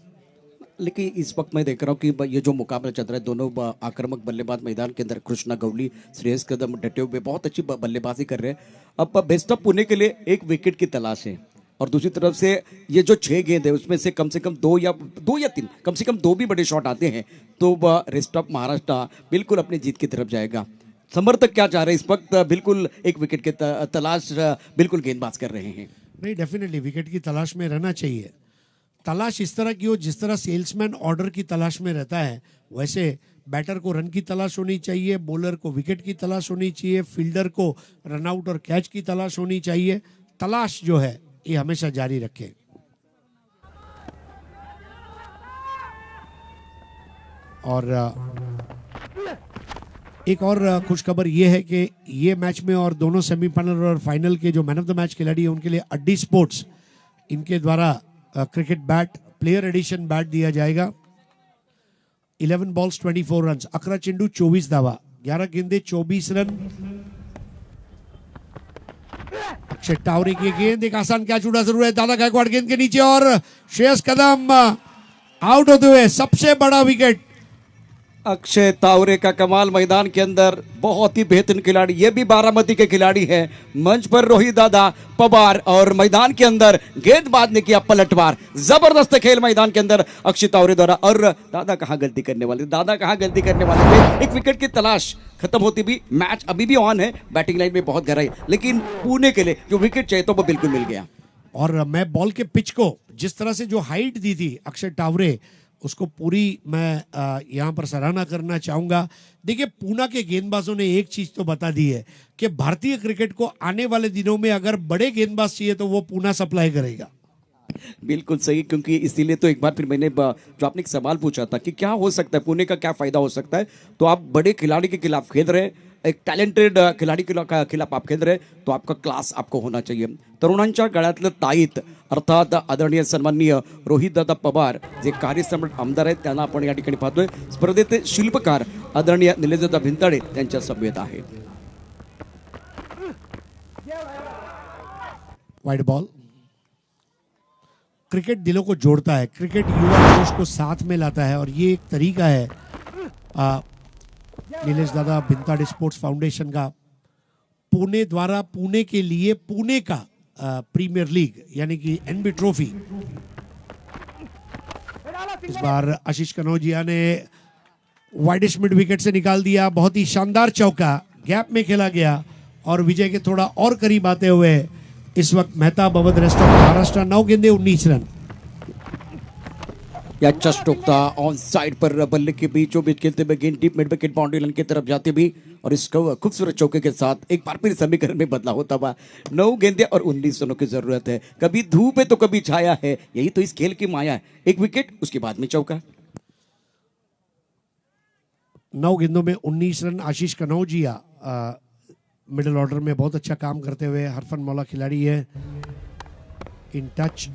लेकिन इस वक्त मैं देख रहा हूँ कि ये जो मुकाबला चल रहा है, दोनों आक्रामक बल्लेबाज मैदान के अंदर, कृष्णा गवली, श्रेयस कदम डटे हुए बहुत अच्छी बल्लेबाजी कर रहे हैं। अब बेस्ट ऑफ पुणे के लिए एक विकेट की तलाश है और दूसरी तरफ से ये जो 6 गेंद है उसमें से कम 2 या 3, कम से कम 2 भी बड़े शॉट आते हैं तो रेस्ट ऑफ महाराष्ट्र बिल्कुल अपनी जीत की तरफ जाएगा। समर्थक क्या चाह रहे हैं इस वक्त? बिल्कुल एक विकेट की तलाश बिल्कुल गेंदबाज कर रहे हैं। नहीं, डेफिनेटली विकेट की तलाश में रहना चाहिए। तलाश इस तरह की हो जिस तरह सेल्समैन ऑर्डर की तलाश में रहता है, वैसे बैटर को रन की तलाश होनी चाहिए, बॉलर को विकेट की तलाश होनी चाहिए, फील्डर को रन आउट और कैच की तलाश होनी चाहिए। तलाश जो है ये हमेशा जारी रखें। और एक और खुशखबर ये है कि ये मैच में और दोनों सेमीफाइनल और फाइनल के जो मैन ऑफ द मैच खिलाड़ी है उनके लिए अड्डी स्पोर्ट्स इनके द्वारा cricket bat, player edition bat दिया जाएगा। 11 balls 24 रन, 11 चेंडू 24 धावा, 11 गेंदे 24 रन। अक्षय टावरे की गेंद, एक आसान कैच उड़ा जरूर है, दादा गायकवाड़ गेंद के नीचे और श्रेयस कदम आउट होते हुए सबसे बड़ा विकेट। अक्षय तावरे का कमाल मैदान के अंदर, बहुत ही बेहतरीन खिलाड़ी, ये भी बारामती के खिलाड़ी है। मंच पर रोहित दादा पवार और मैदान के अंदर गेंदबाज ने किया पलटवार। जबरदस्त खेल मैदान के अंदर अक्षय तावरे द्वारा। और दादा कहां गलती करने वाले थे? एक विकेट की तलाश खत्म होती भी, मैच अभी भी ऑन है, बैटिंग लाइन में बहुत गहराई, लेकिन पुणे के लिए जो विकेट चाहिए तो वो बिल्कुल मिल गया। और मैं बॉल के पिच को जिस तरह से जो हाइट दी थी अक्षय टावरे, उसको पूरी मैं यहाँ पर सराहना करना चाहूंगा। देखिए, पूना के गेंदबाजों ने एक चीज तो बता दी है कि भारतीय क्रिकेट को आने वाले दिनों में अगर बड़े गेंदबाज चाहिए तो वो पूना सप्लाई करेगा। बिल्कुल सही, क्योंकि इसीलिए तो एक बार फिर मैंने जो आपने एक सवाल पूछा था कि क्या हो सकता है, पुणे का क्या फायदा हो सकता है, तो आप बड़े खिलाड़ी के खिलाफ खेल रहे हैं, एक टॅलेंटेड खिलाडी खिलाफ आप खेळ रहे तो आपका क्लास आपको होना चाहिए. तरुणांच्या गळ्यातलं ताईत अर्थात आदरणीय सन्माननीय रोहितदादा पवार जे कार्यसम्राट आमदार आहेत त्यांना आपण या ठिकाणी पाहतोय. स्पर्धेचे शिल्पकार आदरणीय निलेशदादा भिंताडे त्यांच्या समवेत आहेत. Wide ball. क्रिकेट दिलों को जोड़ता है, क्रिकेट युवा जोश को साथ में लाता है और ये एक तरीका है नीलेश दादा भिंताड़े स्पोर्ट्स फाउंडेशन का पुणे द्वारा पुणे के लिए पुणे का प्रीमियर लीग यानी कि एनबी ट्रॉफी. इस बार आशीष कनौजिया ने वाइडेस्ट मिड विकेट से निकाल दिया. बहुत ही शानदार चौका गैप में खेला गया और विजय के थोड़ा और करीब आते हुए इस वक्त मेहताब अवध रेस्ट ऑफ महाराष्ट्र 9 गेंदे 19 रन. याचा स्टोकता ऑन साइड पर बल्ले के बीचों बीच खेलते हुए गेंद deep mid wicket boundary line की तरफ जाते भी और इस खूबसूरत चौके के साथ एक बार फिर समीकरण में बदलाव होता हुआ. 9 गेंदे और 19 रनों की जरूरत है. कभी धूप है तो कभी छाया है, यही तो इस खेल की माया है. एक विकेट उसके बाद में चौका. 9 गेंदों में 19 रन. आशीष कनौजिया मिडिल ऑर्डर में बहुत अच्छा काम करते हुए हरफन मौला खिलाड़ी है. इन टच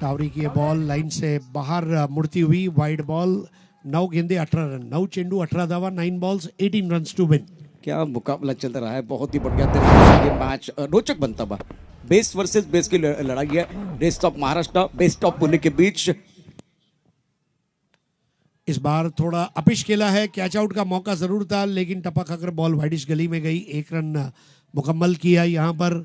टावरी की बॉल लाइन से बाहर मुड़ती हुई वाइड बॉल. 9 गेंदे 18 रन. 9 चेंडू 18 धावा 9 बॉल्स 18 रन टू विन. क्या मुकाबला चल रहा है, बहुत ही बढ़िया तरीके से ये मैच रोचक बनता हुआ. बेस्ट वर्सेस बेस्ट की लड़ाई है. Best of Maharashtra best of Pune के बीच. इस बार थोड़ा अपिश खेला है. कैच आउट का मौका जरूर था लेकिन टपक खाकर बॉल वाइडिश गली में गई. 1 रन मुकम्मल किया यहां पर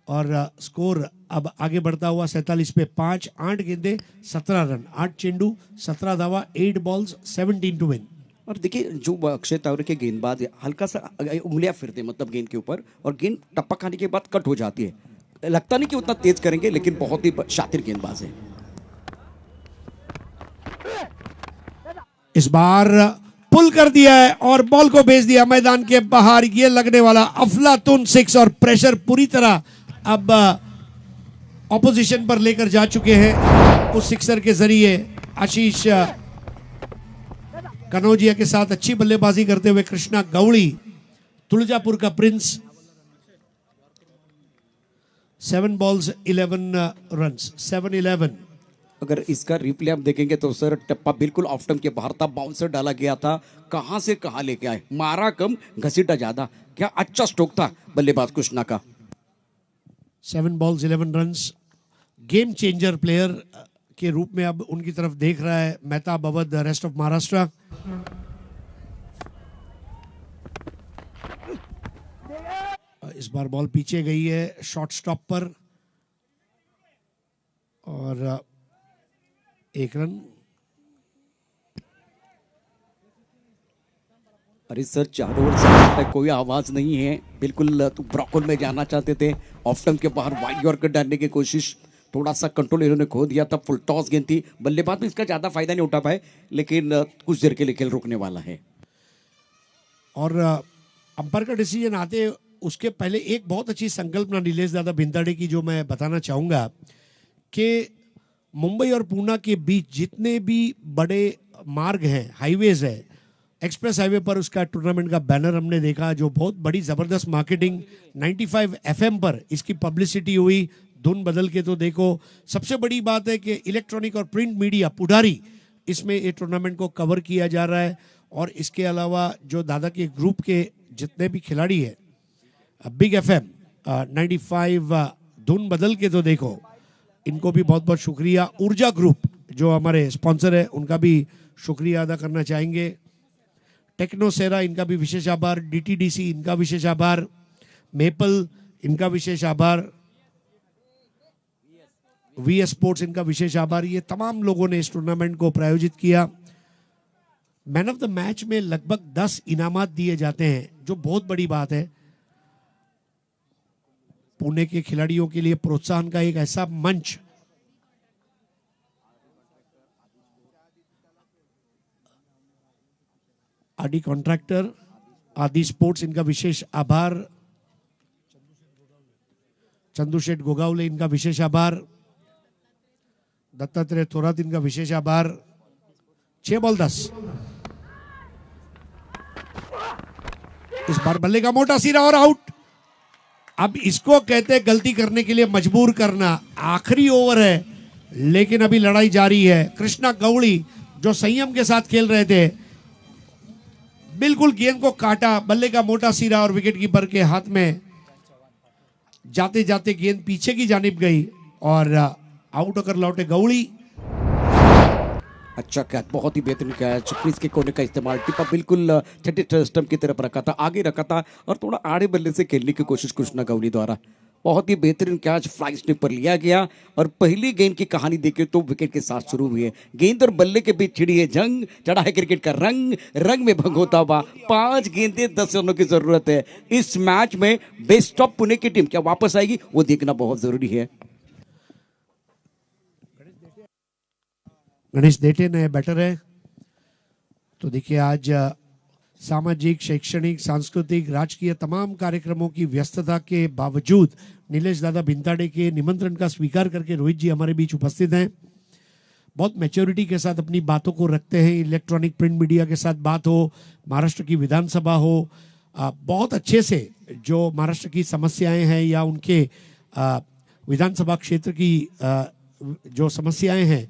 और स्कोर अब आगे बढ़ता हुआ 47 पे 5. 8 गेंदे 17 रन. 8 चेंडू 17 धावा 8 बॉल्स 17 टू विन. और देखिए जो अक्षय तावरे के गेंदबाज हल्का सा उंगलियां फिरते हैं मतलब गेंद के ऊपर और गेंद टप्पा खाने के बाद कट हो जाती है. लगता नहीं कि उतना तेज करेंगे लेकिन बहुत ही शातिर गेंदबाज है. इस बार पुल कर दिया है और बॉल को भेज दिया मैदान के बाहर. ये लगने वाला अफलातून 6 और प्रेशर पूरी तरह अब ऑपोजिशन पर लेकर जा चुके हैं. उस सिक्सर के जरिए आशीष कनौजिया के साथ अच्छी बल्लेबाजी करते हुए कृष्णा गौड़ी तुलजापुर का प्रिंस 7 बॉल्स 11 रन 7-11. अगर इसका रिप्ले आप देखेंगे तो सर टप्पा बिल्कुल ऑफ स्टंप के बाहर था. बाउंसर डाला गया था. कहां से कहां लेके आए, मारा कम घसीटा ज्यादा. क्या अच्छा स्ट्रोक था बल्लेबाज कृष्णा का. 7 balls 11 run. Game changer player के रूप में अब उनकी तरफ देख रहा है मेहताब अवध रेस्ट ऑफ महाराष्ट्र. इस बार बॉल पीछे गई है शॉर्ट स्टॉप पर और 1 रन. अरे सर चारों ओर से कोई आवाज नहीं है. बिल्कुल तो ब्रॉकल में जाना चाहते थे. ऑफ स्टंप के बाहर वाइड यॉर्कर डालने की कोशिश, थोड़ा सा कंट्रोल इन्होंने खो दिया था. फुल टॉस गेंद थी. बल्लेबाज में इसका ज्यादा फायदा नहीं उठा पाए लेकिन कुछ देर के लिए खेल रुकने वाला है. और अंपायर का डिसीजन आते उसके पहले एक बहुत अच्छी संकल्पना नीलेश दादा भिंताड़े की जो मैं बताना चाहूंगा कि मुंबई और पूना के बीच जितने भी बड़े मार्ग हैं, हाईवेज है, एक्सप्रेस हाईवे पर उसका टूर्नामेंट का बैनर हमने देखा जो बहुत बड़ी जबरदस्त मार्केटिंग 95 FM पर इसकी पब्लिसिटी हुई. धुन बदल के तो देखो. सबसे बड़ी बात है कि इलेक्ट्रॉनिक और प्रिंट मीडिया पुढारी इसमें ये टूर्नामेंट को कवर किया जा रहा है. और इसके अलावा जो दादा के ग्रुप के जितने भी खिलाड़ी हैं, बिग FM 95 धुन बदल के तो देखो, इनको भी बहुत बहुत शुक्रिया. ऊर्जा ग्रुप जो हमारे स्पॉन्सर है उनका भी शुक्रिया अदा करना चाहेंगे. टेक्नोसेरा इनका भी विशेष आभार. DTDC इनका विशेष आभार. मेपल इनका विशेष आभार. VS स्पोर्ट्स इनका विशेष आभार. ये तमाम लोगों ने इस टूर्नामेंट को प्रायोजित किया. मैन ऑफ द मैच में लगभग 10 इनामात दिए जाते हैं जो बहुत बड़ी बात है. पुणे के खिलाड़ियों के लिए प्रोत्साहन का एक ऐसा मंच. आदि कॉन्ट्रैक्टर, आदि स्पोर्ट्स इनका विशेष आभार. चंदूशेठ गोगावले इनका विशेष आभार. दत्तात्रेय थोरात इनका विशेष आभार. 6 बॉल 10. इस बार बल्ले का मोटा सिरा और आउट। अब इसको कहते हैं गलती करने के लिए मजबूर करना। आखिरी ओवर है लेकिन अभी लड़ाई जारी है। कृष्णा गौड़ी जो संयम के साथ खेल रहे थे, बिल्कुल गेंद को काटा, बल्ले का मोटा सिरा और विकेट कीपर के हाथ में जाते जाते गेंद पीछे की जानिब गई और आउट होकर लौटे गौड़ी। अच्छा कैच, बहुत ही बेहतरीन कैच। क्रीज के कोने का इस्तेमाल, टिपा बिल्कुल छठे स्टंप की तरफ रखा था, आगे रखा था और थोड़ा आड़े बल्ले से खेलने की कोशिश कृष्णा गौली द्वारा। बहुत ही बेहतरीन कैच फ्लाई स्टिक पर लिया गया और पहली गेंद की कहानी देखें तो विकेट के साथ शुरू हुई है। गेंद और बल्ले के बीच छिड़ी है जंग, चढ़ा है क्रिकेट का रंग, रंग में भंग होता हुआ 5 गेंदें 10 रनों की जरूरत है। इस मैच में बेस्ट ऑफ पुणे की टीम क्या वापस आएगी वो देखना बहुत जरूरी है। गणेश देटे नए बैटर है। तो देखिए आज सामाजिक, शैक्षणिक, सांस्कृतिक, राजकीय तमाम कार्यक्रमों की व्यस्तता के बावजूद नीलेश दादा भिंताड़े के निमंत्रण का स्वीकार करके रोहित जी हमारे बीच उपस्थित हैं। बहुत मैच्योरिटी के साथ अपनी बातों को रखते हैं। इलेक्ट्रॉनिक प्रिंट मीडिया के साथ बात हो, महाराष्ट्र की विधानसभा हो, बहुत अच्छे से जो महाराष्ट्र की समस्याएं हैं या उनके विधानसभा क्षेत्र की जो समस्याएं हैं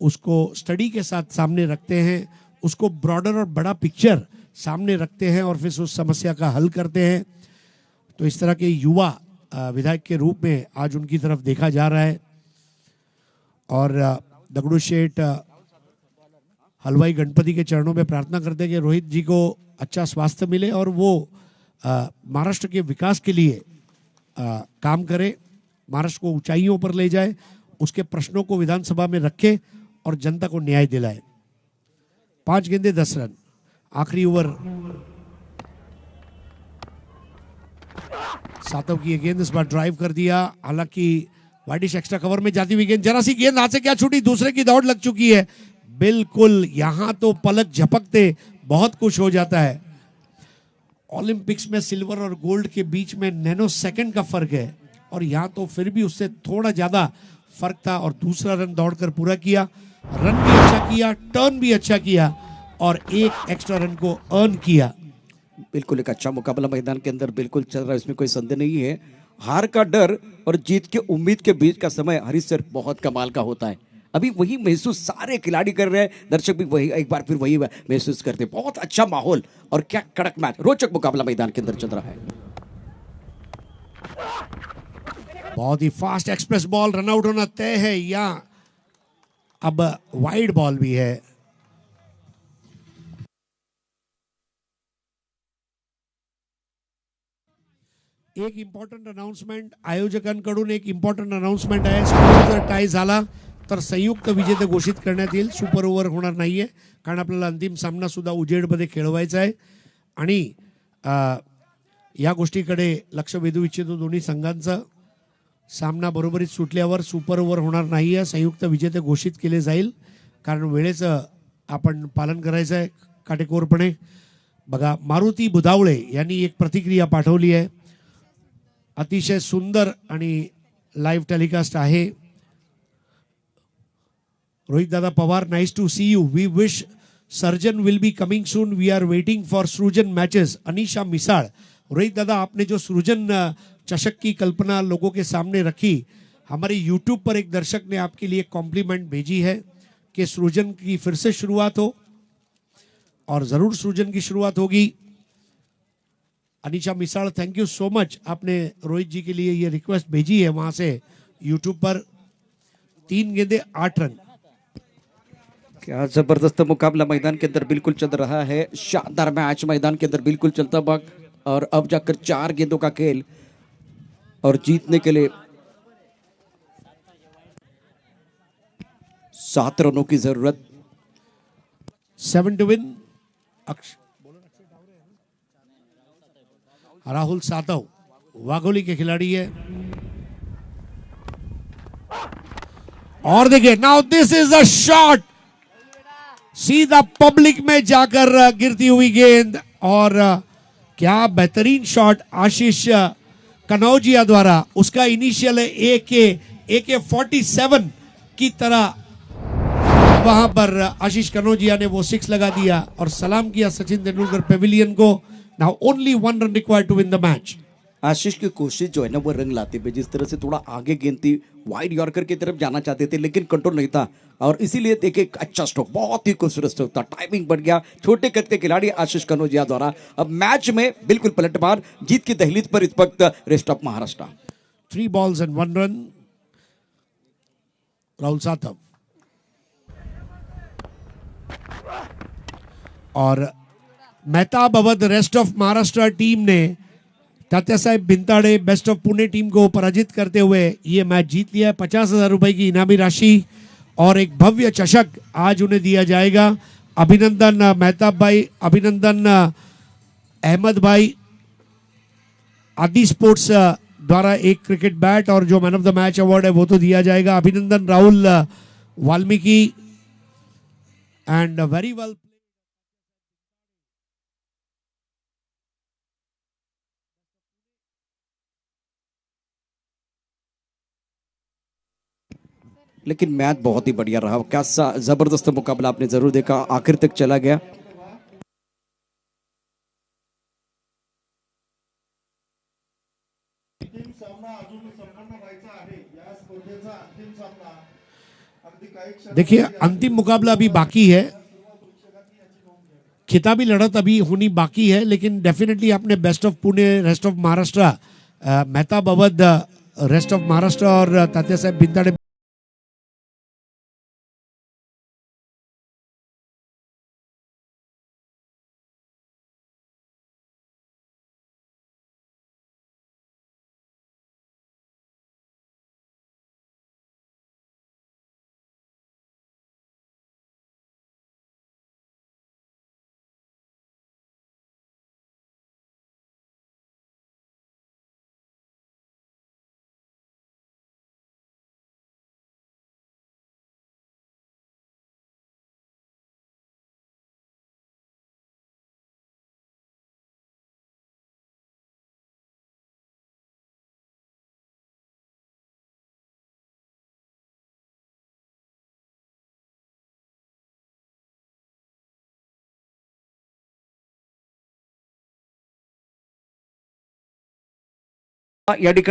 उसको स्टडी के साथ सामने रखते हैं, उसको ब्रॉडर और बड़ा पिक्चर सामने रखते हैं और फिर उस समस्या का हल करते हैं। तो इस तरह के युवा विधायक के रूप में आज उनकी तरफ देखा जा रहा है। और दगड़ू शेठ हलवाई गणपति के चरणों में प्रार्थना करते हैं कि रोहित जी को अच्छा स्वास्थ्य मिले और वो महाराष्ट्र के विकास के लिए काम करे, महाराष्ट्र को ऊंचाइयों पर ले जाए, उसके प्रश्नों को विधानसभा में रखे और जनता को न्याय दिलाए। 5 गेंदे 10 रन। आखिरी ओवर सातव की गेंद इस बार ड्राइव कर दिया। हालांकि वाइडिश एक्स्ट्रा कवर में जाती हुई गेंद, जरा सी गेंद हाथ से क्या छूटी, दूसरे की दौड़ लग चुकी है। बिल्कुल यहां तो पलक झपकते बहुत कुछ हो जाता है। ओलंपिक्स में सिल्वर और गोल्ड के बीच में नैनो सेकंड का फर्क है और यहां तो फिर भी उससे थोड़ा ज्यादा फर्क था और दूसरा रन दौड़कर पूरा किया। रन भी अच्छा किया, टर्न भी अच्छा किया और एक एक्स्ट्रा रन को अर्न किया। बिल्कुल एक अच्छा मुकाबला मैदान के अंदर बिल्कुल चल रहा है, इसमें कोई संदेह नहीं है। हार का डर और जीत के उम्मीद के बीच का समय हरीश सर बहुत कमाल का होता है। अभी वही महसूस सारे खिलाड़ी कर रहे हैं, दर्शक भी वही एक बार फिर वही महसूस करते हैं। बहुत अच्छा माहौल और क्या कड़क मैच, रोचक मुकाबला मैदान के अंदर चल रहा है। बहुत ही फास्ट एक्सप्रेस बॉल, रनआउट होना तय है या अब वाइड बॉल भी है। एक इम्पॉर्टंट अनाउन्समेंट आयोजकांकडून, एक इम्पॉर्टंट अनाउन्समेंट आहे। स्कोर जर टाय झाला तर संयुक्त विजेते घोषित करण्यात येईल। सुपर ओव्हर होणार नाहीये कारण आपल्याला अंतिम सामना सुद्धा उजेडमध्ये खेळवायचा आहे आणि या गोष्टीकडे लक्ष वेधू इच्छितो दोन्ही संघांचं। सामना बरोबरीत सुटल्यावर सुपर ओव्हर होणार नाहीये, संयुक्त विजेते घोषित केले जाईल कारण वेळेचं आपण पालन करायचं आहे काटेकोरपणे। बघा मारुती बुधावळे यांनी एक प्रतिक्रिया पाठवली आहे, अतिशय सुंदर आणि लाईव्ह टेलिकास्ट आहे। Rohit Dada Pawar, nice to see you, we wish Srujan will be coming soon, we are waiting for Srujan matches. Anisha Misal, Rohit Dada आपने जो सृजन चषक की कल्पना लोगों के सामने रखी, हमारे यूट्यूब पर एक दर्शक ने आपके लिए कॉम्प्लीमेंट भेजी है कि सृजन की फिर से शुरुआत हो और जरूर सृजन की शुरुआत होगी। Anisha Misal, thank you so much, आपने रोहित जी के लिए ये रिक्वेस्ट भेजी है वहां से यूट्यूब पर। 3 गेंदे 8 रन। क्या जबरदस्त मुकाबला मैदान के अंदर बिल्कुल चल रहा है, शानदार मैच मैदान के अंदर बिल्कुल चलता भाग और अब जाकर 4 गेंदों का खेल और जीतने के लिए 7 रनों की जरूरत। 7 टू विन। राहुल सातव वाघोली के खिलाड़ी है और देखिए now this is a shot, सीधा पब्लिक में जाकर गिरती हुई गेंद और क्या बेहतरीन शॉट आशीष कनौजिया द्वारा। उसका इनिशियल है AK-47 की तरह, वहां पर आशीष कनौजिया ने वो 6 लगा दिया और सलाम किया सचिन तेंदुलकर पेविलियन को। Now only 1 run required to win the match. आशीष की कोशिश जो है ना वो रंग लाते पे, जिस तरह से थोड़ा आगे गेंद थी, वाइड यॉर्कर की तरफ जाना चाहते थे लेकिन कंट्रोल नहीं था, और इसीलिए देखिए एक अच्छा स्ट्रोक, बहुत ही खूबसूरत स्ट्रोक था, टाइमिंग बढ़ गया छोटे कद के खिलाड़ी आशीष कनौजिया द्वारा। अब मैच में बिल्कुल पलटवार, जीत की दहलीज पर इस वक्त rest of Maharashtra. 3 balls and 1 run. Rahul Satav और Mehtab Awadh rest of Maharashtra team ने Tatyasaheb Bhintade best of Pune team को पराजित करते हुए ये मैच जीत लिया है। 50,000 रुपए की इनामी राशि और एक भव्य चषक आज उन्हें दिया जाएगा। अभिनंदन मेहताब भाई, अभिनंदन अहमद भाई। आदि स्पोर्ट्स द्वारा एक क्रिकेट बैट और जो man of the match award है वो तो दिया जाएगा। अभिनंदन Rahul Valmiki and very well. लेकिन मैच बहुत ही बढ़िया रहा, कैसा जबरदस्त मुकाबला आपने जरूर देखा, आखिर तक चला गया। देखिए अंतिम मुकाबला अभी बाकी है, खिताबी लड़त अभी होनी बाकी है, लेकिन डेफिनेटली आपने best of Pune, rest of Maharashtra, Mehtab Awadh rest of Maharashtra और तात्यासाहेब भिंताड़े या ठिकाणी